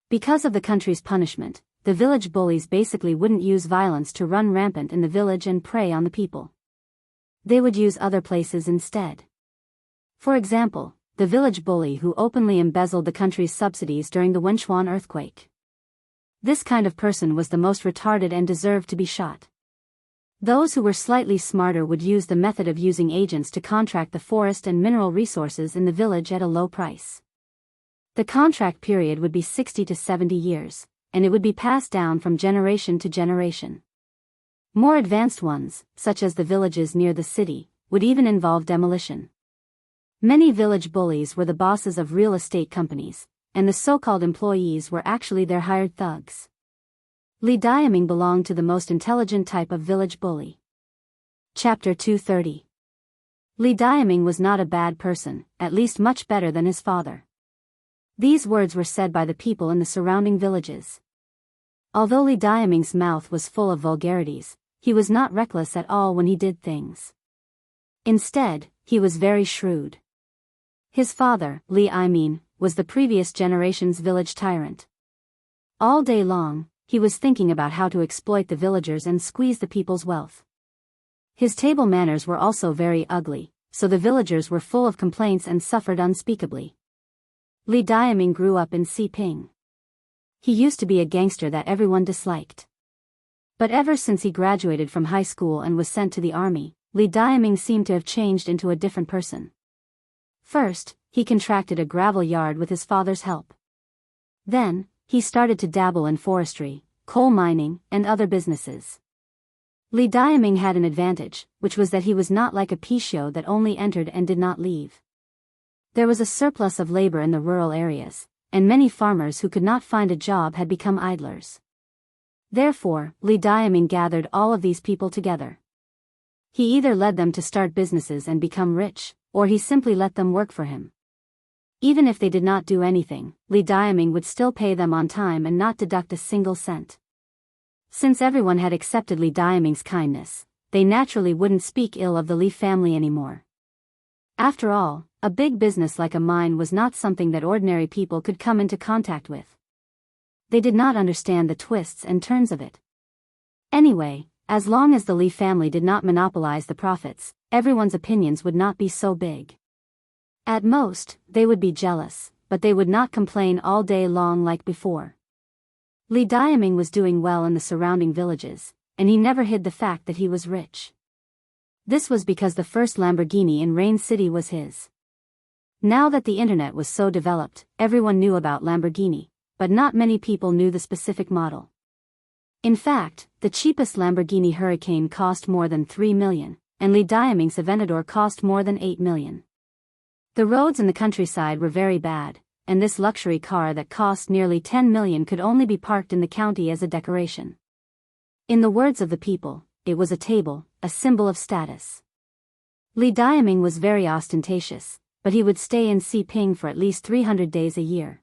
Because of the country's punishment, the village bullies basically wouldn't use violence to run rampant in the village and prey on the people. They would use other places instead. For example, the village bully who openly embezzled the country's subsidies during the Wenchuan earthquake. This kind of person was the most retarded and deserved to be shot. Those who were slightly smarter would use the method of using agents to contract the forest and mineral resources in the village at a low price. The contract period would be 60 to 70 years, and it would be passed down from generation to generation. More advanced ones, such as the villages near the city, would even involve demolition. Many village bullies were the bosses of real estate companies, and the so-called employees were actually their hired thugs. Li Diaming belonged to the most intelligent type of village bully. Chapter 230. Li Diaming was not a bad person, at least much better than his father. These words were said by the people in the surrounding villages. Although Li Diaming's mouth was full of vulgarities, he was not reckless at all when he did things. Instead, he was very shrewd. His father, Li Imin, was the previous generation's village tyrant. All day long, he was thinking about how to exploit the villagers and squeeze the people's wealth. His table manners were also very ugly, so the villagers were full of complaints and suffered unspeakably. Li Diaming grew up in Siping. He used to be a gangster that everyone disliked. But ever since he graduated from high school and was sent to the army, Li Diaming seemed to have changed into a different person. First, he contracted a gravel yard with his father's help. Then, he started to dabble in forestry, coal mining, and other businesses. Li Diaming had an advantage, which was that he was not like a Pishio that only entered and did not leave. There was a surplus of labor in the rural areas, and many farmers who could not find a job had become idlers. Therefore, Li Diaming gathered all of these people together. He either led them to start businesses and become rich, or he simply let them work for him. Even if they did not do anything, Li Diaming would still pay them on time and not deduct a single cent. Since everyone had accepted Li Diaming's kindness, they naturally wouldn't speak ill of the Li family anymore. After all, a big business like a mine was not something that ordinary people could come into contact with. They did not understand the twists and turns of it. Anyway, as long as the Li family did not monopolize the profits, everyone's opinions would not be so big. At most, they would be jealous, but they would not complain all day long like before. Li Diaming was doing well in the surrounding villages, and he never hid the fact that he was rich. This was because the first Lamborghini in Rain City was his. Now that the internet was so developed, everyone knew about Lamborghini, but not many people knew the specific model. In fact, the cheapest Lamborghini Hurricane cost more than 3 million, and Li Diaming's Aventador cost more than 8 million. The roads in the countryside were very bad, and this luxury car that cost nearly 10 million could only be parked in the county as a decoration. In the words of the people, it was a table, a symbol of status. Li Diaming was very ostentatious, but he would stay in Siping for at least 300 days a year.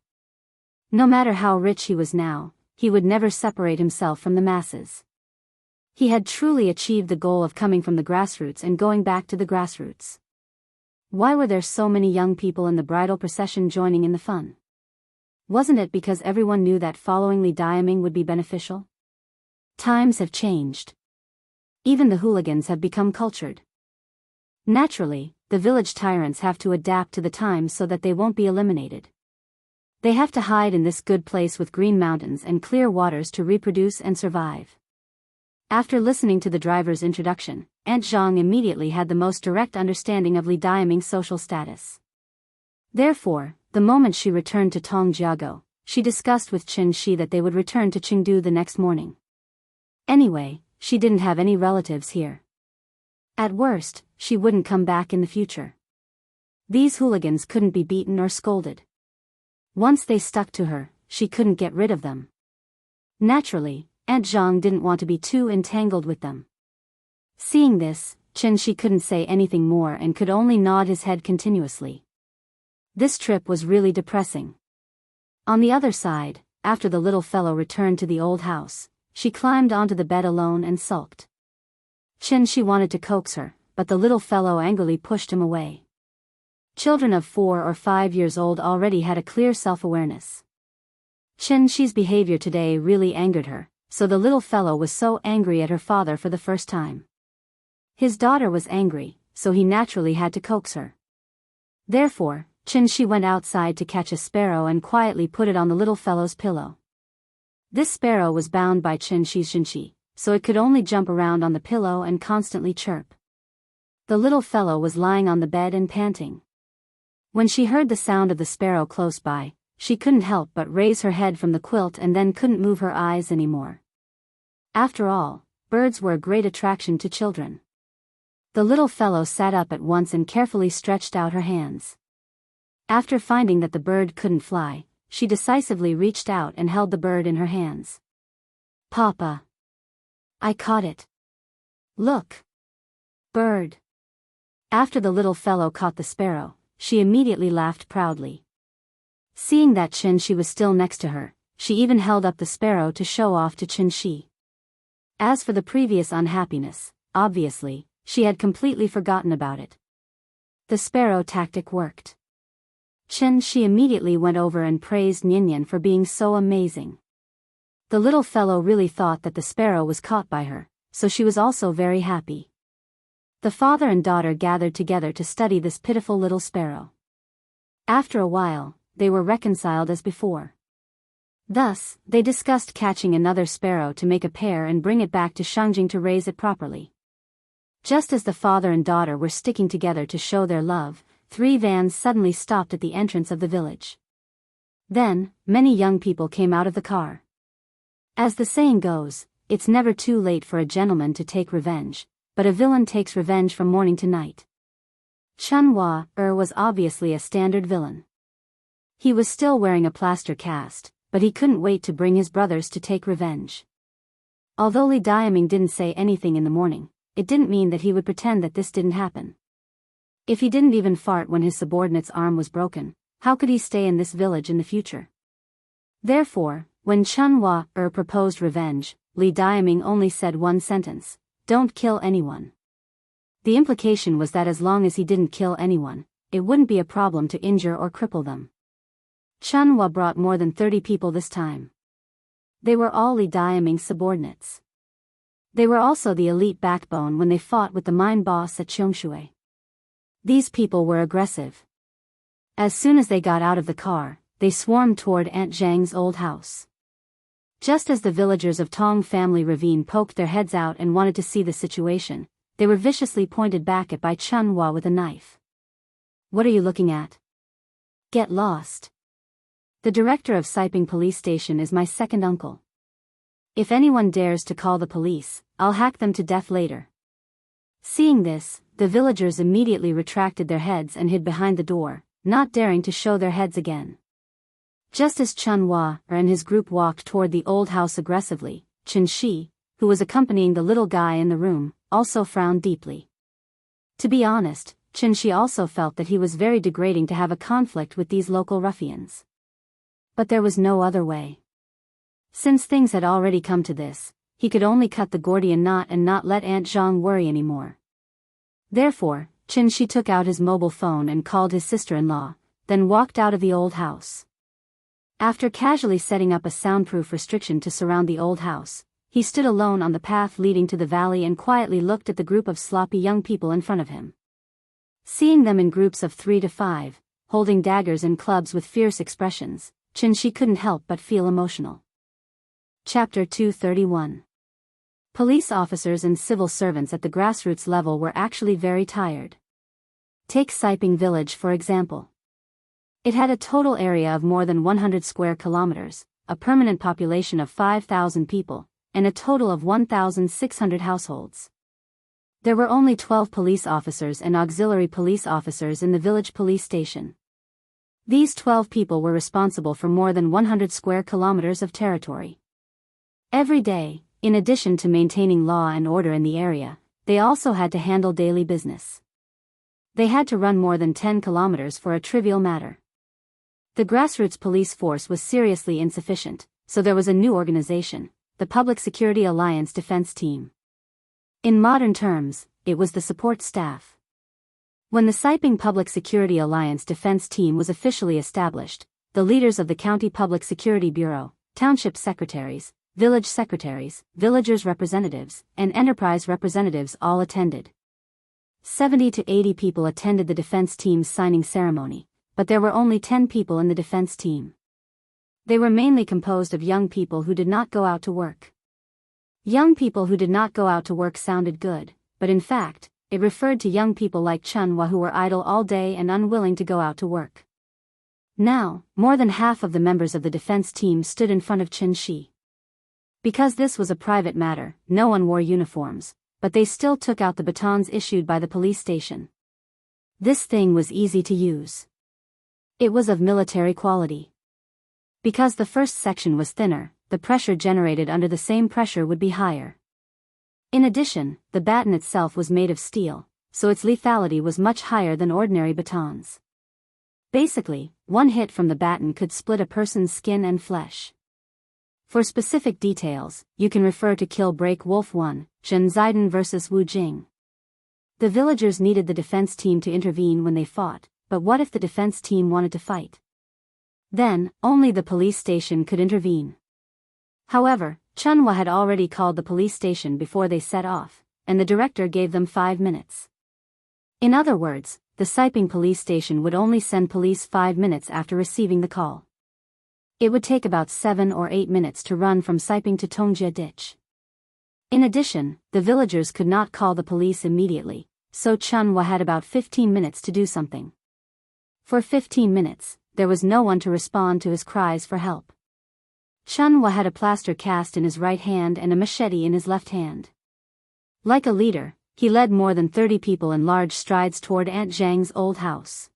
No matter how rich he was now, he would never separate himself from the masses. He had truly achieved the goal of coming from the grassroots and going back to the grassroots. Why were there so many young people in the bridal procession joining in the fun? Wasn't it because everyone knew that following Li Diaming would be beneficial? Times have changed. Even the hooligans have become cultured. Naturally, the village tyrants have to adapt to the times so that they won't be eliminated. They have to hide in this good place with green mountains and clear waters to reproduce and survive. After listening to the driver's introduction, Aunt Zhang immediately had the most direct understanding of Li Diaming's social status. Therefore, the moment she returned to Tongjiago, she discussed with Qin Shi that they would return to Chengdu the next morning. Anyway, she didn't have any relatives here. At worst, she wouldn't come back in the future. These hooligans couldn't be beaten or scolded. Once they stuck to her, she couldn't get rid of them. Naturally, Aunt Zhang didn't want to be too entangled with them. Seeing this, Qin Shi couldn't say anything more and could only nod his head continuously. This trip was really depressing. On the other side, after the little fellow returned to the old house, she climbed onto the bed alone and sulked. Qin Shi wanted to coax her, but the little fellow angrily pushed him away. Children of 4 or 5 years old already had a clear self-awareness. Chen Shi's behavior today really angered her, so the little fellow was so angry at her father for the first time. His daughter was angry, so he naturally had to coax her. Therefore, Chen Shi went outside to catch a sparrow and quietly put it on the little fellow's pillow. This sparrow was bound by Chen Shi's Shinshi, so it could only jump around on the pillow and constantly chirp. The little fellow was lying on the bed and panting. When she heard the sound of the sparrow close by, she couldn't help but raise her head from the quilt and then couldn't move her eyes anymore. After all, birds were a great attraction to children. The little fellow sat up at once and carefully stretched out her hands. After finding that the bird couldn't fly, she decisively reached out and held the bird in her hands. "Papa! I caught it! Look! Bird!" After the little fellow caught the sparrow, she immediately laughed proudly. Seeing that Chen Shi was still next to her, she even held up the sparrow to show off to Chen Shi. As for the previous unhappiness, obviously, she had completely forgotten about it. The sparrow tactic worked. Chen Shi immediately went over and praised Nyan for being so amazing. The little fellow really thought that the sparrow was caught by her, so she was also very happy. The father and daughter gathered together to study this pitiful little sparrow. After a while, they were reconciled as before. Thus, they discussed catching another sparrow to make a pair and bring it back to Shangjing to raise it properly. Just as the father and daughter were sticking together to show their love, 3 vans suddenly stopped at the entrance of the village. Then, many young people came out of the car. As the saying goes, it's never too late for a gentleman to take revenge, but a villain takes revenge from morning to night. Chunhua was obviously a standard villain. He was still wearing a plaster cast, but he couldn't wait to bring his brothers to take revenge. Although Li Diaming didn't say anything in the morning, it didn't mean that he would pretend that this didn't happen. If he didn't even fart when his subordinate's arm was broken, how could he stay in this village in the future? Therefore, when Chunhua proposed revenge, Li Diaming only said one sentence: "Don't kill anyone." The implication was that as long as he didn't kill anyone, it wouldn't be a problem to injure or cripple them. Chunhua brought more than 30 people this time. They were all Li Diaming's subordinates. They were also the elite backbone when they fought with the mine boss at Cheongshui. These people were aggressive. As soon as they got out of the car, they swarmed toward Aunt Zhang's old house. Just as the villagers of Tong family ravine poked their heads out and wanted to see the situation, they were viciously pointed back at by Chunhua with a knife. "What are you looking at? Get lost. The director of Siping police station is my second uncle. If anyone dares to call the police, I'll hack them to death later." Seeing this, the villagers immediately retracted their heads and hid behind the door, not daring to show their heads again. Just as Chunhua and his group walked toward the old house aggressively, Chen Shi, who was accompanying the little guy in the room, also frowned deeply. To be honest, Chen Shi also felt that he was very degrading to have a conflict with these local ruffians. But there was no other way. Since things had already come to this, he could only cut the Gordian knot and not let Aunt Zhang worry anymore. Therefore, Chen Shi took out his mobile phone and called his sister-in-law, then walked out of the old house. After casually setting up a soundproof restriction to surround the old house, he stood alone on the path leading to the valley and quietly looked at the group of sloppy young people in front of him. Seeing them in groups of 3 to 5, holding daggers and clubs with fierce expressions, Chen Shi couldn't help but feel emotional. Chapter 231. Police officers and civil servants at the grassroots level were actually very tired. Take Siping village for example. It had a total area of more than 100 square kilometers, a permanent population of 5,000 people, and a total of 1,600 households. There were only 12 police officers and auxiliary police officers in the village police station. These 12 people were responsible for more than 100 square kilometers of territory. Every day, in addition to maintaining law and order in the area, they also had to handle daily business. They had to run more than 10 kilometers for a trivial matter. The grassroots police force was seriously insufficient, so there was a new organization, the Public Security Alliance Defense Team. In modern terms, it was the support staff. When the Siping Public Security Alliance Defense Team was officially established, the leaders of the County Public Security Bureau, township secretaries, villagers' representatives, and enterprise representatives all attended. 70 to 80 people attended the defense team's signing ceremony, but there were only 10 people in the defense team. They were mainly composed of young people who did not go out to work. Young people who did not go out to work sounded good, but in fact, it referred to young people like Chunhwa who were idle all day and unwilling to go out to work. Now, more than half of the members of the defense team stood in front of Chin-shi. Because this was a private matter, no one wore uniforms, but they still took out the batons issued by the police station. This thing was easy to use. It was of military quality. Because the first section was thinner, the pressure generated under the same pressure would be higher. In addition, the baton itself was made of steel, so its lethality was much higher than ordinary batons. Basically, one hit from the baton could split a person's skin and flesh. For specific details, you can refer to Kill Break Wolf 1, Zhen Ziden vs. Wu Jing. The villagers needed the defense team to intervene when they fought, but what if the defense team wanted to fight? Then, only the police station could intervene. However, Chunhwa had already called the police station before they set off, and the director gave them 5 minutes. In other words, the Siping police station would only send police 5 minutes after receiving the call. It would take about 7 or 8 minutes to run from Siping to Tongjia Ditch. In addition, the villagers could not call the police immediately, so Chunhwa had about 15 minutes to do something. For 15 minutes, there was no one to respond to his cries for help. Chunhwa had a plaster cast in his right hand and a machete in his left hand. Like a leader, he led more than 30 people in large strides toward Aunt Zhang's old house.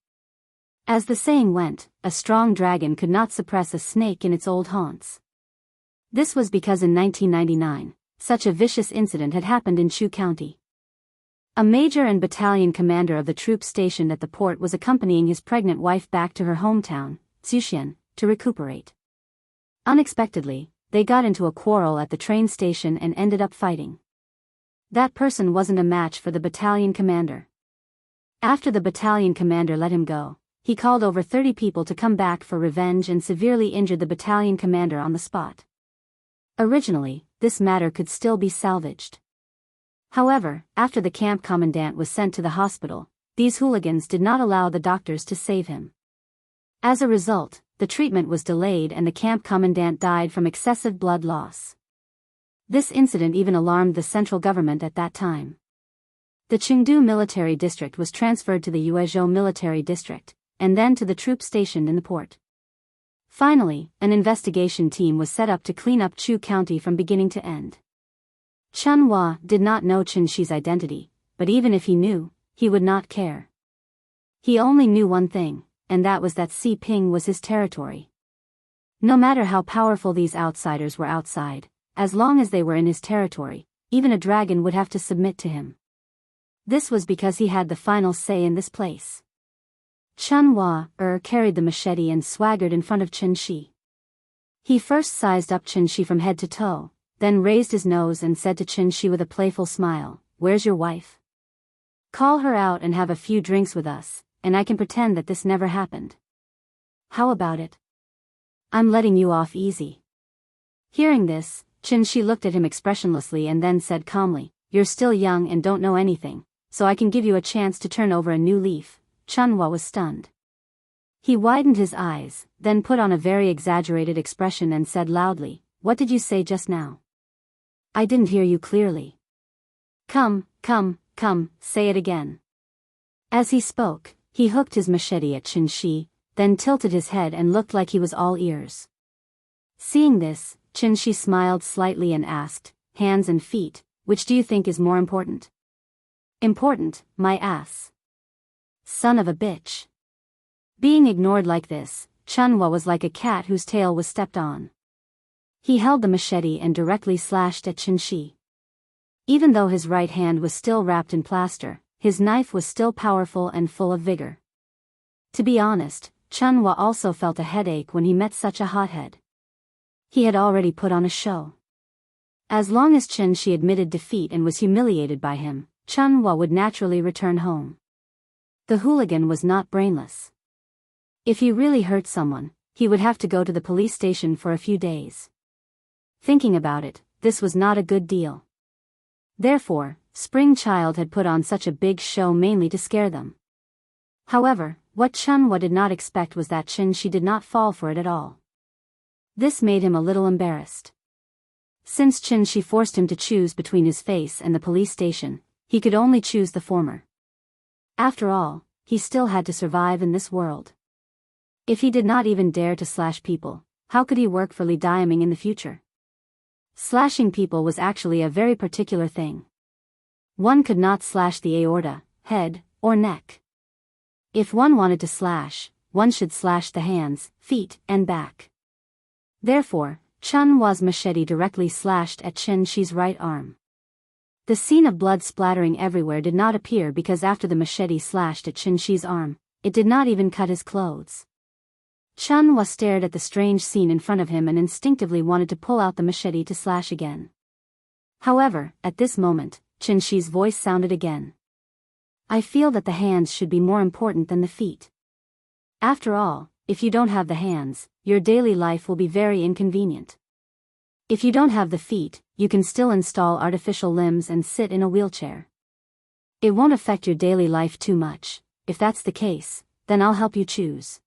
As the saying went, a strong dragon could not suppress a snake in its old haunts. This was because in 1999, such a vicious incident had happened in Chu County. A major and battalion commander of the troops stationed at the port was accompanying his pregnant wife back to her hometown, Tsuxian, to recuperate. Unexpectedly, they got into a quarrel at the train station and ended up fighting. That person wasn't a match for the battalion commander. After the battalion commander let him go, he called over 30 people to come back for revenge and severely injured the battalion commander on the spot. Originally, this matter could still be salvaged. However, after the camp commandant was sent to the hospital, these hooligans did not allow the doctors to save him. As a result, the treatment was delayed and the camp commandant died from excessive blood loss. This incident even alarmed the central government at that time. The Chengdu military district was transferred to the Yuezhou military district, and then to the troops stationed in the port. Finally, an investigation team was set up to clean up Chu County from beginning to end. Chunhwa did not know Chen-shi's identity, but even if he knew, he would not care. He only knew one thing, and that was that Siping was his territory. No matter how powerful these outsiders were outside, as long as they were in his territory, even a dragon would have to submit to him. This was because he had the final say in this place. Chunhwa carried the machete and swaggered in front of Chen-shi. He first sized up Chen-shi from head to toe, then raised his nose and said to Chen-shi with a playful smile, "Where's your wife? Call her out and have a few drinks with us, and I can pretend that this never happened. How about it? I'm letting you off easy." Hearing this, Chen-shi looked at him expressionlessly and then said calmly, "You're still young and don't know anything, so I can give you a chance to turn over a new leaf." Chunhwa was stunned. He widened his eyes, then put on a very exaggerated expression and said loudly, "What did you say just now? I didn't hear you clearly. Come, say it again." As he spoke, he hooked his machete at Chen-shi, then tilted his head and looked like he was all ears. Seeing this, Chen-shi smiled slightly and asked, "Hands and feet, which do you think is more important?" "Important, my ass. Son of a bitch." Being ignored like this, Chunhwa was like a cat whose tail was stepped on. He held the machete and directly slashed at Chen-shi. Even though his right hand was still wrapped in plaster, his knife was still powerful and full of vigor. To be honest, Chunhwa also felt a headache when he met such a hothead. He had already put on a show. As long as Chen-shi admitted defeat and was humiliated by him, Chunhwa would naturally return home. The hooligan was not brainless. If he really hurt someone, he would have to go to the police station for a few days. Thinking about it, this was not a good deal. Therefore, Spring Child had put on such a big show mainly to scare them. However, what Chunwa did not expect was that Shi did not fall for it at all. This made him a little embarrassed. Since Shi forced him to choose between his face and the police station, he could only choose the former. After all, he still had to survive in this world. If he did not even dare to slash people, how could he work for Li Diaming in the future? Slashing people was actually a very particular thing. One could not slash the aorta, head, or neck. If one wanted to slash, one should slash the hands, feet, and back. Therefore, Chunwa's machete directly slashed at Shi's right arm. The scene of blood splattering everywhere did not appear because after the machete slashed at Shi's arm, it did not even cut his clothes. Chunwa stared at the strange scene in front of him and instinctively wanted to pull out the machete to slash again. However, at this moment, Shi's voice sounded again. I feel that the hands should be more important than the feet. After all, if you don't have the hands, your daily life will be very inconvenient. If you don't have the feet, you can still install artificial limbs and sit in a wheelchair. It won't affect your daily life too much. If that's the case, then I'll help you choose.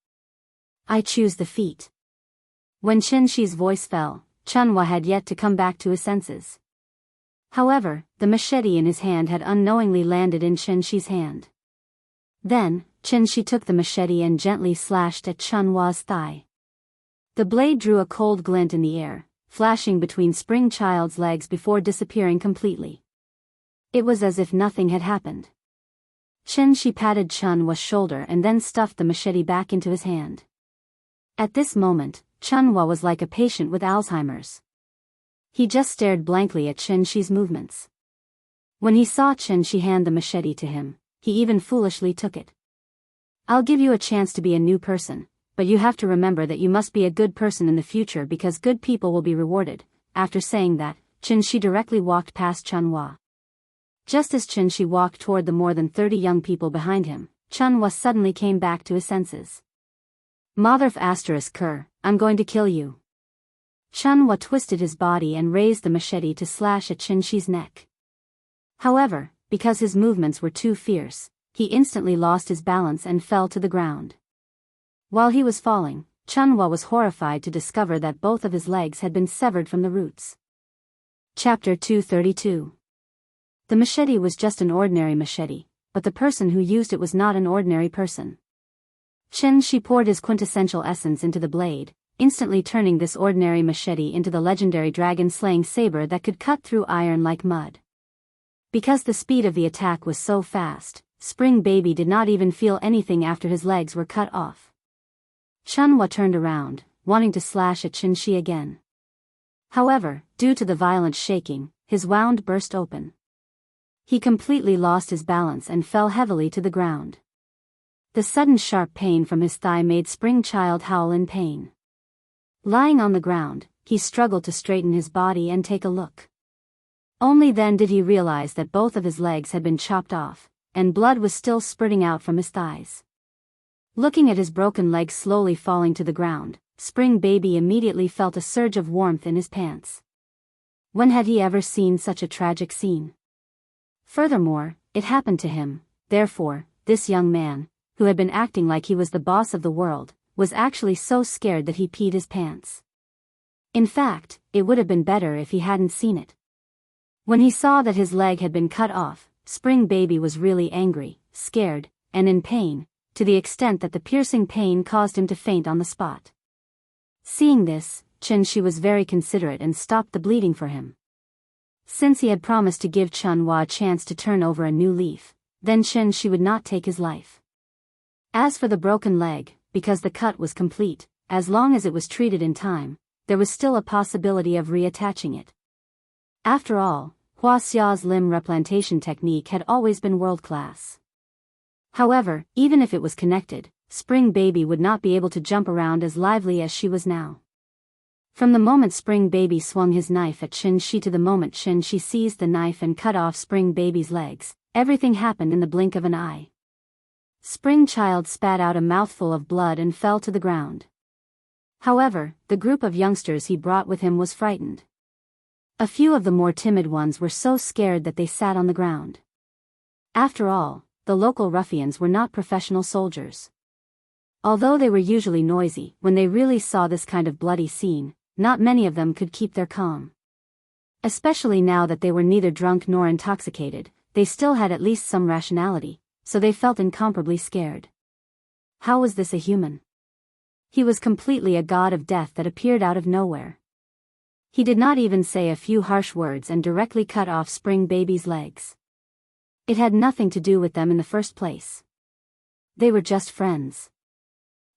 I choose the feet. When Shi's voice fell, Chunwa had yet to come back to his senses. However, the machete in his hand had unknowingly landed in Shi's hand. Then, Shi took the machete and gently slashed at Chunwa's thigh. The blade drew a cold glint in the air, flashing between Spring Child's legs before disappearing completely. It was as if nothing had happened. Shi patted Chunwa's shoulder and then stuffed the machete back into his hand. At this moment, Chunwa was like a patient with Alzheimer's. He just stared blankly at Shi's movements. When he saw Shi hand the machete to him, he even foolishly took it. I'll give you a chance to be a new person, but you have to remember that you must be a good person in the future because good people will be rewarded. After saying that, Shi directly walked past Chunwa. Just as Shi walked toward the more than 30 young people behind him, Chunwa suddenly came back to his senses. Mother *Ker, I'm going to kill you. Chunwa twisted his body and raised the machete to slash at Shi's neck. However, because his movements were too fierce, he instantly lost his balance and fell to the ground. While he was falling, Chunwa was horrified to discover that both of his legs had been severed from the roots. Chapter 232. The machete was just an ordinary machete, but the person who used it was not an ordinary person. Shi poured his quintessential essence into the blade, instantly turning this ordinary machete into the legendary dragon-slaying saber that could cut through iron like mud. Because the speed of the attack was so fast, Spring Baby did not even feel anything after his legs were cut off. Chunwa turned around, wanting to slash at Shi again. However, due to the violent shaking, his wound burst open. He completely lost his balance and fell heavily to the ground. The sudden sharp pain from his thigh made Spring Child howl in pain. Lying on the ground, he struggled to straighten his body and take a look. Only then did he realize that both of his legs had been chopped off, and blood was still spurting out from his thighs. Looking at his broken legs slowly falling to the ground, Spring Baby immediately felt a surge of warmth in his pants. When had he ever seen such a tragic scene? Furthermore, it happened to him. Therefore, this young man, who had been acting like he was the boss of the world, was actually so scared that he peed his pants. In fact, it would have been better if he hadn't seen it. When he saw that his leg had been cut off, Spring Baby was really angry, scared, and in pain, to the extent that the piercing pain caused him to faint on the spot. Seeing this, Shi was very considerate and stopped the bleeding for him. Since he had promised to give Chunwa a chance to turn over a new leaf, then Shi would not take his life. As for the broken leg, because the cut was complete, as long as it was treated in time, there was still a possibility of reattaching it. After all, Hua Xia's limb replantation technique had always been world-class. However, even if it was connected, Spring Baby would not be able to jump around as lively as she was now. From the moment Spring Baby swung his knife at Shi to the moment Shi seized the knife and cut off Spring Baby's legs, everything happened in the blink of an eye. Spring Child spat out a mouthful of blood and fell to the ground. However, the group of youngsters he brought with him was frightened. A few of the more timid ones were so scared that they sat on the ground. After all, the local ruffians were not professional soldiers. Although they were usually noisy, when they really saw this kind of bloody scene, not many of them could keep their calm. Especially now that they were neither drunk nor intoxicated, they still had at least some rationality, so they felt incomparably scared. How was this a human? He was completely a god of death that appeared out of nowhere. He did not even say a few harsh words and directly cut off Spring Baby's legs. It had nothing to do with them in the first place. They were just friends.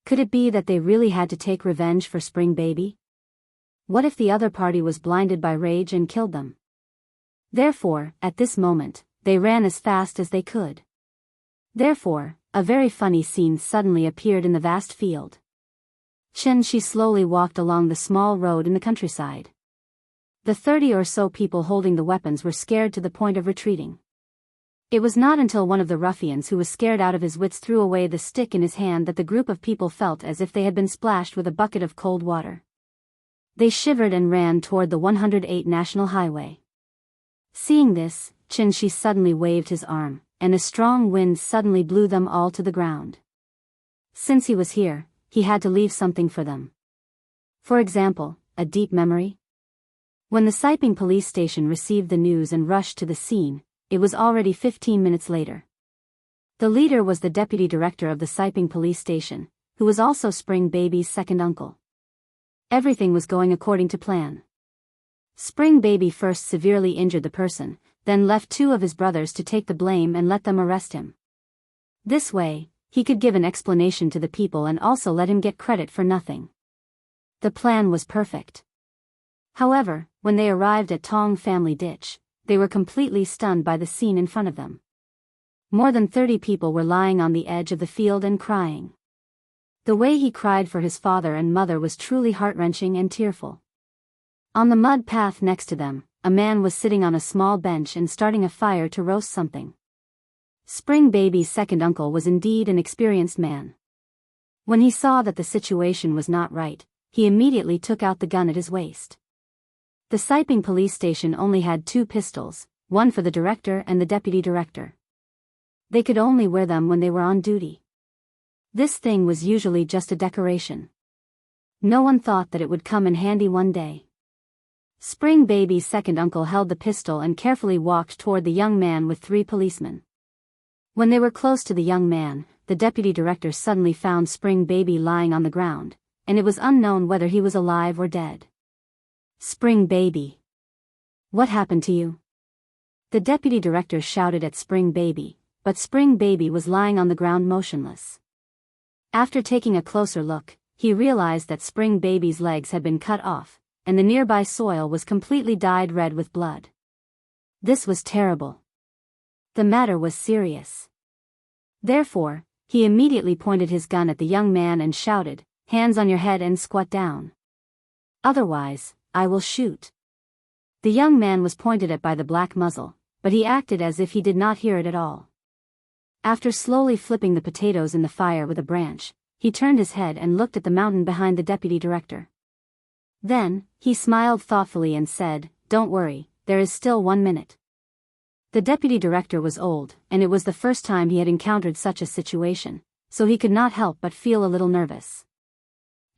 Could it be that they really had to take revenge for Spring Baby? What if the other party was blinded by rage and killed them? Therefore, at this moment, they ran as fast as they could. Therefore, a very funny scene suddenly appeared in the vast field. She slowly walked along the small road in the countryside. The 30 or so people holding the weapons were scared to the point of retreating. It was not until one of the ruffians who was scared out of his wits threw away the stick in his hand that the group of people felt as if they had been splashed with a bucket of cold water. They shivered and ran toward the 108 National Highway. Seeing this, Shi suddenly waved his arm, and a strong wind suddenly blew them all to the ground. Since he was here, he had to leave something for them. For example, a deep memory. When the Siping police station received the news and rushed to the scene, it was already 15 minutes later. The leader was the deputy director of the Siping police station, who was also Spring Baby's second uncle. Everything was going according to plan. Spring Baby first severely injured the person, then left 2 of his brothers to take the blame and let them arrest him. This way, he could give an explanation to the people and also let him get credit for nothing. The plan was perfect. However, when they arrived at Tong Family Ditch, they were completely stunned by the scene in front of them. More than 30 people were lying on the edge of the field and crying. The way he cried for his father and mother was truly heart-wrenching and tearful. On the mud path next to them, a man was sitting on a small bench and starting a fire to roast something. Spring Baby's second uncle was indeed an experienced man. When he saw that the situation was not right, he immediately took out the gun at his waist. The Siping police station only had 2 pistols, one for the director and the deputy director. They could only wear them when they were on duty. This thing was usually just a decoration. No one thought that it would come in handy one day. Spring Baby's second uncle held the pistol and carefully walked toward the young man with 3 policemen. When they were close to the young man, the deputy director suddenly found Spring Baby lying on the ground, and it was unknown whether he was alive or dead. Spring Baby. What happened to you? The deputy director shouted at Spring Baby, but Spring Baby was lying on the ground motionless. After taking a closer look, he realized that Spring Baby's legs had been cut off, and the nearby soil was completely dyed red with blood. This was terrible. The matter was serious. Therefore, he immediately pointed his gun at the young man and shouted, "Hands on your head and squat down. Otherwise, I will shoot." The young man was pointed at by the black muzzle, but he acted as if he did not hear it at all. After slowly flipping the potatoes in the fire with a branch, he turned his head and looked at the mountain behind the deputy director. Then, he smiled thoughtfully and said, "Don't worry, there is still 1 minute." The deputy director was old, and it was the first time he had encountered such a situation, so he could not help but feel a little nervous.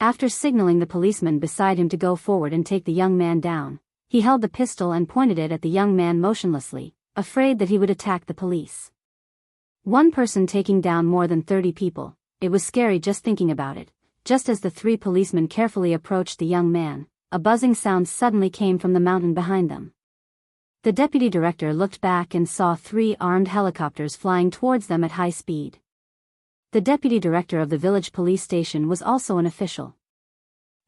After signaling the policeman beside him to go forward and take the young man down, he held the pistol and pointed it at the young man motionlessly, afraid that he would attack the police. One person taking down more than 30 people, it was scary just thinking about it. Just as the 3 policemen carefully approached the young man, a buzzing sound suddenly came from the mountain behind them. The deputy director looked back and saw 3 armed helicopters flying towards them at high speed. The deputy director of the village police station was also an official.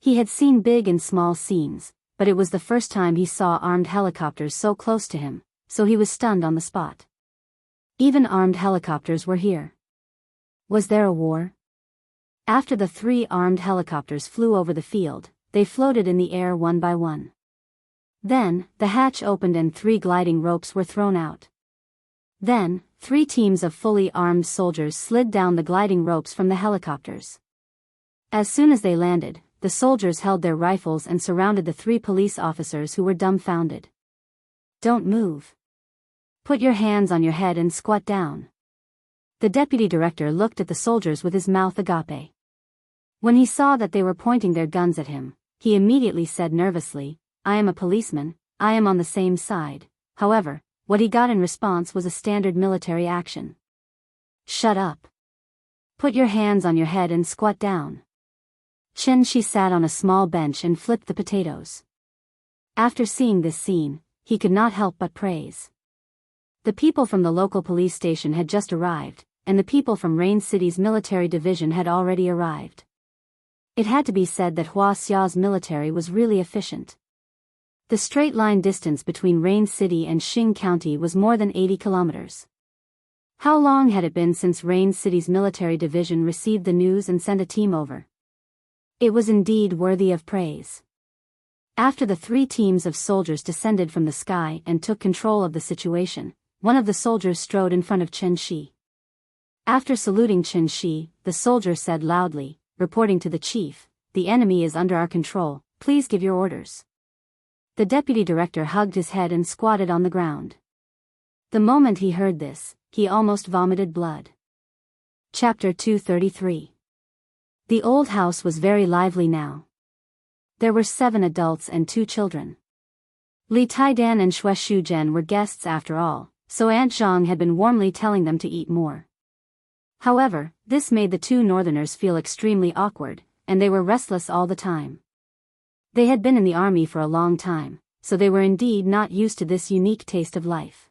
He had seen big and small scenes, but it was the first time he saw armed helicopters so close to him, so he was stunned on the spot. Even armed helicopters were here. Was there a war? After the 3 armed helicopters flew over the field, they floated in the air one by one. Then, the hatch opened and 3 gliding ropes were thrown out. Then, 3 teams of fully armed soldiers slid down the gliding ropes from the helicopters. As soon as they landed, the soldiers held their rifles and surrounded the 3 police officers who were dumbfounded. "Don't move. Put your hands on your head and squat down." The deputy director looked at the soldiers with his mouth agape. When he saw that they were pointing their guns at him, he immediately said nervously, "I am a policeman, I am on the same side." However, what he got in response was a standard military action. "Shut up. Put your hands on your head and squat down." She sat on a small bench and flipped the potatoes. After seeing this scene, he could not help but praise. The people from the local police station had just arrived, and the people from Rain City's military division had already arrived. It had to be said that Hua Xia's military was really efficient. The straight-line distance between Rain City and Xing County was more than 80 kilometers. How long had it been since Rain City's military division received the news and sent a team over? It was indeed worthy of praise. After the 3 teams of soldiers descended from the sky and took control of the situation, one of the soldiers strode in front of Chen Shi. After saluting Chen Shi, the soldier said loudly, reporting to the chief, "The enemy is under our control, please give your orders." The deputy director hugged his head and squatted on the ground. The moment he heard this, he almost vomited blood. Chapter 233. The old house was very lively now. There were 7 adults and 2 children. Li Taidan and Xue Shuzhen were guests after all, so Aunt Zhang had been warmly telling them to eat more. However, this made the 2 northerners feel extremely awkward, and they were restless all the time. They had been in the army for a long time, so they were indeed not used to this unique taste of life.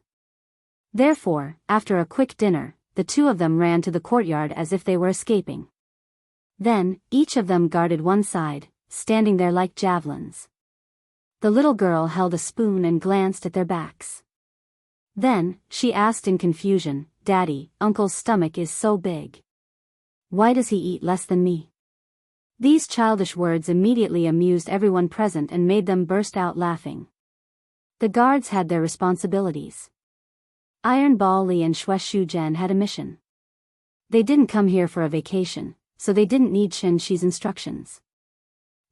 Therefore, after a quick dinner, the 2 of them ran to the courtyard as if they were escaping. Then, each of them guarded one side, standing there like javelins. The little girl held a spoon and glanced at their backs. Then, she asked in confusion, "Daddy, Uncle's stomach is so big. Why does he eat less than me?" These childish words immediately amused everyone present and made them burst out laughing. The guards had their responsibilities. Iron Ball Li and Xue Shuzhen had a mission. They didn't come here for a vacation, so they didn't need Chen Shi's instructions.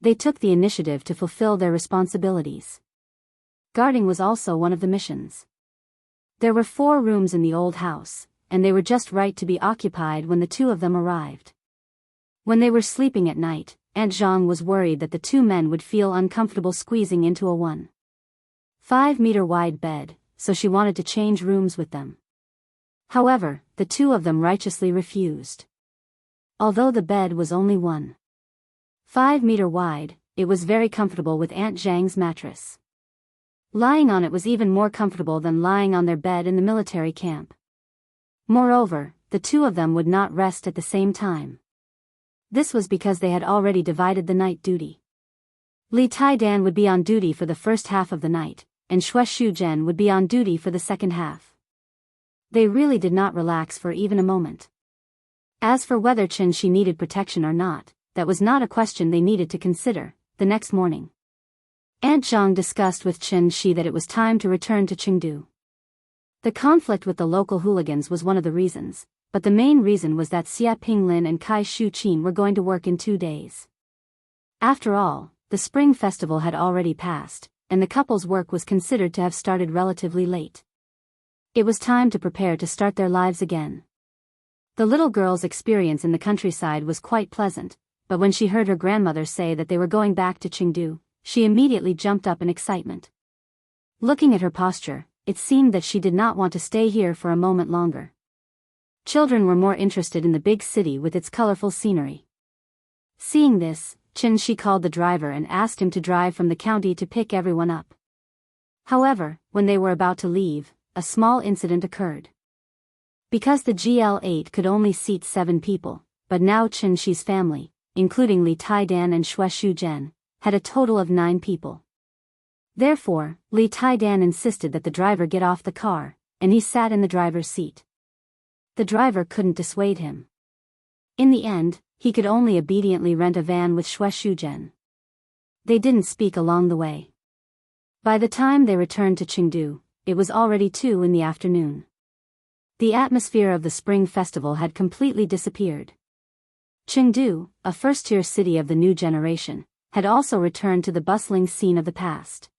They took the initiative to fulfill their responsibilities. Guarding was also one of the missions. There were 4 rooms in the old house, and they were just right to be occupied when the 2 of them arrived. When they were sleeping at night, Aunt Zhang was worried that the 2 men would feel uncomfortable squeezing into a 1.5-meter wide bed, so she wanted to change rooms with them. However, the 2 of them righteously refused. Although the bed was only 1.5-meter wide, it was very comfortable with Aunt Zhang's mattress. Lying on it was even more comfortable than lying on their bed in the military camp. Moreover, the 2 of them would not rest at the same time. This was because they had already divided the night duty. Li Taidan would be on duty for the first half of the night, and Xue Shuzhen would be on duty for the second half. They really did not relax for even a moment. As for whether Chen Shi needed protection or not, that was not a question they needed to consider. The next morning, Aunt Zhang discussed with Chen Shi that it was time to return to Chengdu. The conflict with the local hooligans was one of the reasons, but the main reason was that Xia Pinglin and Kai Shuqin were going to work in 2 days. After all, the spring festival had already passed, and the couple's work was considered to have started relatively late. It was time to prepare to start their lives again. The little girl's experience in the countryside was quite pleasant, but when she heard her grandmother say that they were going back to Chengdu, she immediately jumped up in excitement. Looking at her posture, it seemed that she did not want to stay here for a moment longer. Children were more interested in the big city with its colorful scenery. Seeing this, Chen Shi called the driver and asked him to drive from the county to pick everyone up. However, when they were about to leave, a small incident occurred. Because the GL8 could only seat 7 people, but now Chen Shi's family, including Li Taidan and Xue Shuzhen, had a total of 9 people. Therefore, Li Taidan insisted that the driver get off the car, and he sat in the driver's seat. The driver couldn't dissuade him. In the end, he could only obediently rent a van with Xue Shuzhen. They didn't speak along the way. By the time they returned to Chengdu, it was already 2 in the afternoon. The atmosphere of the spring festival had completely disappeared. Chengdu, a first-tier city of the new generation, had also returned to the bustling scene of the past.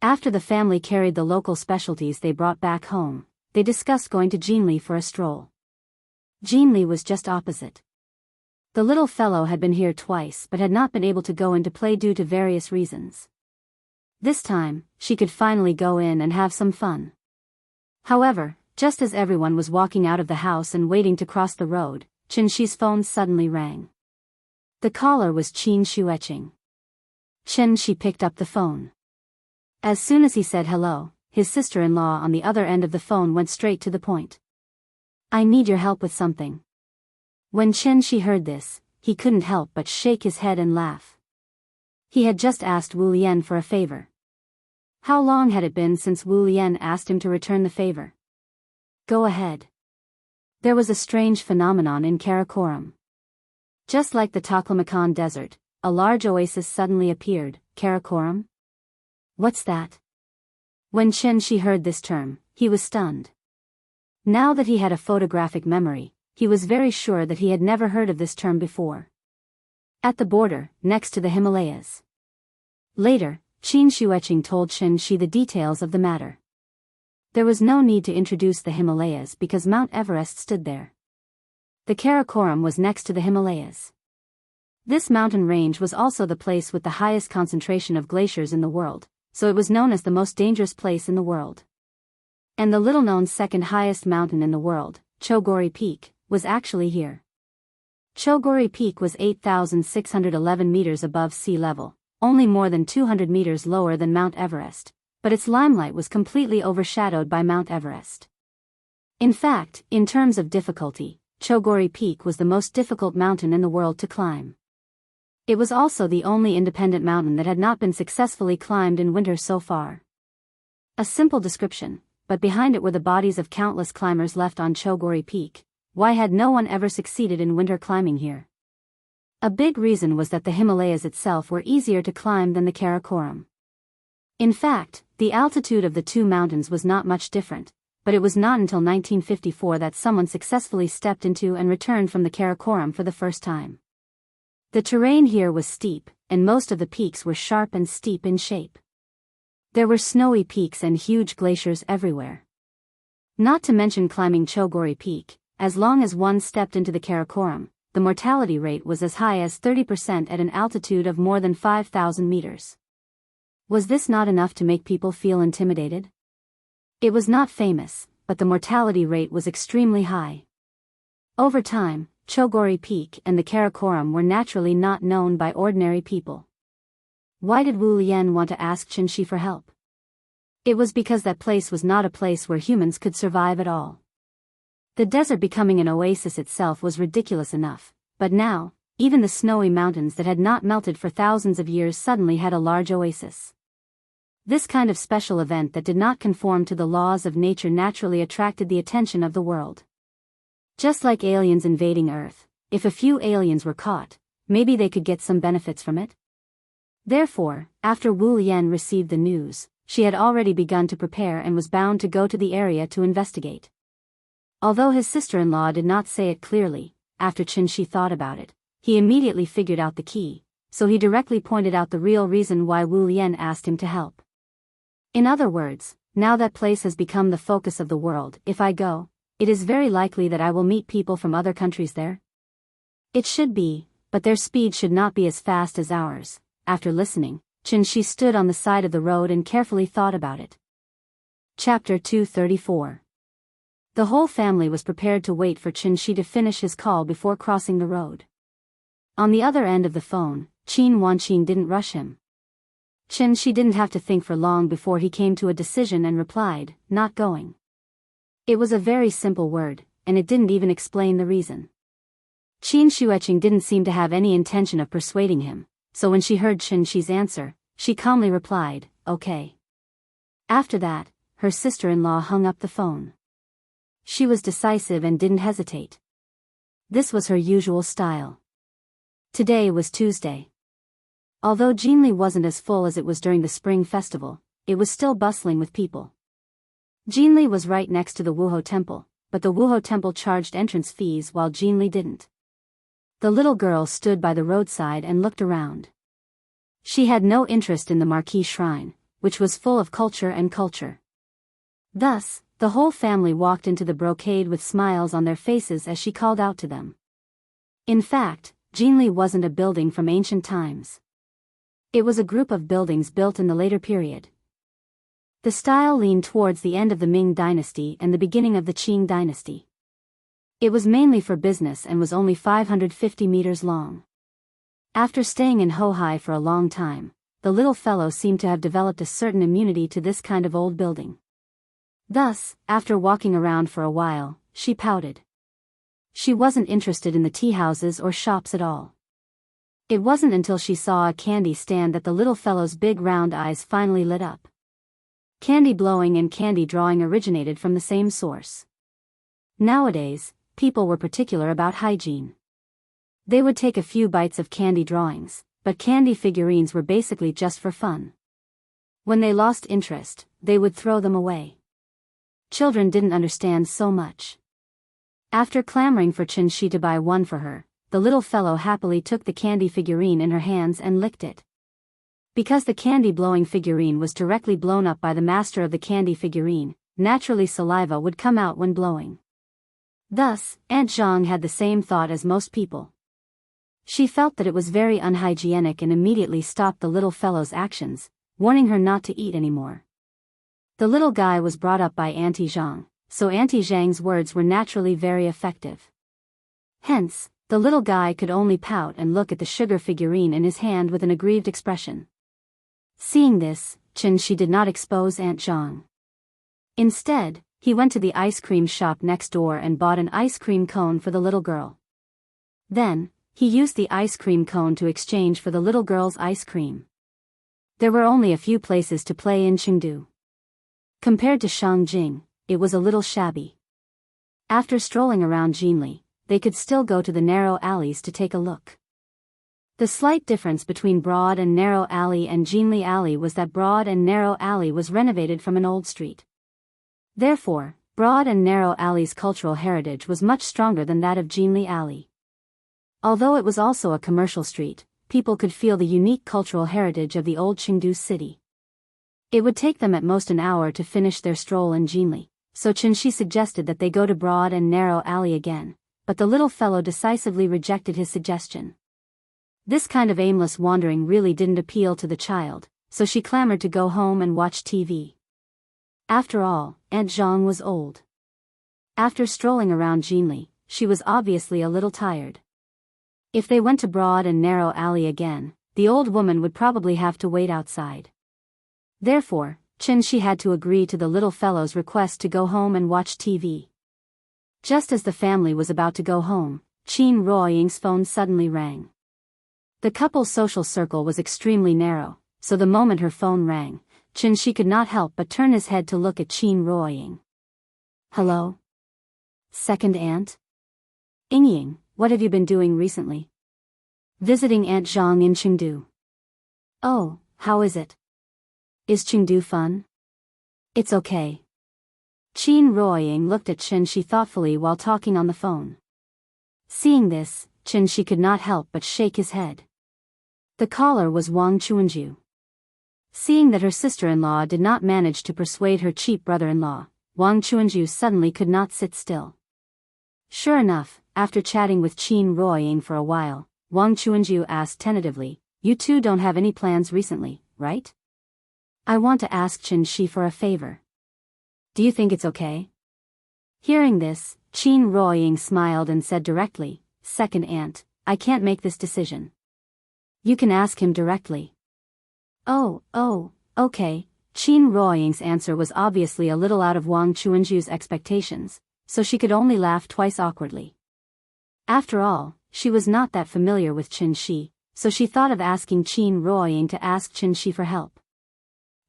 After the family carried the local specialties they brought back home, they discussed going to Jinli for a stroll. Jinli was just opposite. The little fellow had been here twice but had not been able to go into play due to various reasons. This time, she could finally go in and have some fun. However, just as everyone was walking out of the house and waiting to cross the road, Chen Shi's phone suddenly rang. The caller was Qin Shueching. Chen Shi picked up the phone. As soon as he said hello, his sister-in-law on the other end of the phone went straight to the point. "I need your help with something." When Chen Shi heard this, he couldn't help but shake his head and laugh. He had just asked Wu Lian for a favor. How long had it been since Wu Lian asked him to return the favor? Go ahead. There was a strange phenomenon in Karakoram. Just like the Taklamakan Desert, a large oasis suddenly appeared. Karakoram? What's that? When Chen Shi heard this term, he was stunned. Now that he had a photographic memory, he was very sure that he had never heard of this term before. At the border, next to the Himalayas. Later, Qin Shueching told Chen Shi the details of the matter. There was no need to introduce the Himalayas because Mount Everest stood there. The Karakoram was next to the Himalayas. This mountain range was also the place with the highest concentration of glaciers in the world, so it was known as the most dangerous place in the world. And the little-known second highest mountain in the world, Chogori Peak, was actually here. Chogori Peak was 8,611 meters above sea level, only more than 200 meters lower than Mount Everest, but its limelight was completely overshadowed by Mount Everest. In fact, in terms of difficulty, Chogori Peak was the most difficult mountain in the world to climb. It was also the only independent mountain that had not been successfully climbed in winter so far. A simple description, but behind it were the bodies of countless climbers left on Chogori Peak. Why had no one ever succeeded in winter climbing here? A big reason was that the Himalayas itself were easier to climb than the Karakoram. In fact, the altitude of the two mountains was not much different, but it was not until 1954 that someone successfully stepped into and returned from the Karakoram for the first time. The terrain here was steep, and most of the peaks were sharp and steep in shape. There were snowy peaks and huge glaciers everywhere. Not to mention climbing Chogori Peak, as long as one stepped into the Karakoram, the mortality rate was as high as 30% at an altitude of more than 5,000 meters. Was this not enough to make people feel intimidated? It was not famous, but the mortality rate was extremely high. Over time, Chogori Peak and the Karakoram were naturally not known by ordinary people. Why did Wu Lian want to ask Chen Shi for help? It was because that place was not a place where humans could survive at all. The desert becoming an oasis itself was ridiculous enough, but now, even the snowy mountains that had not melted for thousands of years suddenly had a large oasis. This kind of special event that did not conform to the laws of nature naturally attracted the attention of the world. Just like aliens invading Earth, if a few aliens were caught, maybe they could get some benefits from it. Therefore, after Wu Lian received the news, she had already begun to prepare and was bound to go to the area to investigate. Although his sister-in-law did not say it clearly, after Chen Shi thought about it, he immediately figured out the key, so he directly pointed out the real reason why Wu Lian asked him to help. In other words, now that place has become the focus of the world. If I go, it is very likely that I will meet people from other countries there. It should be, but their speed should not be as fast as ours. After listening, Chen Shi stood on the side of the road and carefully thought about it. Chapter 234. The whole family was prepared to wait for Chen Shi to finish his call before crossing the road. On the other end of the phone, Qin Wanqing didn't rush him. Chen Shi didn't have to think for long before he came to a decision and replied, "Not going." It was a very simple word, and it didn't even explain the reason. Qin Shueching didn't seem to have any intention of persuading him, so when she heard Chen Shi's answer, she calmly replied, "Okay." After that, her sister-in-law hung up the phone. She was decisive and didn't hesitate. This was her usual style. Today was Tuesday. Although Jinli wasn't as full as it was during the spring festival, it was still bustling with people. Jinli was right next to the Wuho temple, but the Wuho temple charged entrance fees while Jinli didn't. The little girl stood by the roadside and looked around. She had no interest in the marquee shrine, which was full of culture and culture. Thus, the whole family walked into the brocade with smiles on their faces as she called out to them. In fact, Jinli wasn't a building from ancient times. It was a group of buildings built in the later period. The style leaned towards the end of the Ming dynasty and the beginning of the Qing dynasty. It was mainly for business and was only 550 meters long. After staying in Hohai for a long time, the little fellow seemed to have developed a certain immunity to this kind of old building. Thus, after walking around for a while, she pouted. She wasn't interested in the tea houses or shops at all. It wasn't until she saw a candy stand that the little fellow's big round eyes finally lit up. Candy blowing and candy drawing originated from the same source. Nowadays, people were particular about hygiene. They would take a few bites of candy drawings, but candy figurines were basically just for fun. When they lost interest, they would throw them away. Children didn't understand so much. After clamoring for Qin to buy one for her, the little fellow happily took the candy figurine in her hands and licked it. Because the candy-blowing figurine was directly blown up by the master of the candy figurine, naturally saliva would come out when blowing. Thus, Aunt Zhang had the same thought as most people. She felt that it was very unhygienic and immediately stopped the little fellow's actions, warning her not to eat anymore. The little guy was brought up by Auntie Zhang, so Auntie Zhang's words were naturally very effective. Hence, the little guy could only pout and look at the sugar figurine in his hand with an aggrieved expression. Seeing this, Qin did not expose Aunt Zhang. Instead, he went to the ice cream shop next door and bought an ice cream cone for the little girl. Then, he used the ice cream cone to exchange for the little girl's ice cream. There were only a few places to play in Chengdu. Compared to Shangjing, it was a little shabby. After strolling around Jinli, they could still go to the narrow alleys to take a look. The slight difference between Broad and Narrow Alley and Jinli Alley was that Broad and Narrow Alley was renovated from an old street. Therefore, Broad and Narrow Alley's cultural heritage was much stronger than that of Jinli Alley. Although it was also a commercial street, people could feel the unique cultural heritage of the old Chengdu city. It would take them at most an hour to finish their stroll in Jinli, so Qin suggested that they go to Broad and Narrow Alley again, but the little fellow decisively rejected his suggestion. This kind of aimless wandering really didn't appeal to the child, so she clamored to go home and watch TV. After all, Aunt Zhang was old. After strolling around Jinli, she was obviously a little tired. If they went to Broad and Narrow Alley again, the old woman would probably have to wait outside. Therefore, Qin had to agree to the little fellow's request to go home and watch TV. Just as the family was about to go home, Qin Ruoying's phone suddenly rang. The couple's social circle was extremely narrow, so the moment her phone rang, Qin could not help but turn his head to look at Qin Ruoying. Hello? Second aunt? Ying, what have you been doing recently? Visiting Aunt Zhang in Chengdu. Oh, how is it? Is Chengdu fun? It's okay. Qin Ruoying looked at Qin thoughtfully while talking on the phone. Seeing this, Qin could not help but shake his head. The caller was Wang Chuanju. Seeing that her sister-in-law did not manage to persuade her cheap brother-in-law, Wang Chuanju suddenly could not sit still. Sure enough, after chatting with Qin Ruoying for a while, Wang Chuanju asked tentatively, "You two don't have any plans recently, right? I want to ask Qin for a favor. Do you think it's okay?" Hearing this, Qin Ruoying smiled and said directly, "Second aunt, I can't make this decision. You can ask him directly." Oh, okay. Qin Ruoying's answer was obviously a little out of Wang Chuanju's expectations, so she could only laugh twice awkwardly. After all, she was not that familiar with Qin, so she thought of asking Qin Ruoying to ask Qin for help.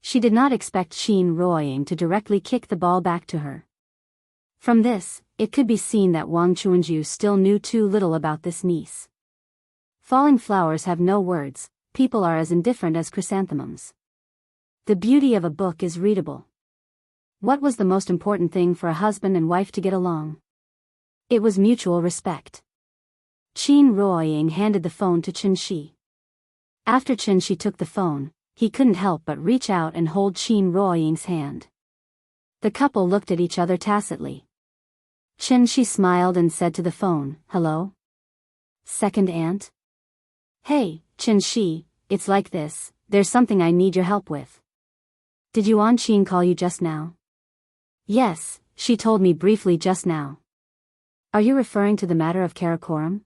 She did not expect Qin Ruoying to directly kick the ball back to her. From this, it could be seen that Wang Chuanju still knew too little about this niece. Falling flowers have no words, people are as indifferent as chrysanthemums. The beauty of a book is readable. What was the most important thing for a husband and wife to get along? It was mutual respect. Qin Ruoying handed the phone to Qin Shi. After Qin Shi took the phone, he couldn't help but reach out and hold Qin Ruoying's hand. The couple looked at each other tacitly. Qin Shi smiled and said to the phone, "Hello? Second aunt?" "Hey, Qin Shi, it's like this, there's something I need your help with." "Did Yuan Qin call you just now?" "Yes, she told me briefly just now." "Are you referring to the matter of Karakoram?"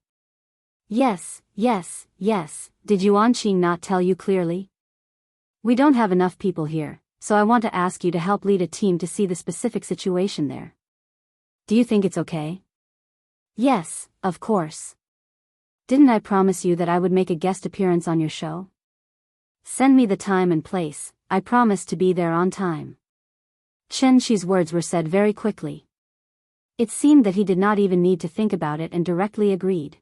Yes. Did Yuan Qin not tell you clearly?" "We don't have enough people here, so I want to ask you to help lead a team to see the specific situation there. Do you think it's okay?" "Yes, of course. Didn't I promise you that I would make a guest appearance on your show? Send me the time and place, I promise to be there on time." Qin Shi's words were said very quickly. It seemed that he did not even need to think about it and directly agreed.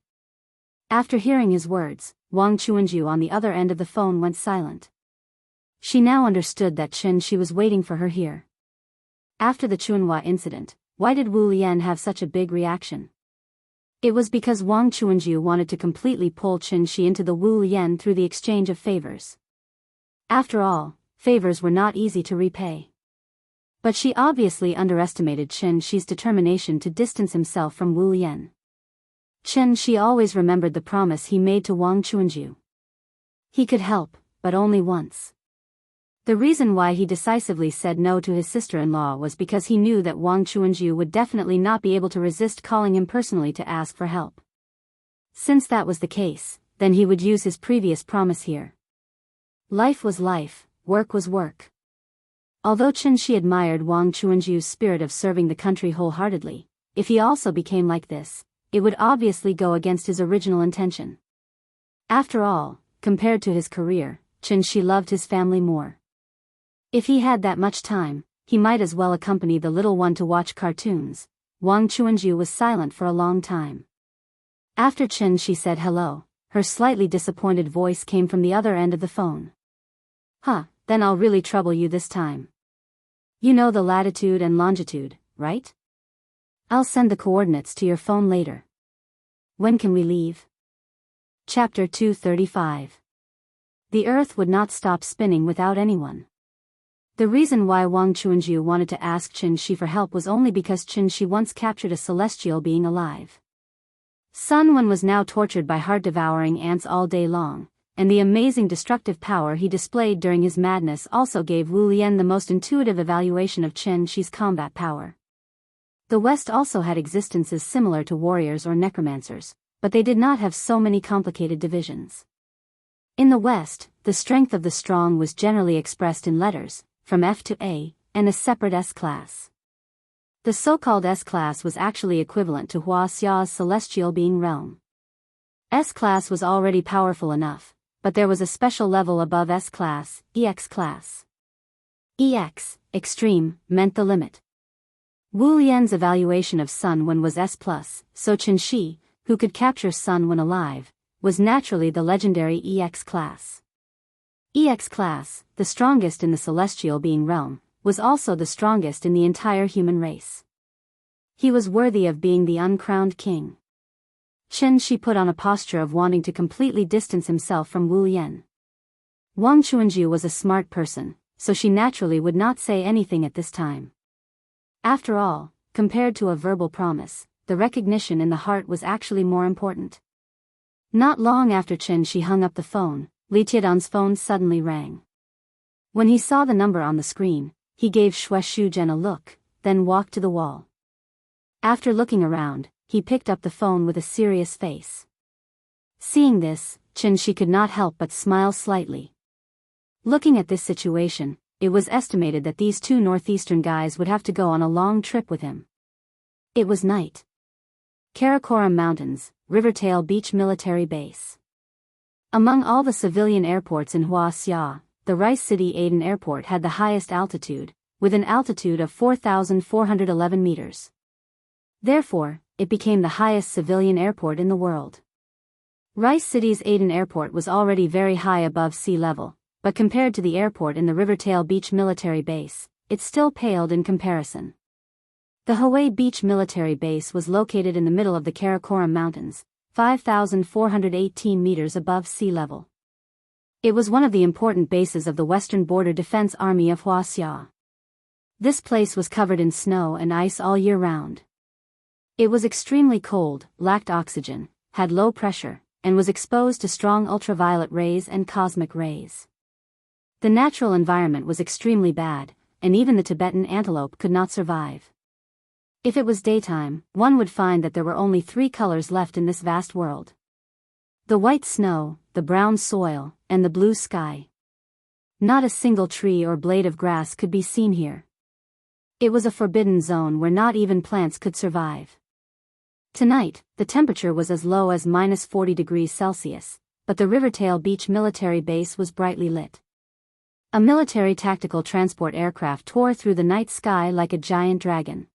After hearing his words, Wang Chuanju on the other end of the phone went silent. She now understood that Qin Shi was waiting for her here. After the Chuanhua incident, why did Wu Lian have such a big reaction? It was because Wang Chuanju wanted to completely pull Qin Shi into the Wu Lian through the exchange of favors. After all, favors were not easy to repay. But she obviously underestimated Qin Shi's determination to distance himself from Wu Lian. Qin Shi always remembered the promise he made to Wang Chuanju. He could help, but only once. The reason why he decisively said no to his sister-in-law was because he knew that Wang Chuanju would definitely not be able to resist calling him personally to ask for help. Since that was the case, then he would use his previous promise here. Life was life, work was work. Although Qin Shi admired Wang Chuanju's spirit of serving the country wholeheartedly, if he also became like this, it would obviously go against his original intention. After all, compared to his career, Qin Shi loved his family more. If he had that much time, he might as well accompany the little one to watch cartoons. Wang Chuanju was silent for a long time. After Qin Shi said hello, her slightly disappointed voice came from the other end of the phone. Then I'll really trouble you this time. You know the latitude and longitude, right? I'll send the coordinates to your phone later. When can we leave?" Chapter 235. The earth would not stop spinning without anyone. The reason why Wang Chuanju wanted to ask Qin Shi for help was only because Qin Shi once captured a celestial being alive. Sun Wen was now tortured by heart-devouring ants all day long, and the amazing destructive power he displayed during his madness also gave Wu Lian the most intuitive evaluation of Qin Shi's combat power. The West also had existences similar to warriors or necromancers, but they did not have so many complicated divisions. In the West, the strength of the strong was generally expressed in letters, from F to A, and a separate S-class. The so-called S-class was actually equivalent to Hua Xia's celestial being realm. S-class was already powerful enough, but there was a special level above S-class, EX-class. EX, extreme, meant the limit. Wu Lian's evaluation of Sun Wen was S+, so Qin Shi, who could capture Sun Wen alive, was naturally the legendary EX class. EX class, the strongest in the celestial being realm, was also the strongest in the entire human race. He was worthy of being the uncrowned king. Qin Shi put on a posture of wanting to completely distance himself from Wu Lian. Wang Chuanju was a smart person, so she naturally would not say anything at this time. After all, compared to a verbal promise, the recognition in the heart was actually more important. Not long after Qin Shi hung up the phone, Li Tietan's phone suddenly rang. When he saw the number on the screen, he gave Xue Shuzhen a look, then walked to the wall. After looking around, he picked up the phone with a serious face. Seeing this, Qin Shi could not help but smile slightly. Looking at this situation, it was estimated that these two northeastern guys would have to go on a long trip with him. It was night. Karakoram Mountains, Rivertail Beach Military Base. Among all the civilian airports in Huaxia, the Rice City Aden Airport had the highest altitude, with an altitude of 4,411 meters. Therefore, it became the highest civilian airport in the world. Rice City's Aden Airport was already very high above sea level, but compared to the airport in the Rivertail Beach Military Base, it still paled in comparison. The Hawaii Beach Military Base was located in the middle of the Karakoram Mountains, 5,418 meters above sea level. It was one of the important bases of the Western Border Defense Army of Huaxia. This place was covered in snow and ice all year round. It was extremely cold, lacked oxygen, had low pressure, and was exposed to strong ultraviolet rays and cosmic rays. The natural environment was extremely bad, and even the Tibetan antelope could not survive. If it was daytime, one would find that there were only 3 colors left in this vast world: the white snow, the brown soil, and the blue sky. Not a single tree or blade of grass could be seen here. It was a forbidden zone where not even plants could survive. Tonight, the temperature was as low as -40 degrees Celsius, but the Rivertail Beach military base was brightly lit. A military tactical transport aircraft tore through the night sky like a giant dragon.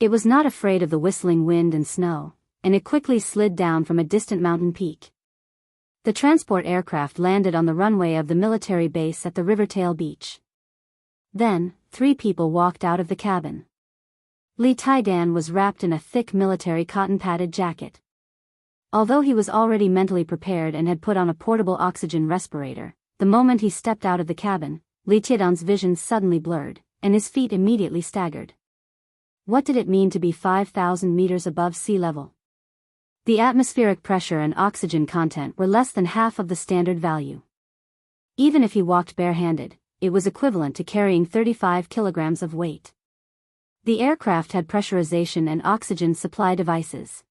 It was not afraid of the whistling wind and snow, and it quickly slid down from a distant mountain peak. The transport aircraft landed on the runway of the military base at the Rivertail Beach. Then, 3 people walked out of the cabin. Li Taidan was wrapped in a thick military cotton-padded jacket. Although he was already mentally prepared and had put on a portable oxygen respirator, the moment he stepped out of the cabin, Li Taidan's vision suddenly blurred, and his feet immediately staggered. What did it mean to be 5,000 meters above sea level? The atmospheric pressure and oxygen content were less than half of the standard value. Even if he walked barehanded, it was equivalent to carrying 35 kilograms of weight. The aircraft had pressurization and oxygen supply devices.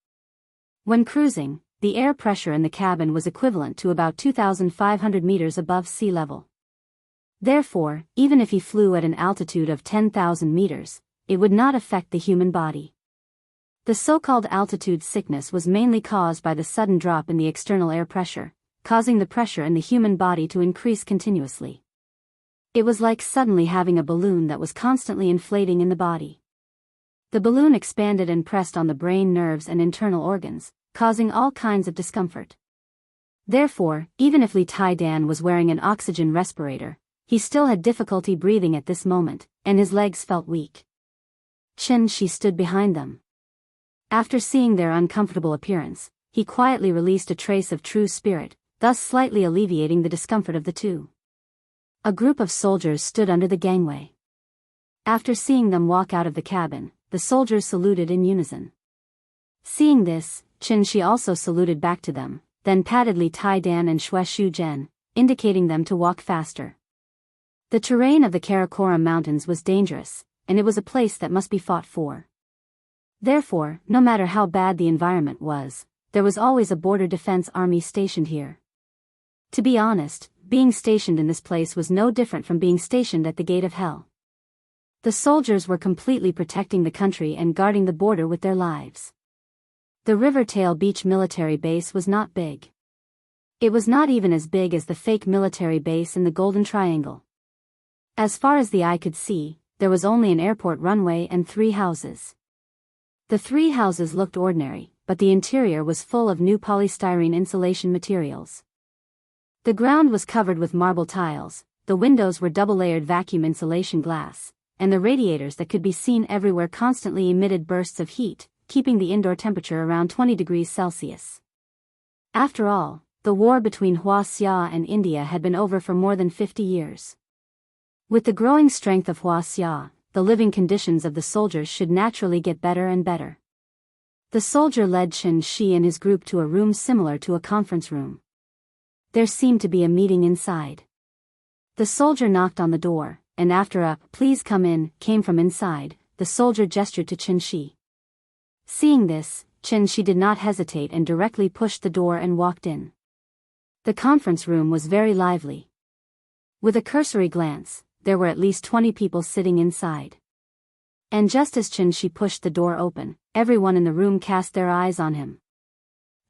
When cruising, the air pressure in the cabin was equivalent to about 2,500 meters above sea level. Therefore, even if he flew at an altitude of 10,000 meters, it would not affect the human body. The so-called altitude sickness was mainly caused by the sudden drop in the external air pressure, causing the pressure in the human body to increase continuously. It was like suddenly having a balloon that was constantly inflating in the body. The balloon expanded and pressed on the brain, nerves and internal organs, causing all kinds of discomfort. Therefore, even if Li Taidan was wearing an oxygen respirator, he still had difficulty breathing at this moment, and his legs felt weak. Chen Shi stood behind them. After seeing their uncomfortable appearance, he quietly released a trace of true spirit, thus slightly alleviating the discomfort of the two. A group of soldiers stood under the gangway. After seeing them walk out of the cabin, the soldiers saluted in unison. Seeing this, Chen Shi also saluted back to them, then patted Li Taidan and Xue Shuzhen, indicating them to walk faster. The terrain of the Karakoram Mountains was dangerous, and it was a place that must be fought for. Therefore, no matter how bad the environment was, there was always a border defense army stationed here. To be honest, being stationed in this place was no different from being stationed at the gate of hell. The soldiers were completely protecting the country and guarding the border with their lives. The Rivertail Beach military base was not big. It was not even as big as the fake military base in the Golden Triangle. As far as the eye could see, there was only an airport runway and 3 houses. The 3 houses looked ordinary, but the interior was full of new polystyrene insulation materials. The ground was covered with marble tiles, the windows were double-layered vacuum insulation glass, and the radiators that could be seen everywhere constantly emitted bursts of heat, keeping the indoor temperature around 20 degrees Celsius. After all, the war between Huaxia and India had been over for more than 50 years. With the growing strength of Huaxia, the living conditions of the soldiers should naturally get better and better. The soldier led Chen Shi and his group to a room similar to a conference room. There seemed to be a meeting inside. The soldier knocked on the door, and after a "please come in" came from inside, the soldier gestured to Chen Shi. Seeing this, Chen Shi did not hesitate and directly pushed the door and walked in. The conference room was very lively. With a cursory glance, there were at least 20 people sitting inside. And just as Chen Shi pushed the door open, everyone in the room cast their eyes on him.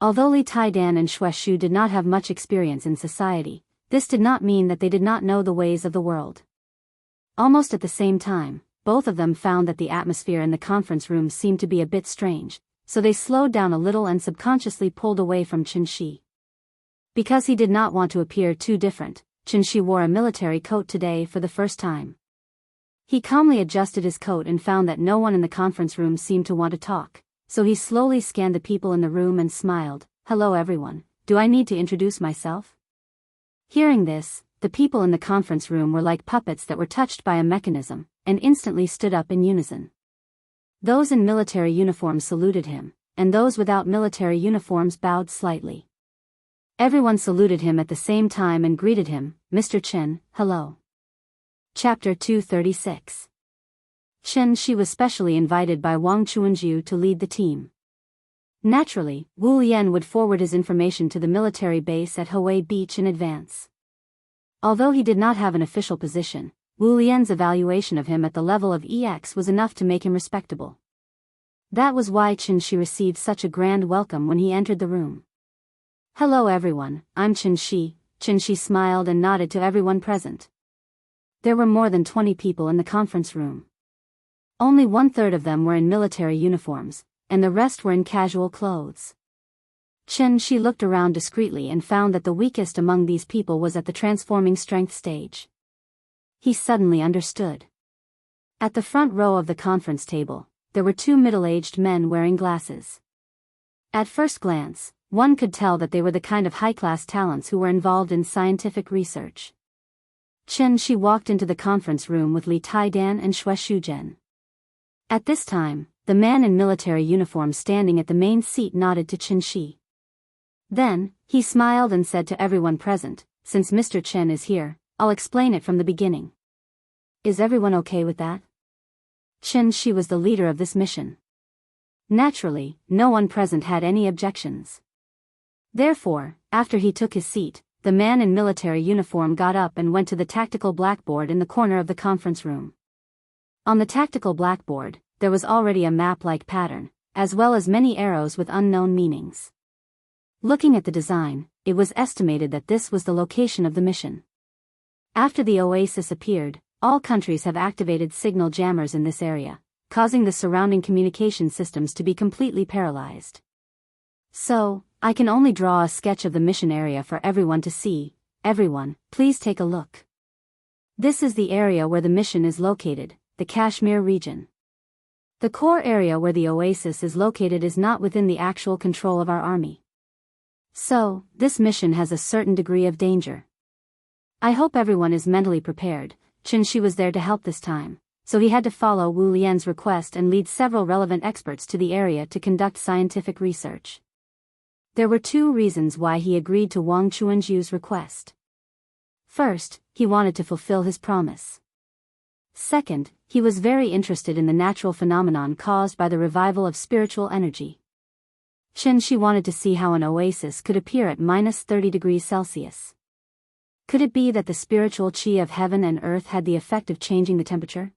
Although Li Taidan and Xue Shu did not have much experience in society, this did not mean that they did not know the ways of the world. Almost at the same time, both of them found that the atmosphere in the conference room seemed to be a bit strange, so they slowed down a little and subconsciously pulled away from Chen Shi. Because he did not want to appear too different, Chen Shi wore a military coat today for the first time. He calmly adjusted his coat and found that no one in the conference room seemed to want to talk, so he slowly scanned the people in the room and smiled. "Hello everyone, do I need to introduce myself?" Hearing this, the people in the conference room were like puppets that were touched by a mechanism, and instantly stood up in unison. Those in military uniforms saluted him, and those without military uniforms bowed slightly. Everyone saluted him at the same time and greeted him, "Mr. Chen, hello." Chapter 236. Chen Shi was specially invited by Wang Chuanjiu to lead the team. Naturally, Wu Lian would forward his information to the military base at Hue Beach in advance. Although he did not have an official position, Wu Lian's evaluation of him at the level of EX was enough to make him respectable. That was why Chen Shi received such a grand welcome when he entered the room. "Hello everyone, I'm Chen Shi." Chen Shi smiled and nodded to everyone present. There were more than 20 people in the conference room. Only 1/3 of them were in military uniforms, and the rest were in casual clothes. Chen Shi looked around discreetly and found that the weakest among these people was at the transforming strength stage. He suddenly understood. At the front row of the conference table, there were 2 middle-aged men wearing glasses. At first glance, one could tell that they were the kind of high-class talents who were involved in scientific research. Chen Shi walked into the conference room with Li Taidan and Xue Shuzhen. At this time, the man in military uniform standing at the main seat nodded to Chen Shi. Then, he smiled and said to everyone present, "Since Mr. Chen is here, I'll explain it from the beginning. Is everyone okay with that?" Chen Shi was the leader of this mission. Naturally, no one present had any objections. Therefore, after he took his seat, the man in military uniform got up and went to the tactical blackboard in the corner of the conference room. On the tactical blackboard, there was already a map-like pattern, as well as many arrows with unknown meanings. Looking at the design, it was estimated that this was the location of the mission. After the oasis appeared, all countries have activated signal jammers in this area, causing the surrounding communication systems to be completely paralyzed. So, I can only draw a sketch of the mission area for everyone to see. Everyone, please take a look. This is the area where the mission is located, the Kashmir region. The core area where the oasis is located is not within the actual control of our army. So, this mission has a certain degree of danger. I hope everyone is mentally prepared. Chen Shi was there to help this time, so he had to follow Wu Lian's request and lead several relevant experts to the area to conduct scientific research. There were 2 reasons why he agreed to Wang Chuanjiu's request. First, he wanted to fulfill his promise. Second, he was very interested in the natural phenomenon caused by the revival of spiritual energy. Chen Shi wanted to see how an oasis could appear at -30 degrees Celsius. Could it be that the spiritual qi of heaven and earth had the effect of changing the temperature?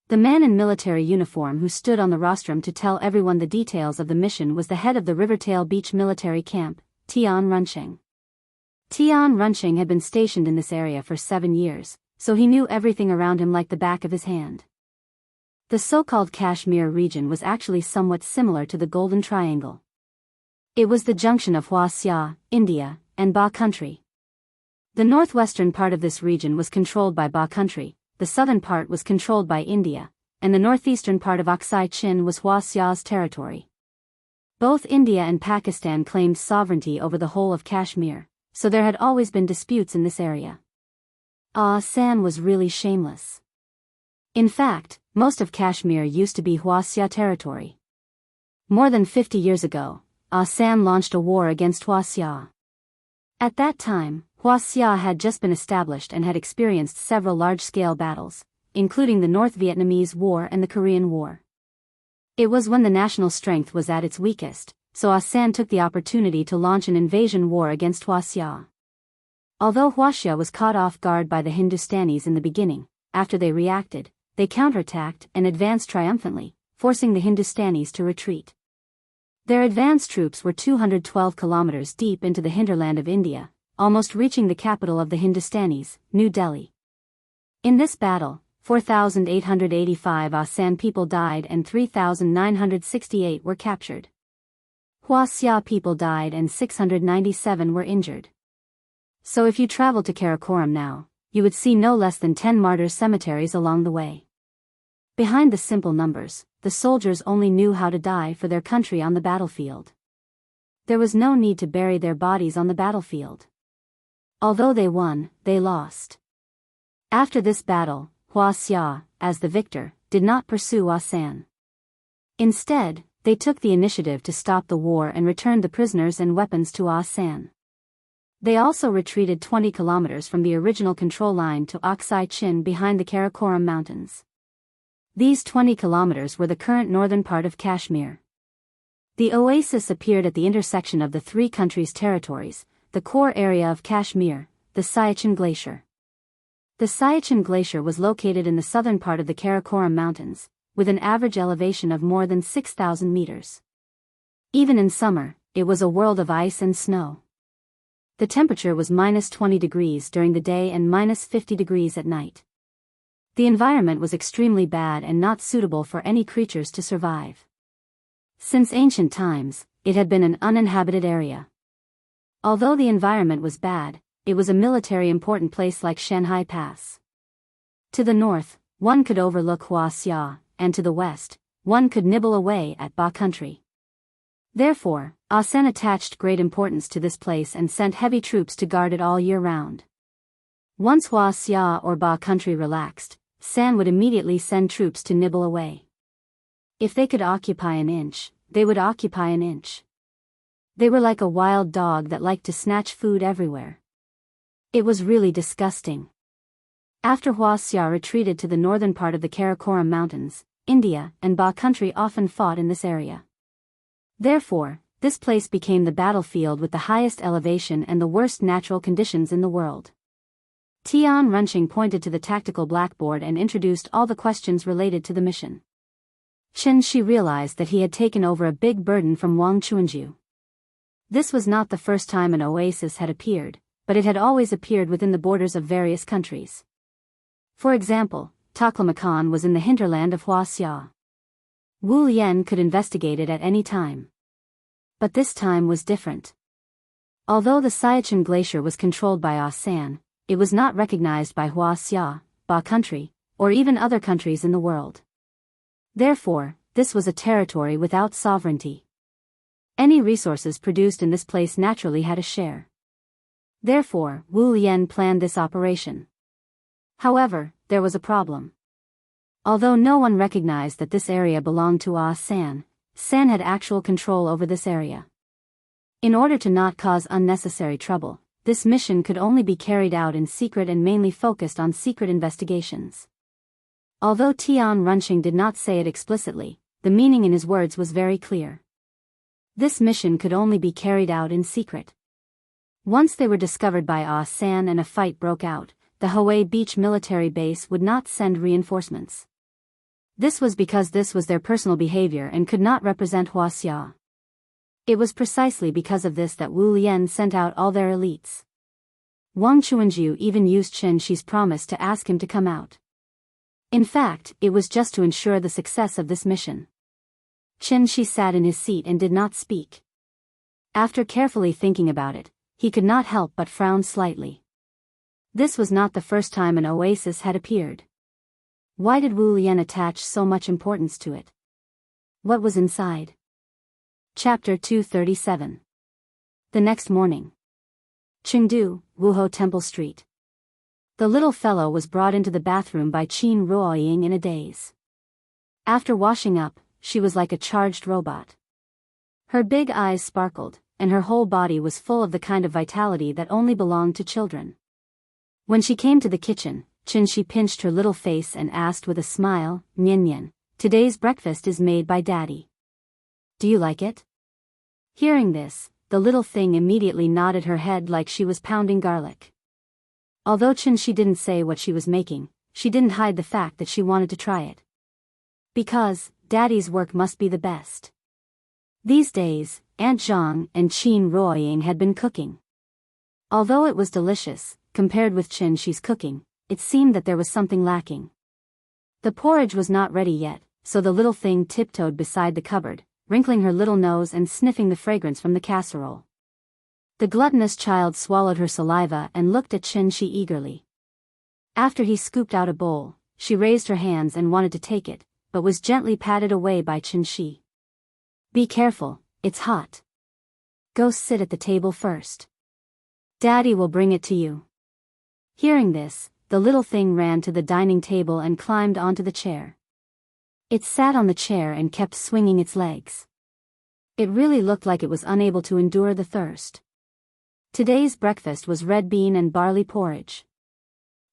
The man in military uniform who stood on the rostrum to tell everyone the details of the mission was the head of the Rivertail Beach military camp, Tian Runcheng. Tian Runcheng had been stationed in this area for 7 years, so he knew everything around him like the back of his hand. The so-called Kashmir region was actually somewhat similar to the Golden Triangle. It was the junction of Huaxia, India, and Ba country. The northwestern part of this region was controlled by Ba country, the southern part was controlled by India, and the northeastern part of Aksai Chin was Huaxia's territory. Both India and Pakistan claimed sovereignty over the whole of Kashmir, so there had always been disputes in this area. San was really shameless. In fact, most of Kashmir used to be Huaxia territory. More than 50 years ago, San launched a war against Huaxia. At that time, Huaxia had just been established and had experienced several large-scale battles, including the North Vietnamese War and the Korean War. It was when the national strength was at its weakest, so San took the opportunity to launch an invasion war against Huaxia. Although Huaxia was caught off guard by the Hindustanis in the beginning, after they reacted, they counterattacked and advanced triumphantly, forcing the Hindustanis to retreat. Their advance troops were 212 kilometers deep into the hinterland of India, almost reaching the capital of the Hindustanis, New Delhi. In this battle, 4,885 San people died and 3,968 were captured. Huaxia people died and 697 were injured. So if you traveled to Karakoram now, you would see no less than 10 martyrs' cemeteries along the way. Behind the simple numbers, the soldiers only knew how to die for their country on the battlefield. There was no need to bury their bodies on the battlefield. Although they won, they lost. After this battle, Hua Xia, as the victor, did not pursue San. Instead, they took the initiative to stop the war and returned the prisoners and weapons to San. They also retreated 20 kilometers from the original control line to Aksai Chin behind the Karakoram Mountains. These 20 kilometers were the current northern part of Kashmir. The oasis appeared at the intersection of the three countries' territories, the core area of Kashmir, the Siachen Glacier. The Siachen Glacier was located in the southern part of the Karakoram Mountains, with an average elevation of more than 6,000 meters. Even in summer, it was a world of ice and snow. The temperature was -20 degrees during the day and -50 degrees at night. The environment was extremely bad and not suitable for any creatures to survive. Since ancient times, it had been an uninhabited area. Although the environment was bad, it was a military important place like Shanghai Pass. To the north, one could overlook Hua Xia, and to the west, one could nibble away at Ba country. Therefore, San attached great importance to this place and sent heavy troops to guard it all year round. Once Hua Xia or Ba country relaxed, San would immediately send troops to nibble away. If they could occupy an inch, they would occupy an inch. They were like a wild dog that liked to snatch food everywhere. It was really disgusting. After Hua Xia retreated to the northern part of the Karakoram Mountains, India and Ba country often fought in this area. Therefore, this place became the battlefield with the highest elevation and the worst natural conditions in the world. Tian Runching pointed to the tactical blackboard and introduced all the questions related to the mission. Chen Shi realized that he had taken over a big burden from Wang Chuanju. This was not the first time an oasis had appeared, but it had always appeared within the borders of various countries. For example, Taklamakan was in the hinterland of Hua Xia. Wu Lian could investigate it at any time. But this time was different. Although the Siachen Glacier was controlled by San, it was not recognized by Hua Xia, Ba country, or even other countries in the world. Therefore, this was a territory without sovereignty. Any resources produced in this place naturally had a share. Therefore, Wu Lian planned this operation. However, there was a problem. Although no one recognized that this area belonged to San, San had actual control over this area. In order to not cause unnecessary trouble, this mission could only be carried out in secret and mainly focused on secret investigations. Although Tian Runching did not say it explicitly, the meaning in his words was very clear. This mission could only be carried out in secret. Once they were discovered by San and a fight broke out, the Hawaii Beach military base would not send reinforcements. This was because this was their personal behavior and could not represent Hua Xia. It was precisely because of this that Wu Lian sent out all their elites. Wang Chuanju even used Chen Shi's promise to ask him to come out. In fact, it was just to ensure the success of this mission. Chen Shi sat in his seat and did not speak. After carefully thinking about it, he could not help but frown slightly. This was not the first time an oasis had appeared. Why did Wu Lian attach so much importance to it? What was inside? Chapter 237. The next morning. Chengdu, Wuhou Temple Street. The little fellow was brought into the bathroom by Qin Ruoying in a daze. After washing up, she was like a charged robot. Her big eyes sparkled, and her whole body was full of the kind of vitality that only belonged to children. When she came to the kitchen, Qin Shi pinched her little face and asked with a smile, "Nian Nian, today's breakfast is made by Daddy. Do you like it?" Hearing this, the little thing immediately nodded her head like she was pounding garlic. Although Qin Shi didn't say what she was making, she didn't hide the fact that she wanted to try it. Because, Daddy's work must be the best. These days, Aunt Zhang and Qin Ruoying had been cooking. Although it was delicious, compared with Qin Shi's cooking, it seemed that there was something lacking. The porridge was not ready yet, so the little thing tiptoed beside the cupboard, wrinkling her little nose and sniffing the fragrance from the casserole. The gluttonous child swallowed her saliva and looked at Qin Shi eagerly. After he scooped out a bowl, she raised her hands and wanted to take it, but was gently patted away by Qinshi. Be careful, it's hot. Go sit at the table first. Daddy will bring it to you. Hearing this, the little thing ran to the dining table and climbed onto the chair. It sat on the chair and kept swinging its legs. It really looked like it was unable to endure the thirst. Today's breakfast was red bean and barley porridge.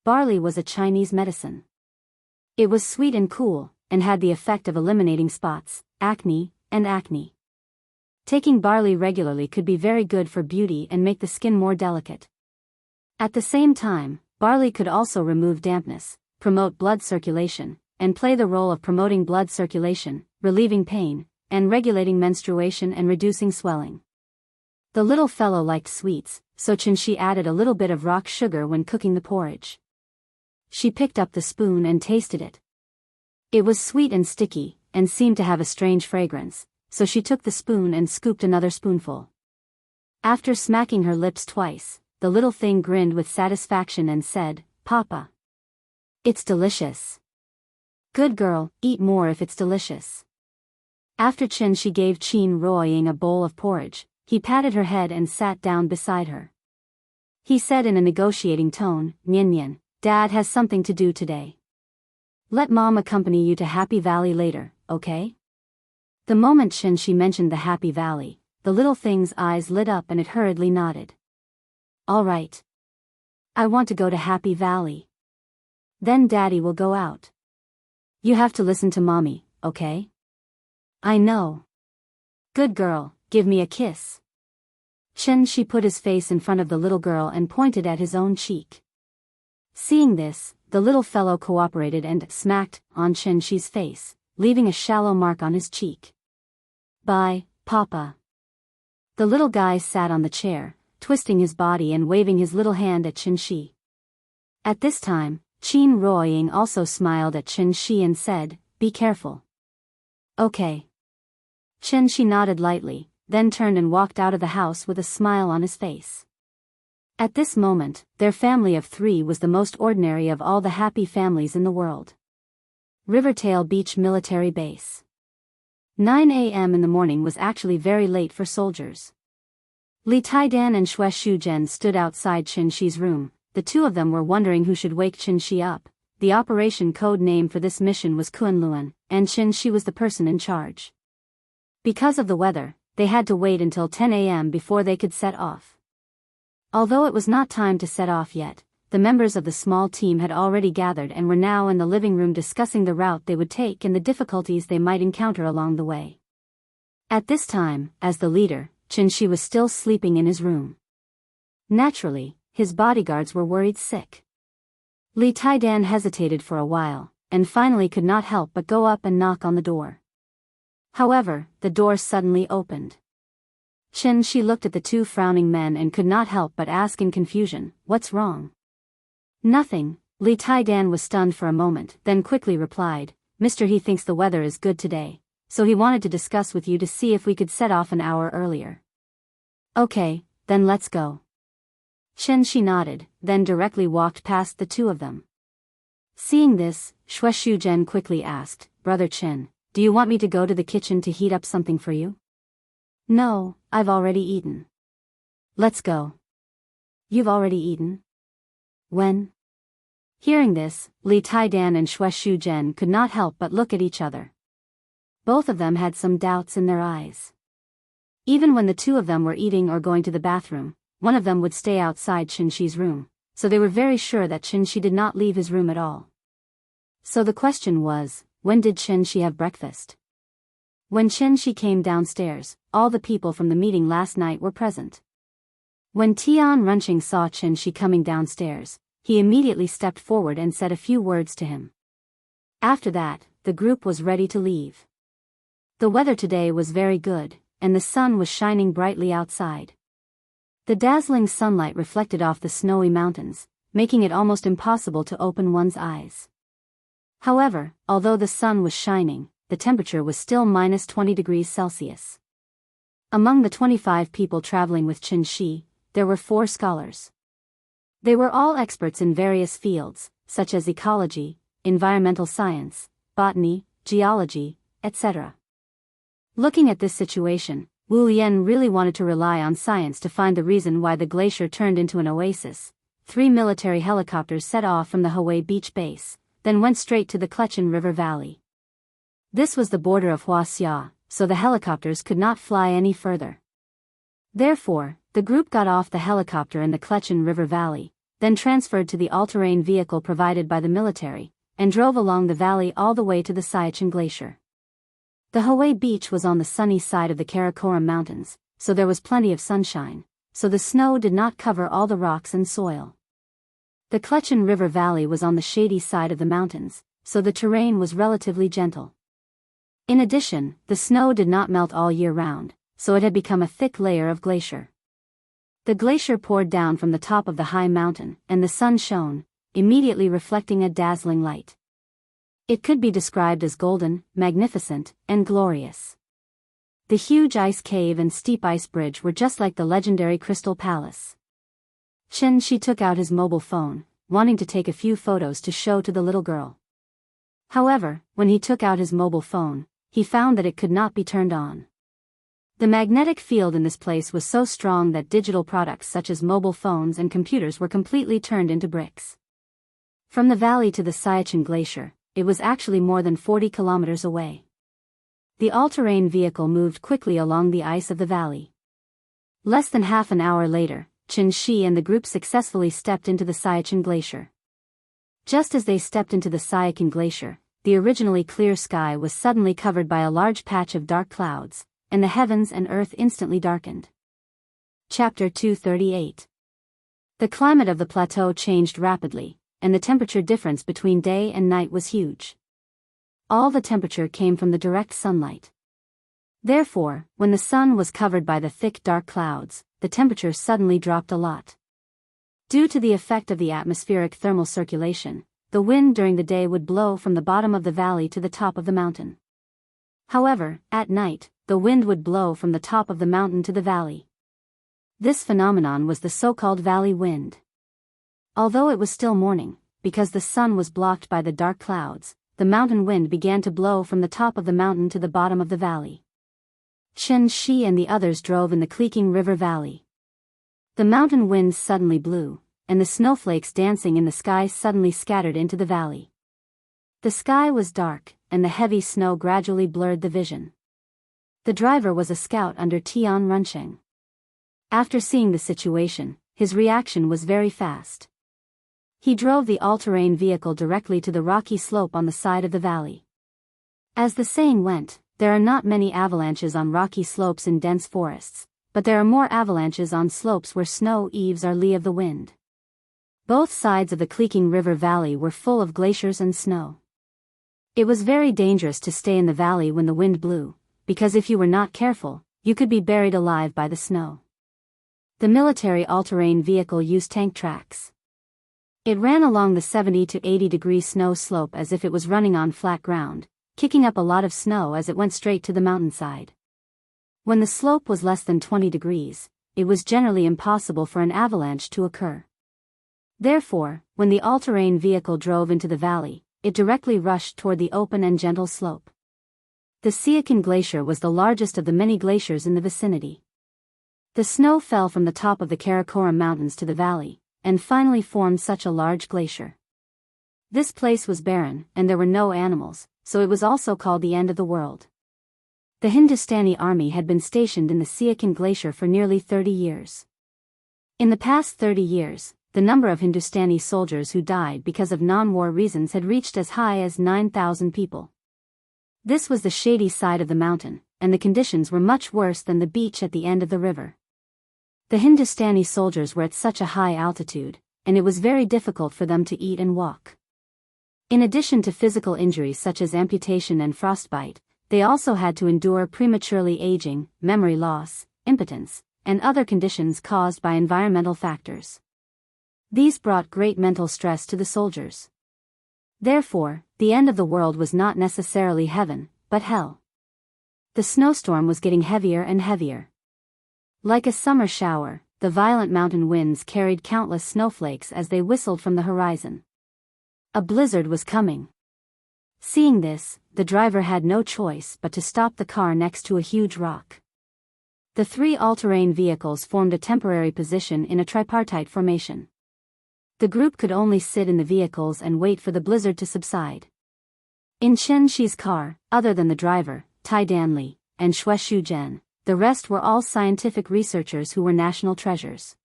Barley was a Chinese medicine. It was sweet and cool, and had the effect of eliminating spots, acne, and acne. Taking barley regularly could be very good for beauty and make the skin more delicate. At the same time, barley could also remove dampness, promote blood circulation, and play the role of promoting blood circulation, relieving pain, and regulating menstruation and reducing swelling. The little fellow liked sweets, so Qinshi added a little bit of rock sugar when cooking the porridge. She picked up the spoon and tasted it. It was sweet and sticky, and seemed to have a strange fragrance, so she took the spoon and scooped another spoonful. After smacking her lips twice, the little thing grinned with satisfaction and said, "Papa. It's delicious. Good girl, eat more if it's delicious." After Qinshi gave Qin Ruoying a bowl of porridge, he patted her head and sat down beside her. He said in a negotiating tone, "Nian Nian, Dad has something to do today. Let Mom accompany you to Happy Valley later, okay?" The moment Qinshi mentioned the Happy Valley, the little thing's eyes lit up and it hurriedly nodded. "All right. I want to go to Happy Valley. Then Daddy will go out. You have to listen to Mommy, okay?" "I know. Good girl, give me a kiss." Qinshi put his face in front of the little girl and pointed at his own cheek. Seeing this, the little fellow cooperated and smacked on Qinshi's face, leaving a shallow mark on his cheek. "Bye, Papa." The little guy sat on the chair, twisting his body and waving his little hand at Qinshi. At this time, Qin Ruoying also smiled at Qinshi and said, "Be careful." "Okay." Qinshi nodded lightly, then turned and walked out of the house with a smile on his face. At this moment, their family of 3 was the most ordinary of all the happy families in the world. Rivertail Beach Military Base. 9 a.m. in the morning was actually very late for soldiers. Li Taidan and Xue Shuzhen stood outside Qinshi's room. The two of them were wondering who should wake Qinshi up. The operation code name for this mission was Kunluan, and Qinshi was the person in charge. Because of the weather, they had to wait until 10 a.m. before they could set off. Although it was not time to set off yet, the members of the small team had already gathered and were now in the living room discussing the route they would take and the difficulties they might encounter along the way. At this time, as the leader, Qinshi was still sleeping in his room. Naturally, his bodyguards were worried sick. Li Taidan hesitated for a while, and finally could not help but go up and knock on the door. However, the door suddenly opened. Qinshi looked at the 2 frowning men and could not help but ask in confusion, "What's wrong?" "Nothing." Li Taidan was stunned for a moment, then quickly replied, "Mister, he thinks the weather is good today, so he wanted to discuss with you to see if we could set off an hour earlier." "Okay, then let's go." Qinshi nodded, then directly walked past the 2 of them. Seeing this, Xue Shuzhen quickly asked, "Brother Qin, do you want me to go to the kitchen to heat up something for you?" "No, I've already eaten." "Let's go." "You've already eaten? When?" Hearing this, Li Taidan and Xue Shuzhen could not help but look at each other. Both of them had some doubts in their eyes. Even when the 2 of them were eating or going to the bathroom, one of them would stay outside Qinshi's room, so they were very sure that Qinshi did not leave his room at all. So the question was, when did Qinshi have breakfast? When Qinshi came downstairs, all the people from the meeting last night were present. When Tian Runching saw Qinshi coming downstairs, he immediately stepped forward and said a few words to him. After that, the group was ready to leave. The weather today was very good, and the sun was shining brightly outside. The dazzling sunlight reflected off the snowy mountains, making it almost impossible to open one's eyes. However, although the sun was shining, the temperature was still -20 degrees Celsius. Among the 25 people traveling with Qinshi, there were 4 scholars. They were all experts in various fields, such as ecology, environmental science, botany, geology, etc. Looking at this situation, Wu Lian really wanted to rely on science to find the reason why the glacier turned into an oasis. 3 military helicopters set off from the Hawaii Beach base, then went straight to the Clechin River Valley. This was the border of Huaxia, so the helicopters could not fly any further. Therefore, the group got off the helicopter in the Clechin River Valley, then transferred to the all-terrain vehicle provided by the military, and drove along the valley all the way to the Siachen Glacier. The Hawaii Beach was on the sunny side of the Karakoram Mountains, so there was plenty of sunshine, so the snow did not cover all the rocks and soil. The Clechin River Valley was on the shady side of the mountains, so the terrain was relatively gentle. In addition, the snow did not melt all year round, so it had become a thick layer of glacier. The glacier poured down from the top of the high mountain, and the sun shone, immediately reflecting a dazzling light. It could be described as golden, magnificent, and glorious. The huge ice cave and steep ice bridge were just like the legendary Crystal Palace. Chen Shi took out his mobile phone, wanting to take a few photos to show to the little girl. However, when he took out his mobile phone, he found that it could not be turned on. The magnetic field in this place was so strong that digital products such as mobile phones and computers were completely turned into bricks. From the valley to the Siachen Glacier, it was actually more than 40 kilometers away. The all-terrain vehicle moved quickly along the ice of the valley. Less than half an hour later, Chen Shi and the group successfully stepped into the Siachen Glacier. Just as they stepped into the Siachen Glacier, the originally clear sky was suddenly covered by a large patch of dark clouds, and the heavens and earth instantly darkened. Chapter 238. The climate of the plateau changed rapidly, and the temperature difference between day and night was huge. All the temperature came from the direct sunlight. Therefore, when the sun was covered by the thick dark clouds, the temperature suddenly dropped a lot. Due to the effect of the atmospheric thermal circulation, the wind during the day would blow from the bottom of the valley to the top of the mountain. However, at night, the wind would blow from the top of the mountain to the valley. This phenomenon was the so-called valley wind. Although it was still morning, because the sun was blocked by the dark clouds, the mountain wind began to blow from the top of the mountain to the bottom of the valley. Chen Shi and the others drove in the Clechin River Valley. The mountain winds suddenly blew, and the snowflakes dancing in the sky suddenly scattered into the valley. The sky was dark, and the heavy snow gradually blurred the vision. The driver was a scout under Tian Runcheng. After seeing the situation, his reaction was very fast. He drove the all-terrain vehicle directly to the rocky slope on the side of the valley. As the saying went, there are not many avalanches on rocky slopes in dense forests, but there are more avalanches on slopes where snow eaves are lee of the wind. Both sides of the Clechin River Valley were full of glaciers and snow. It was very dangerous to stay in the valley when the wind blew, because if you were not careful, you could be buried alive by the snow. The military all-terrain vehicle used tank tracks. It ran along the 70 to 80 degree snow slope as if it was running on flat ground, kicking up a lot of snow as it went straight to the mountainside. When the slope was less than 20 degrees, it was generally impossible for an avalanche to occur. Therefore, when the all-terrain vehicle drove into the valley, it directly rushed toward the open and gentle slope. The Siachen Glacier was the largest of the many glaciers in the vicinity. The snow fell from the top of the Karakoram Mountains to the valley, and finally formed such a large glacier. This place was barren, and there were no animals, so it was also called the end of the world. The Hindustani army had been stationed in the Siachen Glacier for nearly 30 years. In the past 30 years, the number of Hindustani soldiers who died because of non-war reasons had reached as high as 9,000 people. This was the shady side of the mountain, and the conditions were much worse than the beach at the end of the river. The Hindustani soldiers were at such a high altitude, and it was very difficult for them to eat and walk. In addition to physical injuries such as amputation and frostbite, they also had to endure prematurely aging, memory loss, impotence, and other conditions caused by environmental factors. These brought great mental stress to the soldiers. Therefore, the end of the world was not necessarily heaven, but hell. The snowstorm was getting heavier and heavier. Like a summer shower, the violent mountain winds carried countless snowflakes as they whistled from the horizon. A blizzard was coming. Seeing this, the driver had no choice but to stop the car next to a huge rock. The three all-terrain vehicles formed a temporary position in a tripartite formation. The group could only sit in the vehicles and wait for the blizzard to subside. In Chen Shi's car, other than the driver, Tai Danli, and Xue Shuzhen, the rest were all scientific researchers who were national treasures.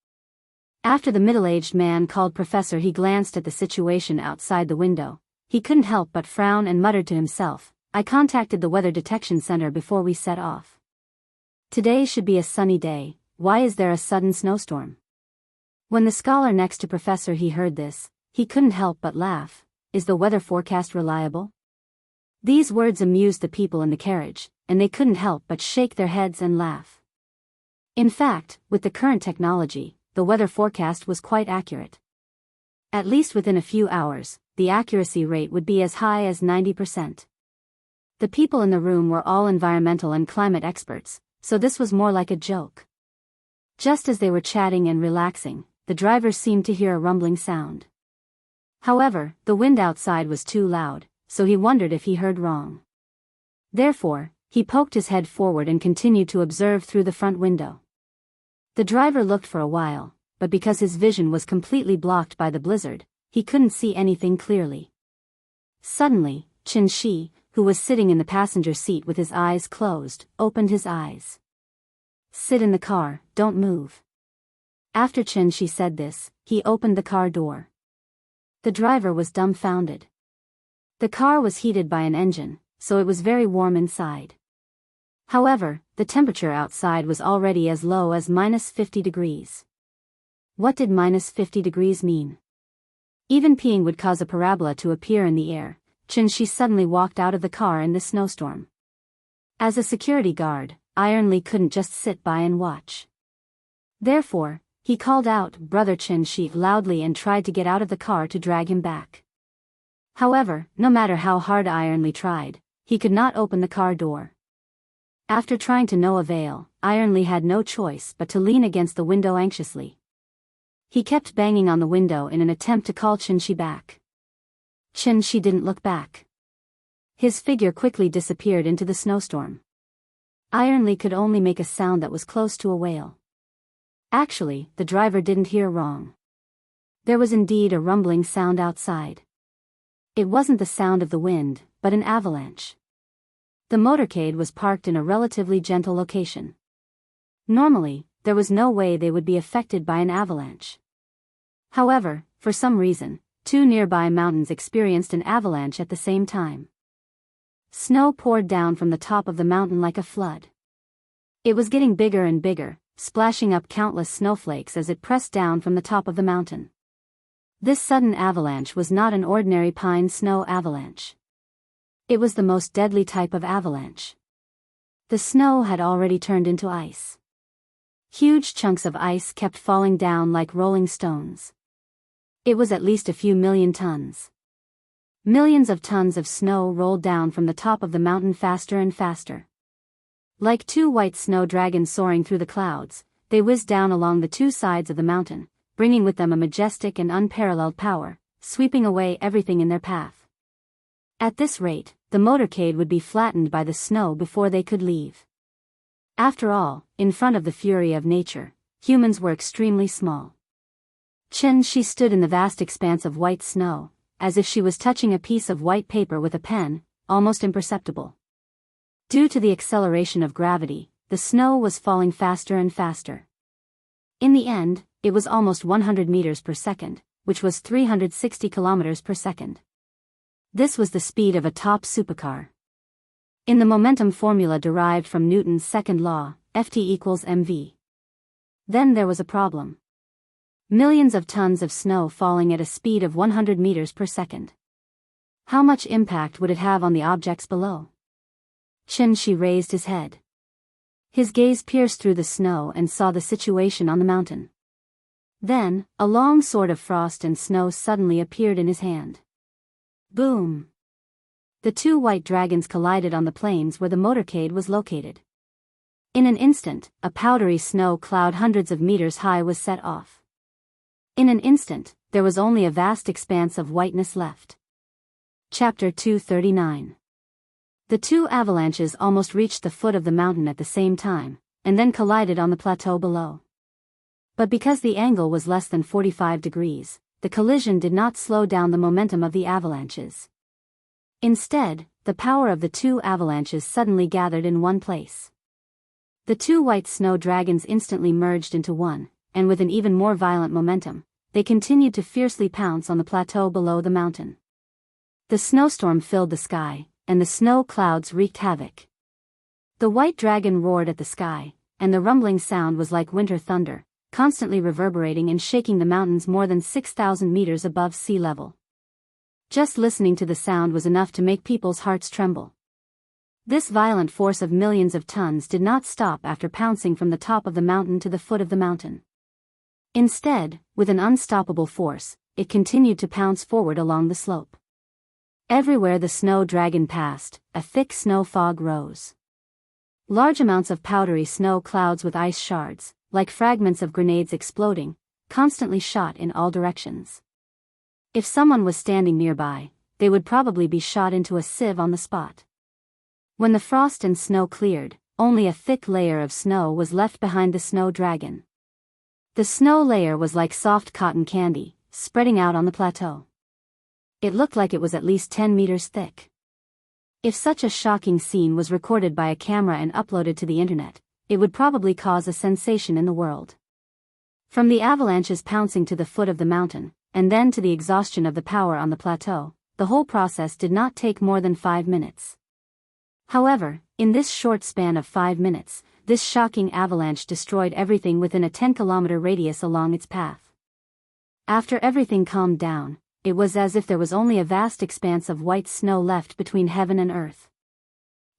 After the middle-aged man called Professor, he glanced at the situation outside the window. He couldn't help but frown and muttered to himself, "I contacted the weather detection center before we set off. Today should be a sunny day, why is there a sudden snowstorm?" When the scholar next to Professor he heard this, he couldn't help but laugh. Is the weather forecast reliable? These words amused the people in the carriage, and they couldn't help but shake their heads and laugh. In fact, with the current technology, the weather forecast was quite accurate. At least within a few hours, the accuracy rate would be as high as 90%. The people in the room were all environmental and climate experts, so this was more like a joke. Just as they were chatting and relaxing, the driver seemed to hear a rumbling sound. However, the wind outside was too loud, so he wondered if he heard wrong. Therefore, he poked his head forward and continued to observe through the front window. The driver looked for a while, but because his vision was completely blocked by the blizzard, he couldn't see anything clearly. Suddenly, Chen Shi, who was sitting in the passenger seat with his eyes closed, opened his eyes. "Sit in the car, don't move." After Chen Shi said this, he opened the car door. The driver was dumbfounded. The car was heated by an engine, so it was very warm inside. However, the temperature outside was already as low as -50 degrees. What did -50 degrees mean? Even peeing would cause a parabola to appear in the air. Chen Shi suddenly walked out of the car in the snowstorm. As a security guard, Ironly couldn't just sit by and watch. Therefore, he called out "Brother Chen Shi" loudly and tried to get out of the car to drag him back. However, no matter how hard Ironly tried, he could not open the car door. After trying to no avail, Ironly had no choice but to lean against the window anxiously. He kept banging on the window in an attempt to call Chen Shi back. Chen Shi didn't look back. His figure quickly disappeared into the snowstorm. Ironly could only make a sound that was close to a wail. Actually, the driver didn't hear wrong. There was indeed a rumbling sound outside. It wasn't the sound of the wind, but an avalanche. The motorcade was parked in a relatively gentle location. Normally, there was no way they would be affected by an avalanche. However, for some reason, two nearby mountains experienced an avalanche at the same time. Snow poured down from the top of the mountain like a flood. It was getting bigger and bigger, splashing up countless snowflakes as it pressed down from the top of the mountain. This sudden avalanche was not an ordinary pine snow avalanche. It was the most deadly type of avalanche. The snow had already turned into ice. Huge chunks of ice kept falling down like rolling stones. It was at least a few million tons. Millions of tons of snow rolled down from the top of the mountain faster and faster. Like two white snow dragons soaring through the clouds, they whizzed down along the two sides of the mountain, bringing with them a majestic and unparalleled power, sweeping away everything in their path. At this rate, the motorcade would be flattened by the snow before they could leave. After all, in front of the fury of nature, humans were extremely small. Chen Shi stood in the vast expanse of white snow, as if she was touching a piece of white paper with a pen, almost imperceptible. Due to the acceleration of gravity, the snow was falling faster and faster. In the end, it was almost 100 meters per second, which was 360 kilometers per second. This was the speed of a top supercar. In the momentum formula derived from Newton's second law, Ft equals mv. Then there was a problem. Millions of tons of snow falling at a speed of 100 meters per second. How much impact would it have on the objects below? Chen Shi raised his head. His gaze pierced through the snow and saw the situation on the mountain. Then, a long sword of frost and snow suddenly appeared in his hand. Boom! The two white dragons collided on the plains where the motorcade was located. In an instant, a powdery snow cloud hundreds of meters high was set off. In an instant, there was only a vast expanse of whiteness left. Chapter 239. The two avalanches almost reached the foot of the mountain at the same time, and then collided on the plateau below. But because the angle was less than 45 degrees, the collision did not slow down the momentum of the avalanches. Instead, the power of the two avalanches suddenly gathered in one place. The two white snow dragons instantly merged into one, and with an even more violent momentum, they continued to fiercely pounce on the plateau below the mountain. The snowstorm filled the sky, and the snow clouds wreaked havoc. The white dragon roared at the sky, and the rumbling sound was like winter thunder, constantly reverberating and shaking the mountains more than 6,000 meters above sea level. Just listening to the sound was enough to make people's hearts tremble. This violent force of millions of tons did not stop after pouncing from the top of the mountain to the foot of the mountain. Instead, with an unstoppable force, it continued to pounce forward along the slope. Everywhere the snow dragon passed, a thick snow fog rose. Large amounts of powdery snow clouds with ice shards, like fragments of grenades exploding, constantly shot in all directions. If someone was standing nearby, they would probably be shot into a sieve on the spot. When the frost and snow cleared, only a thick layer of snow was left behind the snow dragon. The snow layer was like soft cotton candy, spreading out on the plateau. It looked like it was at least 10 meters thick. If such a shocking scene was recorded by a camera and uploaded to the internet, it would probably cause a sensation in the world. From the avalanches pouncing to the foot of the mountain, and then to the exhaustion of the power on the plateau, the whole process did not take more than 5 minutes. However, in this short span of 5 minutes, this shocking avalanche destroyed everything within a 10-kilometer radius along its path. After everything calmed down, it was as if there was only a vast expanse of white snow left between heaven and earth.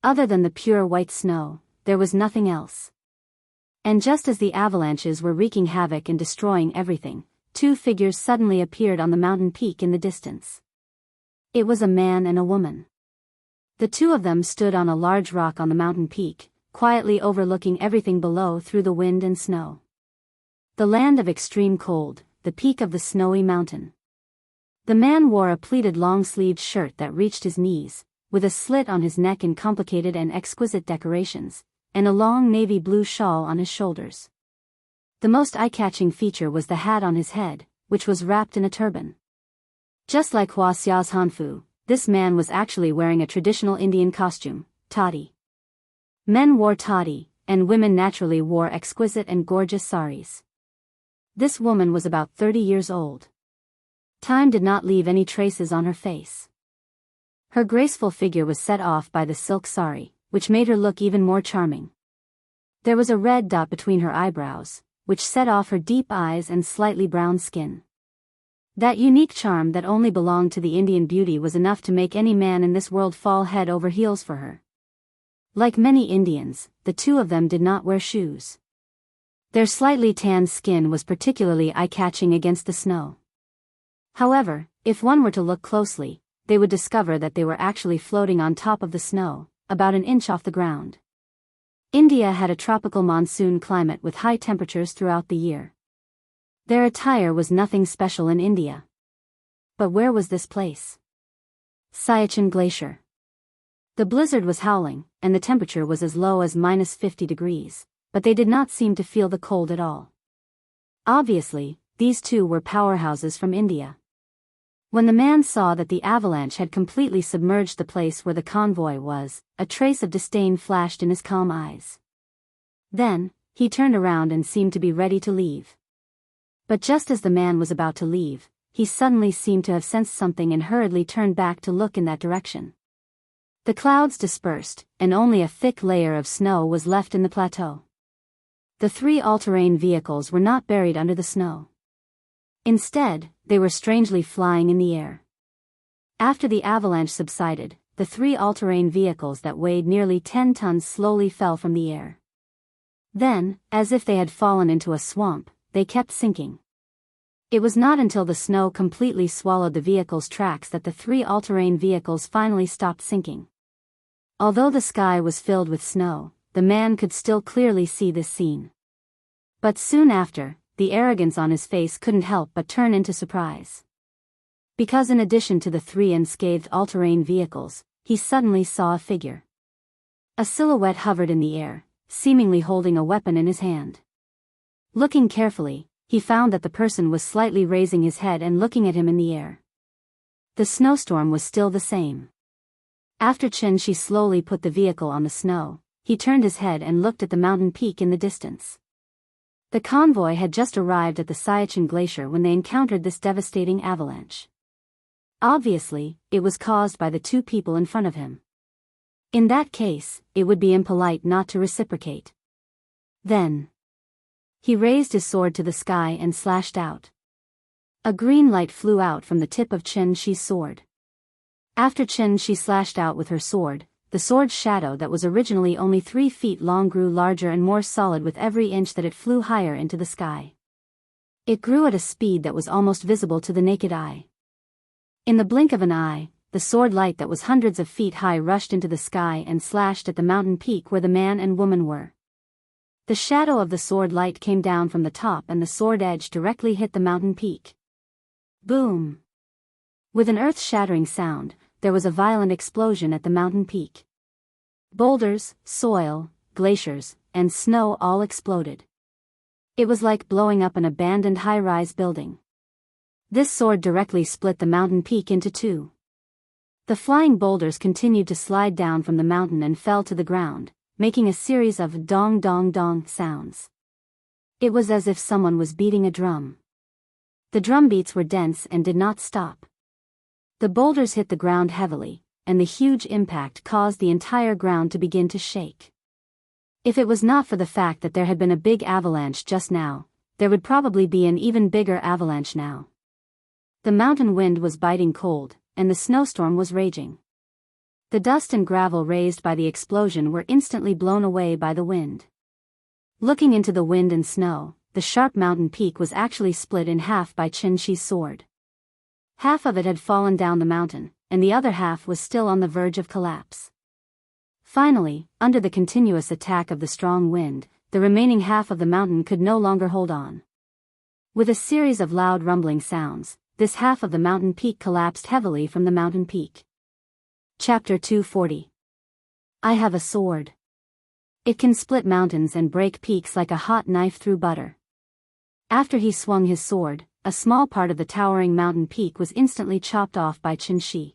Other than the pure white snow, there was nothing else. And just as the avalanches were wreaking havoc and destroying everything, two figures suddenly appeared on the mountain peak in the distance. It was a man and a woman. The two of them stood on a large rock on the mountain peak, quietly overlooking everything below through the wind and snow. The land of extreme cold, the peak of the snowy mountain. The man wore a pleated long-sleeved shirt that reached his knees, with a slit on his neck in complicated and exquisite decorations, and a long navy blue shawl on his shoulders. The most eye-catching feature was the hat on his head, which was wrapped in a turban. Just like Hua Xia's Hanfu, this man was actually wearing a traditional Indian costume, toddy. Men wore toddy, and women naturally wore exquisite and gorgeous saris. This woman was about 30 years old. Time did not leave any traces on her face. Her graceful figure was set off by the silk sari, which made her look even more charming. There was a red dot between her eyebrows, which set off her deep eyes and slightly brown skin. That unique charm that only belonged to the Indian beauty was enough to make any man in this world fall head over heels for her. Like many Indians, the two of them did not wear shoes. Their slightly tanned skin was particularly eye-catching against the snow. However, if one were to look closely, they would discover that they were actually floating on top of the snow, about an inch off the ground. India had a tropical monsoon climate with high temperatures throughout the year. Their attire was nothing special in India. But where was this place? Siachen Glacier. The blizzard was howling, and the temperature was as low as -50 degrees, but they did not seem to feel the cold at all. Obviously, these two were powerhouses from India. When the man saw that the avalanche had completely submerged the place where the convoy was, a trace of disdain flashed in his calm eyes. Then, he turned around and seemed to be ready to leave. But just as the man was about to leave, he suddenly seemed to have sensed something and hurriedly turned back to look in that direction. The clouds dispersed, and only a thick layer of snow was left in the plateau. The three all-terrain vehicles were not buried under the snow. Instead, they were strangely flying in the air. After the avalanche subsided, the three all-terrain vehicles that weighed nearly 10 tons slowly fell from the air. Then, as if they had fallen into a swamp, they kept sinking. It was not until the snow completely swallowed the vehicle's tracks that the three all-terrain vehicles finally stopped sinking. Although the sky was filled with snow, the man could still clearly see this scene. But soon after, the arrogance on his face couldn't help but turn into surprise. Because in addition to the 3 unscathed all-terrain vehicles, he suddenly saw a figure. A silhouette hovered in the air, seemingly holding a weapon in his hand. Looking carefully, he found that the person was slightly raising his head and looking at him in the air. The snowstorm was still the same. After Chen-Shi slowly put the vehicle on the snow, he turned his head and looked at the mountain peak in the distance. The convoy had just arrived at the Siachen Glacier when they encountered this devastating avalanche. Obviously, it was caused by the 2 people in front of him. In that case, it would be impolite not to reciprocate. Then, he raised his sword to the sky and slashed out. A green light flew out from the tip of Chen-Shi's sword. After Chen-Shi slashed out with her sword, the sword's shadow that was originally only 3 feet long grew larger and more solid with every inch that it flew higher into the sky. It grew at a speed that was almost visible to the naked eye. In the blink of an eye, the sword light that was hundreds of feet high rushed into the sky and slashed at the mountain peak where the man and woman were. The shadow of the sword light came down from the top and the sword edge directly hit the mountain peak. Boom! With an earth-shattering sound, there was a violent explosion at the mountain peak. Boulders, soil, glaciers, and snow all exploded. It was like blowing up an abandoned high-rise building. This sword directly split the mountain peak into 2. The flying boulders continued to slide down from the mountain and fell to the ground, making a series of dong-dong-dong sounds. It was as if someone was beating a drum. The drum beats were dense and did not stop. The boulders hit the ground heavily, and the huge impact caused the entire ground to begin to shake. If it was not for the fact that there had been a big avalanche just now, there would probably be an even bigger avalanche now. The mountain wind was biting cold, and the snowstorm was raging. The dust and gravel raised by the explosion were instantly blown away by the wind. Looking into the wind and snow, the sharp mountain peak was actually split in half by Chen-Shi's sword. Half of it had fallen down the mountain, and the other half was still on the verge of collapse. Finally, under the continuous attack of the strong wind, the remaining half of the mountain could no longer hold on. With a series of loud rumbling sounds, this half of the mountain peak collapsed heavily from the mountain peak. Chapter 240. I have a sword. It can split mountains and break peaks like a hot knife through butter. After he swung his sword, a small part of the towering mountain peak was instantly chopped off by Chen-Shi.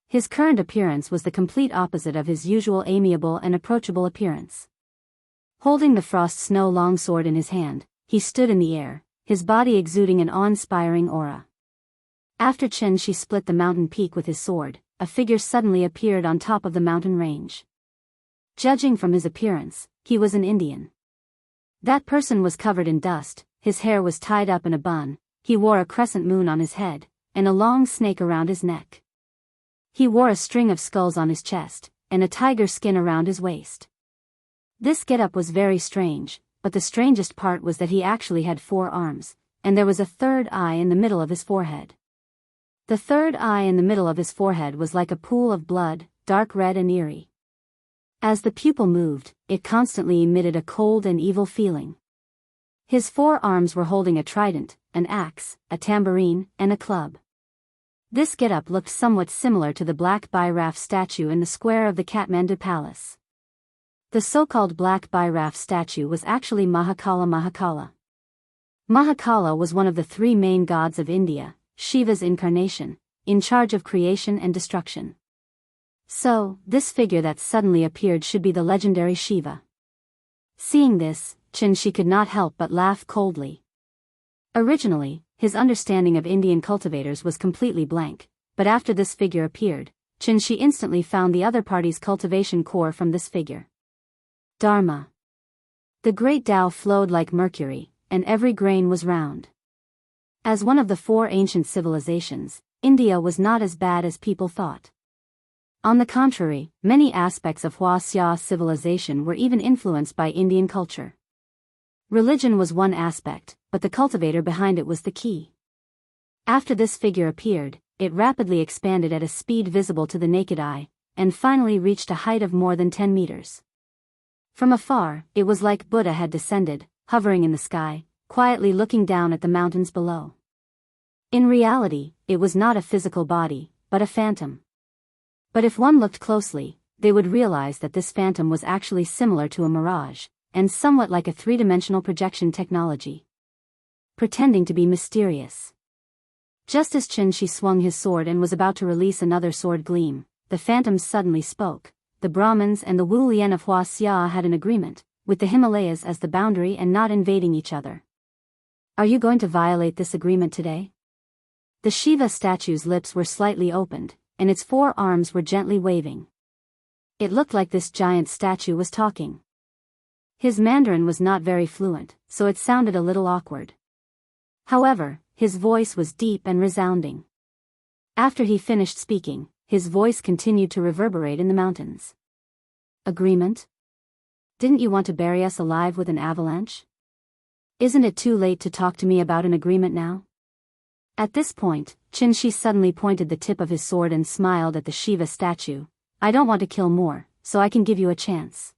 His current appearance was the complete opposite of his usual amiable and approachable appearance. Holding the frost snow longsword in his hand, he stood in the air, his body exuding an awe-inspiring aura. After Chen-Shi split the mountain peak with his sword, a figure suddenly appeared on top of the mountain range. Judging from his appearance, he was an Indian. That person was covered in dust, his hair was tied up in a bun, he wore a crescent moon on his head, and a long snake around his neck. He wore a string of skulls on his chest, and a tiger skin around his waist. This getup was very strange, but the strangest part was that he actually had 4 arms, and there was a third eye in the middle of his forehead. The third eye in the middle of his forehead was like a pool of blood, dark red and eerie. As the pupil moved, it constantly emitted a cold and evil feeling. His 4 arms were holding a trident, an axe, a tambourine, and a club. This getup looked somewhat similar to the Black Bhairaf statue in the square of the Kathmandu Palace. The so-called Black Bhairaf statue was actually Mahakala. Mahakala was one of the 3 main gods of India, Shiva's incarnation, in charge of creation and destruction. So, this figure that suddenly appeared should be the legendary Shiva. Seeing this, Chen-Shi could not help but laugh coldly. Originally, his understanding of Indian cultivators was completely blank, but after this figure appeared, Chen-Shi instantly found the other party's cultivation core from this figure. Dharma. The great Tao flowed like mercury, and every grain was round. As one of the 4 ancient civilizations, India was not as bad as people thought. On the contrary, many aspects of Hua-Xia civilization were even influenced by Indian culture. Religion was one aspect, but the cultivator behind it was the key. After this figure appeared, it rapidly expanded at a speed visible to the naked eye, and finally reached a height of more than 10 meters. From afar, it was like Buddha had descended, hovering in the sky, quietly looking down at the mountains below. In reality, it was not a physical body, but a phantom. But if one looked closely, they would realize that this phantom was actually similar to a mirage, and somewhat like a three-dimensional projection technology. Pretending to be mysterious. Just as Chen-Shi swung his sword and was about to release another sword gleam, the phantoms suddenly spoke. The Brahmins and the Wu Lian of Huaxia had an agreement, with the Himalayas as the boundary and not invading each other. Are you going to violate this agreement today? The Shiva statue's lips were slightly opened, and its 4 arms were gently waving. It looked like this giant statue was talking. His Mandarin was not very fluent, so it sounded a little awkward. However, his voice was deep and resounding. After he finished speaking, his voice continued to reverberate in the mountains. Agreement? Didn't you want to bury us alive with an avalanche? Isn't it too late to talk to me about an agreement now? At this point, Chen-Shi suddenly pointed the tip of his sword and smiled at the Shiva statue. I don't want to kill more, so I can give you a chance.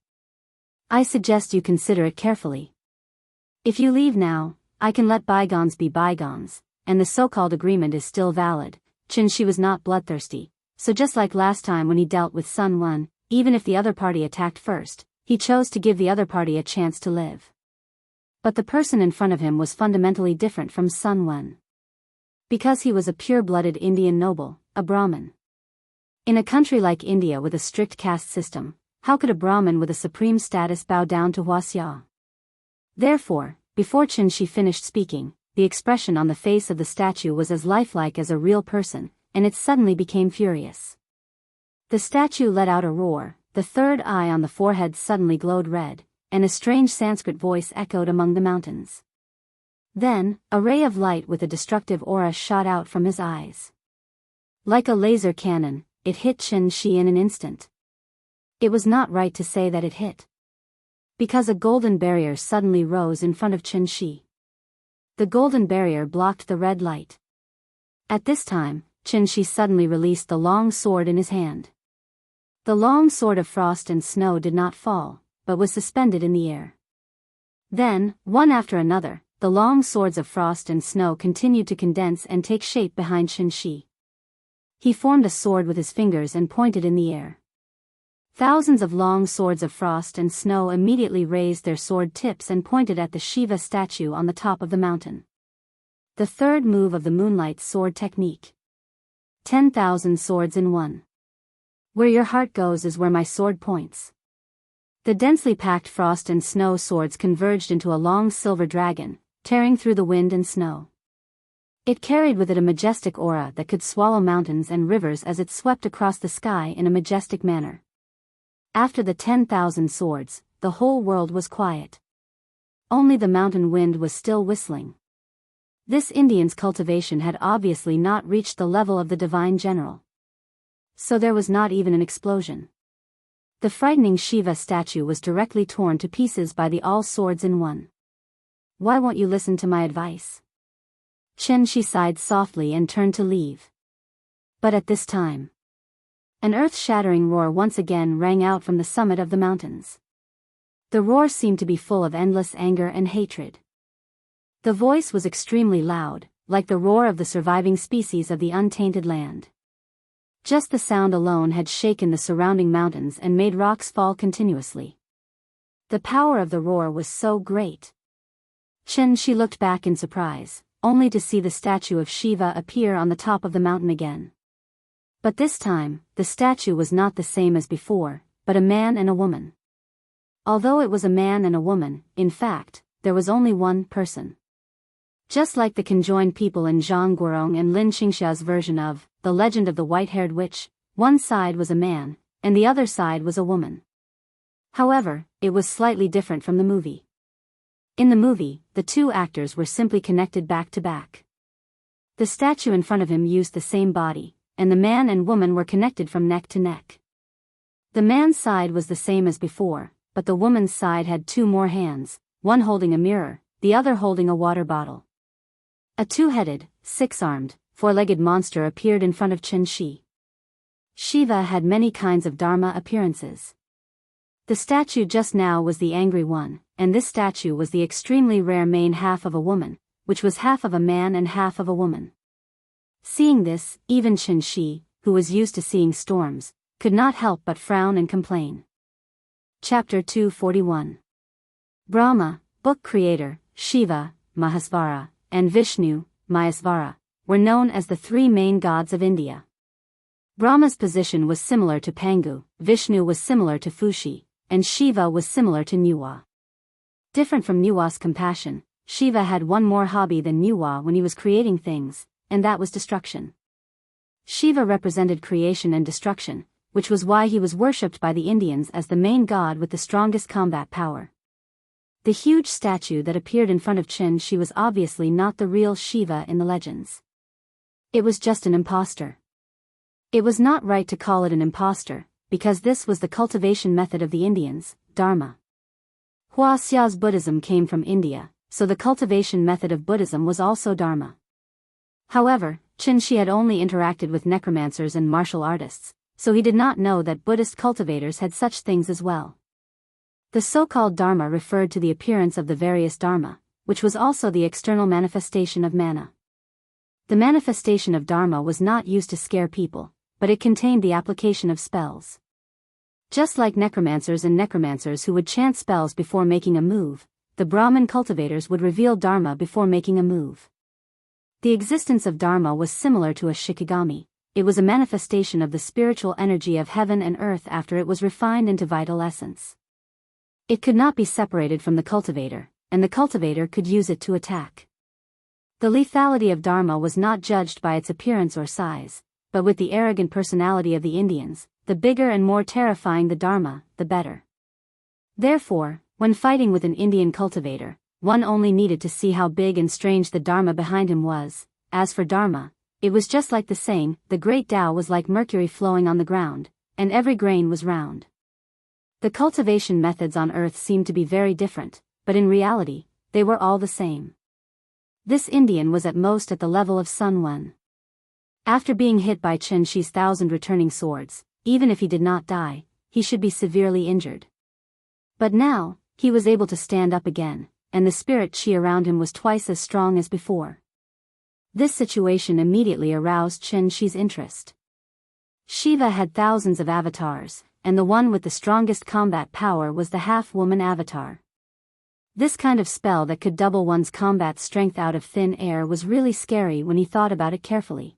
I suggest you consider it carefully. If you leave now, I can let bygones be bygones, and the so-called agreement is still valid. Chen-Shi was not bloodthirsty. So just like last time when he dealt with Sun Wen, even if the other party attacked first, he chose to give the other party a chance to live. But the person in front of him was fundamentally different from Sun Wen. Because he was a pure-blooded Indian noble, a Brahmin. In a country like India with a strict caste system, how could a Brahmin with a supreme status bow down to Huaxia? Therefore, before Chen-Shi finished speaking, the expression on the face of the statue was as lifelike as a real person, and it suddenly became furious. The statue let out a roar, the third eye on the forehead suddenly glowed red, and a strange Sanskrit voice echoed among the mountains. Then, a ray of light with a destructive aura shot out from his eyes. Like a laser cannon, it hit Chen-Shi in an instant. It was not right to say that it hit. Because a golden barrier suddenly rose in front of Chen-Shi. The golden barrier blocked the red light. At this time, Chen-Shi suddenly released the long sword in his hand. The long sword of frost and snow did not fall, but was suspended in the air. Then, one after another, the long swords of frost and snow continued to condense and take shape behind Chen-Shi. He formed a sword with his fingers and pointed in the air. Thousands of long swords of frost and snow immediately raised their sword tips and pointed at the Shiva statue on the top of the mountain. The third move of the Moonlight Sword technique. 10,000 swords in one. Where your heart goes is where my sword points. The densely packed frost and snow swords converged into a long silver dragon, tearing through the wind and snow. It carried with it a majestic aura that could swallow mountains and rivers as it swept across the sky in a majestic manner. After the 10,000 swords, the whole world was quiet. Only the mountain wind was still whistling. This Indian's cultivation had obviously not reached the level of the divine general. So there was not even an explosion. The frightening Shiva statue was directly torn to pieces by the all swords in one. Why won't you listen to my advice? Chen-Shi sighed softly and turned to leave. But at this time, an earth-shattering roar once again rang out from the summit of the mountains. The roar seemed to be full of endless anger and hatred. The voice was extremely loud, like the roar of the surviving species of the untainted land. Just the sound alone had shaken the surrounding mountains and made rocks fall continuously. The power of the roar was so great. Chen-Shi looked back in surprise, only to see the statue of Shiva appear on the top of the mountain again. But this time, the statue was not the same as before, but a man and a woman. Although it was a man and a woman, in fact, there was only one person. Just like the conjoined people in Zhang Guorong and Lin Qingxia's version of The Legend of the White-Haired Witch, one side was a man, and the other side was a woman. However, it was slightly different from the movie. In the movie, the two actors were simply connected back to back. The statue in front of him used the same body, and the man and woman were connected from neck to neck. The man's side was the same as before, but the woman's side had 2 more hands, one holding a mirror, the other holding a water bottle. A 2-headed, 6-armed, 4-legged monster appeared in front of Chen-Shi. Shiva had many kinds of dharma appearances. The statue just now was the angry one, and this statue was the extremely rare main half of a woman, which was half of a man and half of a woman. Seeing this, even Qin Shi, who was used to seeing storms, could not help but frown and complain. Chapter 241. Brahma, book creator, Shiva, Mahasvara, and Vishnu, Mayasvara, were known as the three main gods of India. Brahma's position was similar to Pangu, Vishnu was similar to Fushi, and Shiva was similar to Nuwa. Different from Nuwa's compassion, Shiva had one more hobby than Nuwa when he was creating things, and that was destruction. Shiva represented creation and destruction, which was why he was worshipped by the Indians as the main god with the strongest combat power. The huge statue that appeared in front of Qin Shi was obviously not the real Shiva in the legends. It was just an impostor. It was not right to call it an impostor, because this was the cultivation method of the Indians, Dharma. Hua Xia's Buddhism came from India, so the cultivation method of Buddhism was also Dharma. However, Qin Shi had only interacted with necromancers and martial artists, so he did not know that Buddhist cultivators had such things as well. The so-called Dharma referred to the appearance of the various Dharma, which was also the external manifestation of mana. The manifestation of Dharma was not used to scare people, but it contained the application of spells. Just like necromancers who would chant spells before making a move, the Brahmin cultivators would reveal Dharma before making a move. The existence of Dharma was similar to a shikigami. It was a manifestation of the spiritual energy of heaven and earth after it was refined into vital essence. It could not be separated from the cultivator, and the cultivator could use it to attack. The lethality of Dharma was not judged by its appearance or size, but with the arrogant personality of the Indians, the bigger and more terrifying the Dharma, the better. Therefore, when fighting with an Indian cultivator, one only needed to see how big and strange the Dharma behind him was. As for Dharma, it was just like the saying, the great Tao was like mercury flowing on the ground, and every grain was round. The cultivation methods on earth seemed to be very different, but in reality, they were all the same. This Indian was at most at the level of Sun Wen. After being hit by Qin Shi's 1,000 returning swords, even if he did not die, he should be severely injured. But now, he was able to stand up again, and the spirit qi around him was twice as strong as before. This situation immediately aroused Qin Shi's interest. Shiva had thousands of avatars, and the one with the strongest combat power was the half-woman avatar. This kind of spell that could double one's combat strength out of thin air was really scary when he thought about it carefully.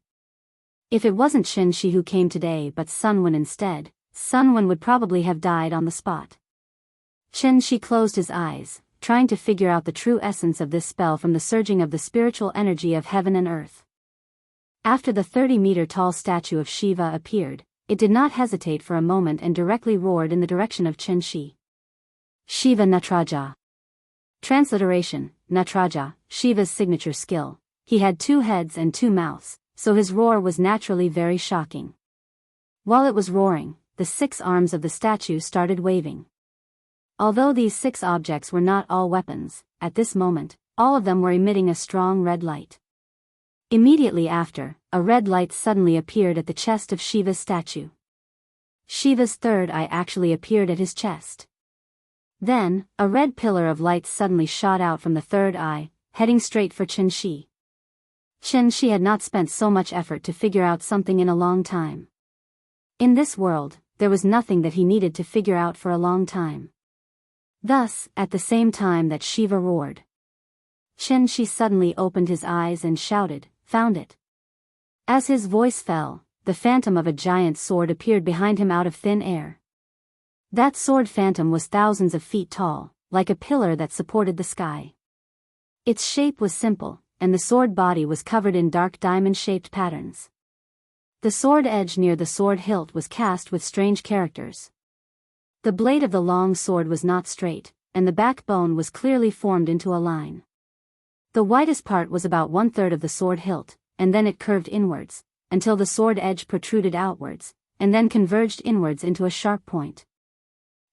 If it wasn't Qin Shi who came today but Sun Wen instead, Sun Wen would probably have died on the spot. Qin Shi closed his eyes, trying to figure out the true essence of this spell from the surging of the spiritual energy of heaven and earth. After the 30-meter-tall statue of Shiva appeared, it did not hesitate for a moment and directly roared in the direction of Qin Shi. Shiva Natraja. Transliteration, Natraja, Shiva's signature skill. He had 2 heads and 2 mouths, so his roar was naturally very shocking. While it was roaring, the 6 arms of the statue started waving. Although these 6 objects were not all weapons, at this moment, all of them were emitting a strong red light. Immediately after, a red light suddenly appeared at the chest of Shiva's statue. Shiva's third eye actually appeared at his chest. Then, a red pillar of light suddenly shot out from the third eye, heading straight for Qin Shi. Qin Shi had not spent so much effort to figure out something in a long time. In this world, there was nothing that he needed to figure out for a long time. Thus, at the same time that Shiva roared, Qin Shi suddenly opened his eyes and shouted, "Found it!" As his voice fell, the phantom of a giant sword appeared behind him out of thin air. That sword phantom was thousands of feet tall, like a pillar that supported the sky. Its shape was simple, and the sword body was covered in dark diamond-shaped patterns. The sword edge near the sword hilt was cast with strange characters. The blade of the long sword was not straight, and the backbone was clearly formed into a line. The widest part was about 1/3 of the sword hilt, and then it curved inwards, until the sword edge protruded outwards, and then converged inwards into a sharp point.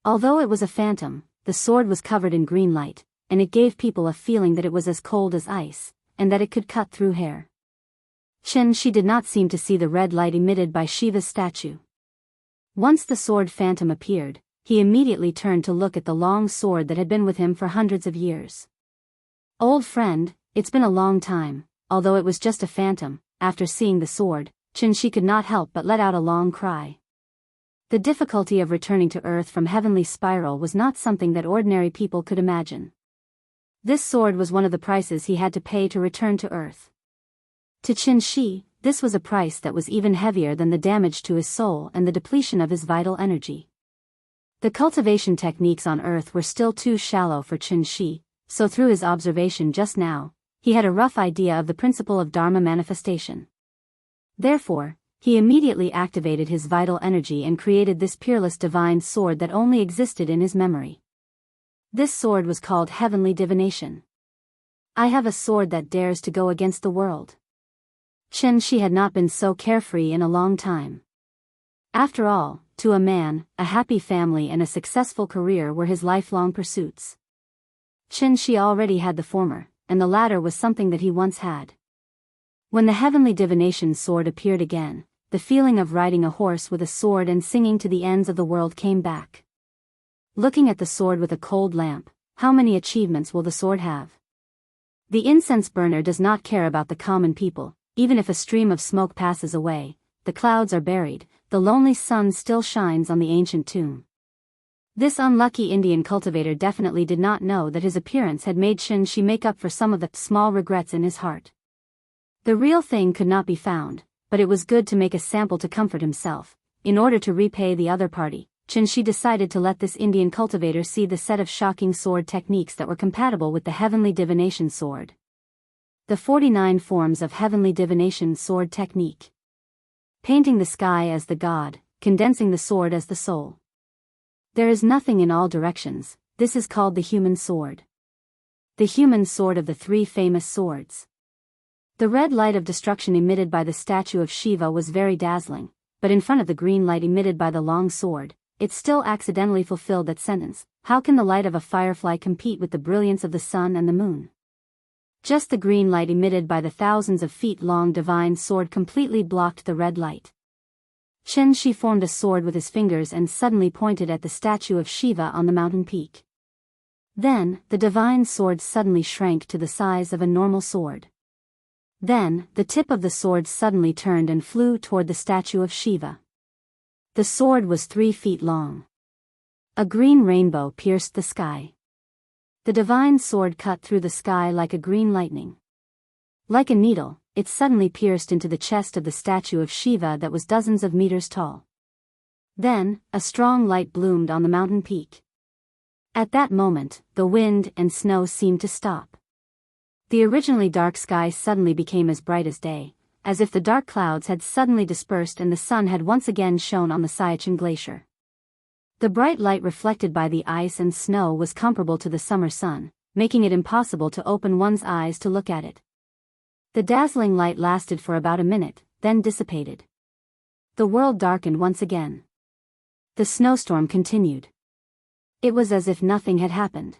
Although it was a phantom, the sword was covered in green light, and it gave people a feeling that it was as cold as ice, and that it could cut through hair. Qin Shi did not seem to see the red light emitted by Shiva's statue. Once the sword phantom appeared, he immediately turned to look at the long sword that had been with him for hundreds of years. "Old friend, it's been a long time, although it was just a phantom, after seeing the sword, Qin could not help but let out a long cry. The difficulty of returning to Earth from Heavenly Spiral was not something that ordinary people could imagine. This sword was one of the prices he had to pay to return to Earth. To Qin, this was a price that was even heavier than the damage to his soul and the depletion of his vital energy. The cultivation techniques on Earth were still too shallow for Qin, so through his observation just now, he had a rough idea of the principle of Dharma manifestation. Therefore, he immediately activated his vital energy and created this peerless divine sword that only existed in his memory. This sword was called Heavenly Divination. I have a sword that dares to go against the world. Qin had not been so carefree in a long time. After all, to a man, a happy family and a successful career were his lifelong pursuits. Qin already had the former, and the latter was something that he once had. When the Heavenly Divination sword appeared again, the feeling of riding a horse with a sword and singing to the ends of the world came back. Looking at the sword with a cold lamp, how many achievements will the sword have? The incense burner does not care about the common people, even if a stream of smoke passes away, the clouds are buried, the lonely sun still shines on the ancient tomb. This unlucky Indian cultivator definitely did not know that his appearance had made Qin make up for some of the small regrets in his heart. The real thing could not be found, but it was good to make a sample to comfort himself. In order to repay the other party, Qin decided to let this Indian cultivator see the set of shocking sword techniques that were compatible with the Heavenly Divination sword. The 49 forms of Heavenly Divination sword technique. Painting the sky as the god, condensing the sword as the soul. There is nothing in all directions, this is called the human sword. The human sword of the three famous swords. The red light of destruction emitted by the statue of Shiva was very dazzling, but in front of the green light emitted by the long sword, it still accidentally fulfilled that sentence: how can the light of a firefly compete with the brilliance of the sun and the moon? Just the green light emitted by the thousands of feet long divine sword completely blocked the red light. Qin formed a sword with his fingers and suddenly pointed at the statue of Shiva on the mountain peak. Then, the divine sword suddenly shrank to the size of a normal sword. Then, the tip of the sword suddenly turned and flew toward the statue of Shiva. The sword was 3 feet long. A green rainbow pierced the sky. The divine sword cut through the sky like a green lightning. Like a needle, it suddenly pierced into the chest of the statue of Shiva that was dozens of meters tall. Then, a strong light bloomed on the mountain peak. At that moment, the wind and snow seemed to stop. The originally dark sky suddenly became as bright as day, as if the dark clouds had suddenly dispersed and the sun had once again shone on the Siachen Glacier. The bright light reflected by the ice and snow was comparable to the summer sun, making it impossible to open one's eyes to look at it. The dazzling light lasted for about a minute, then dissipated. The world darkened once again. The snowstorm continued. It was as if nothing had happened.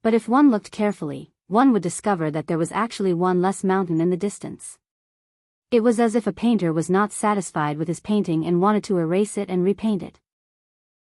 But if one looked carefully, one would discover that there was actually one less mountain in the distance. It was as if a painter was not satisfied with his painting and wanted to erase it and repaint it.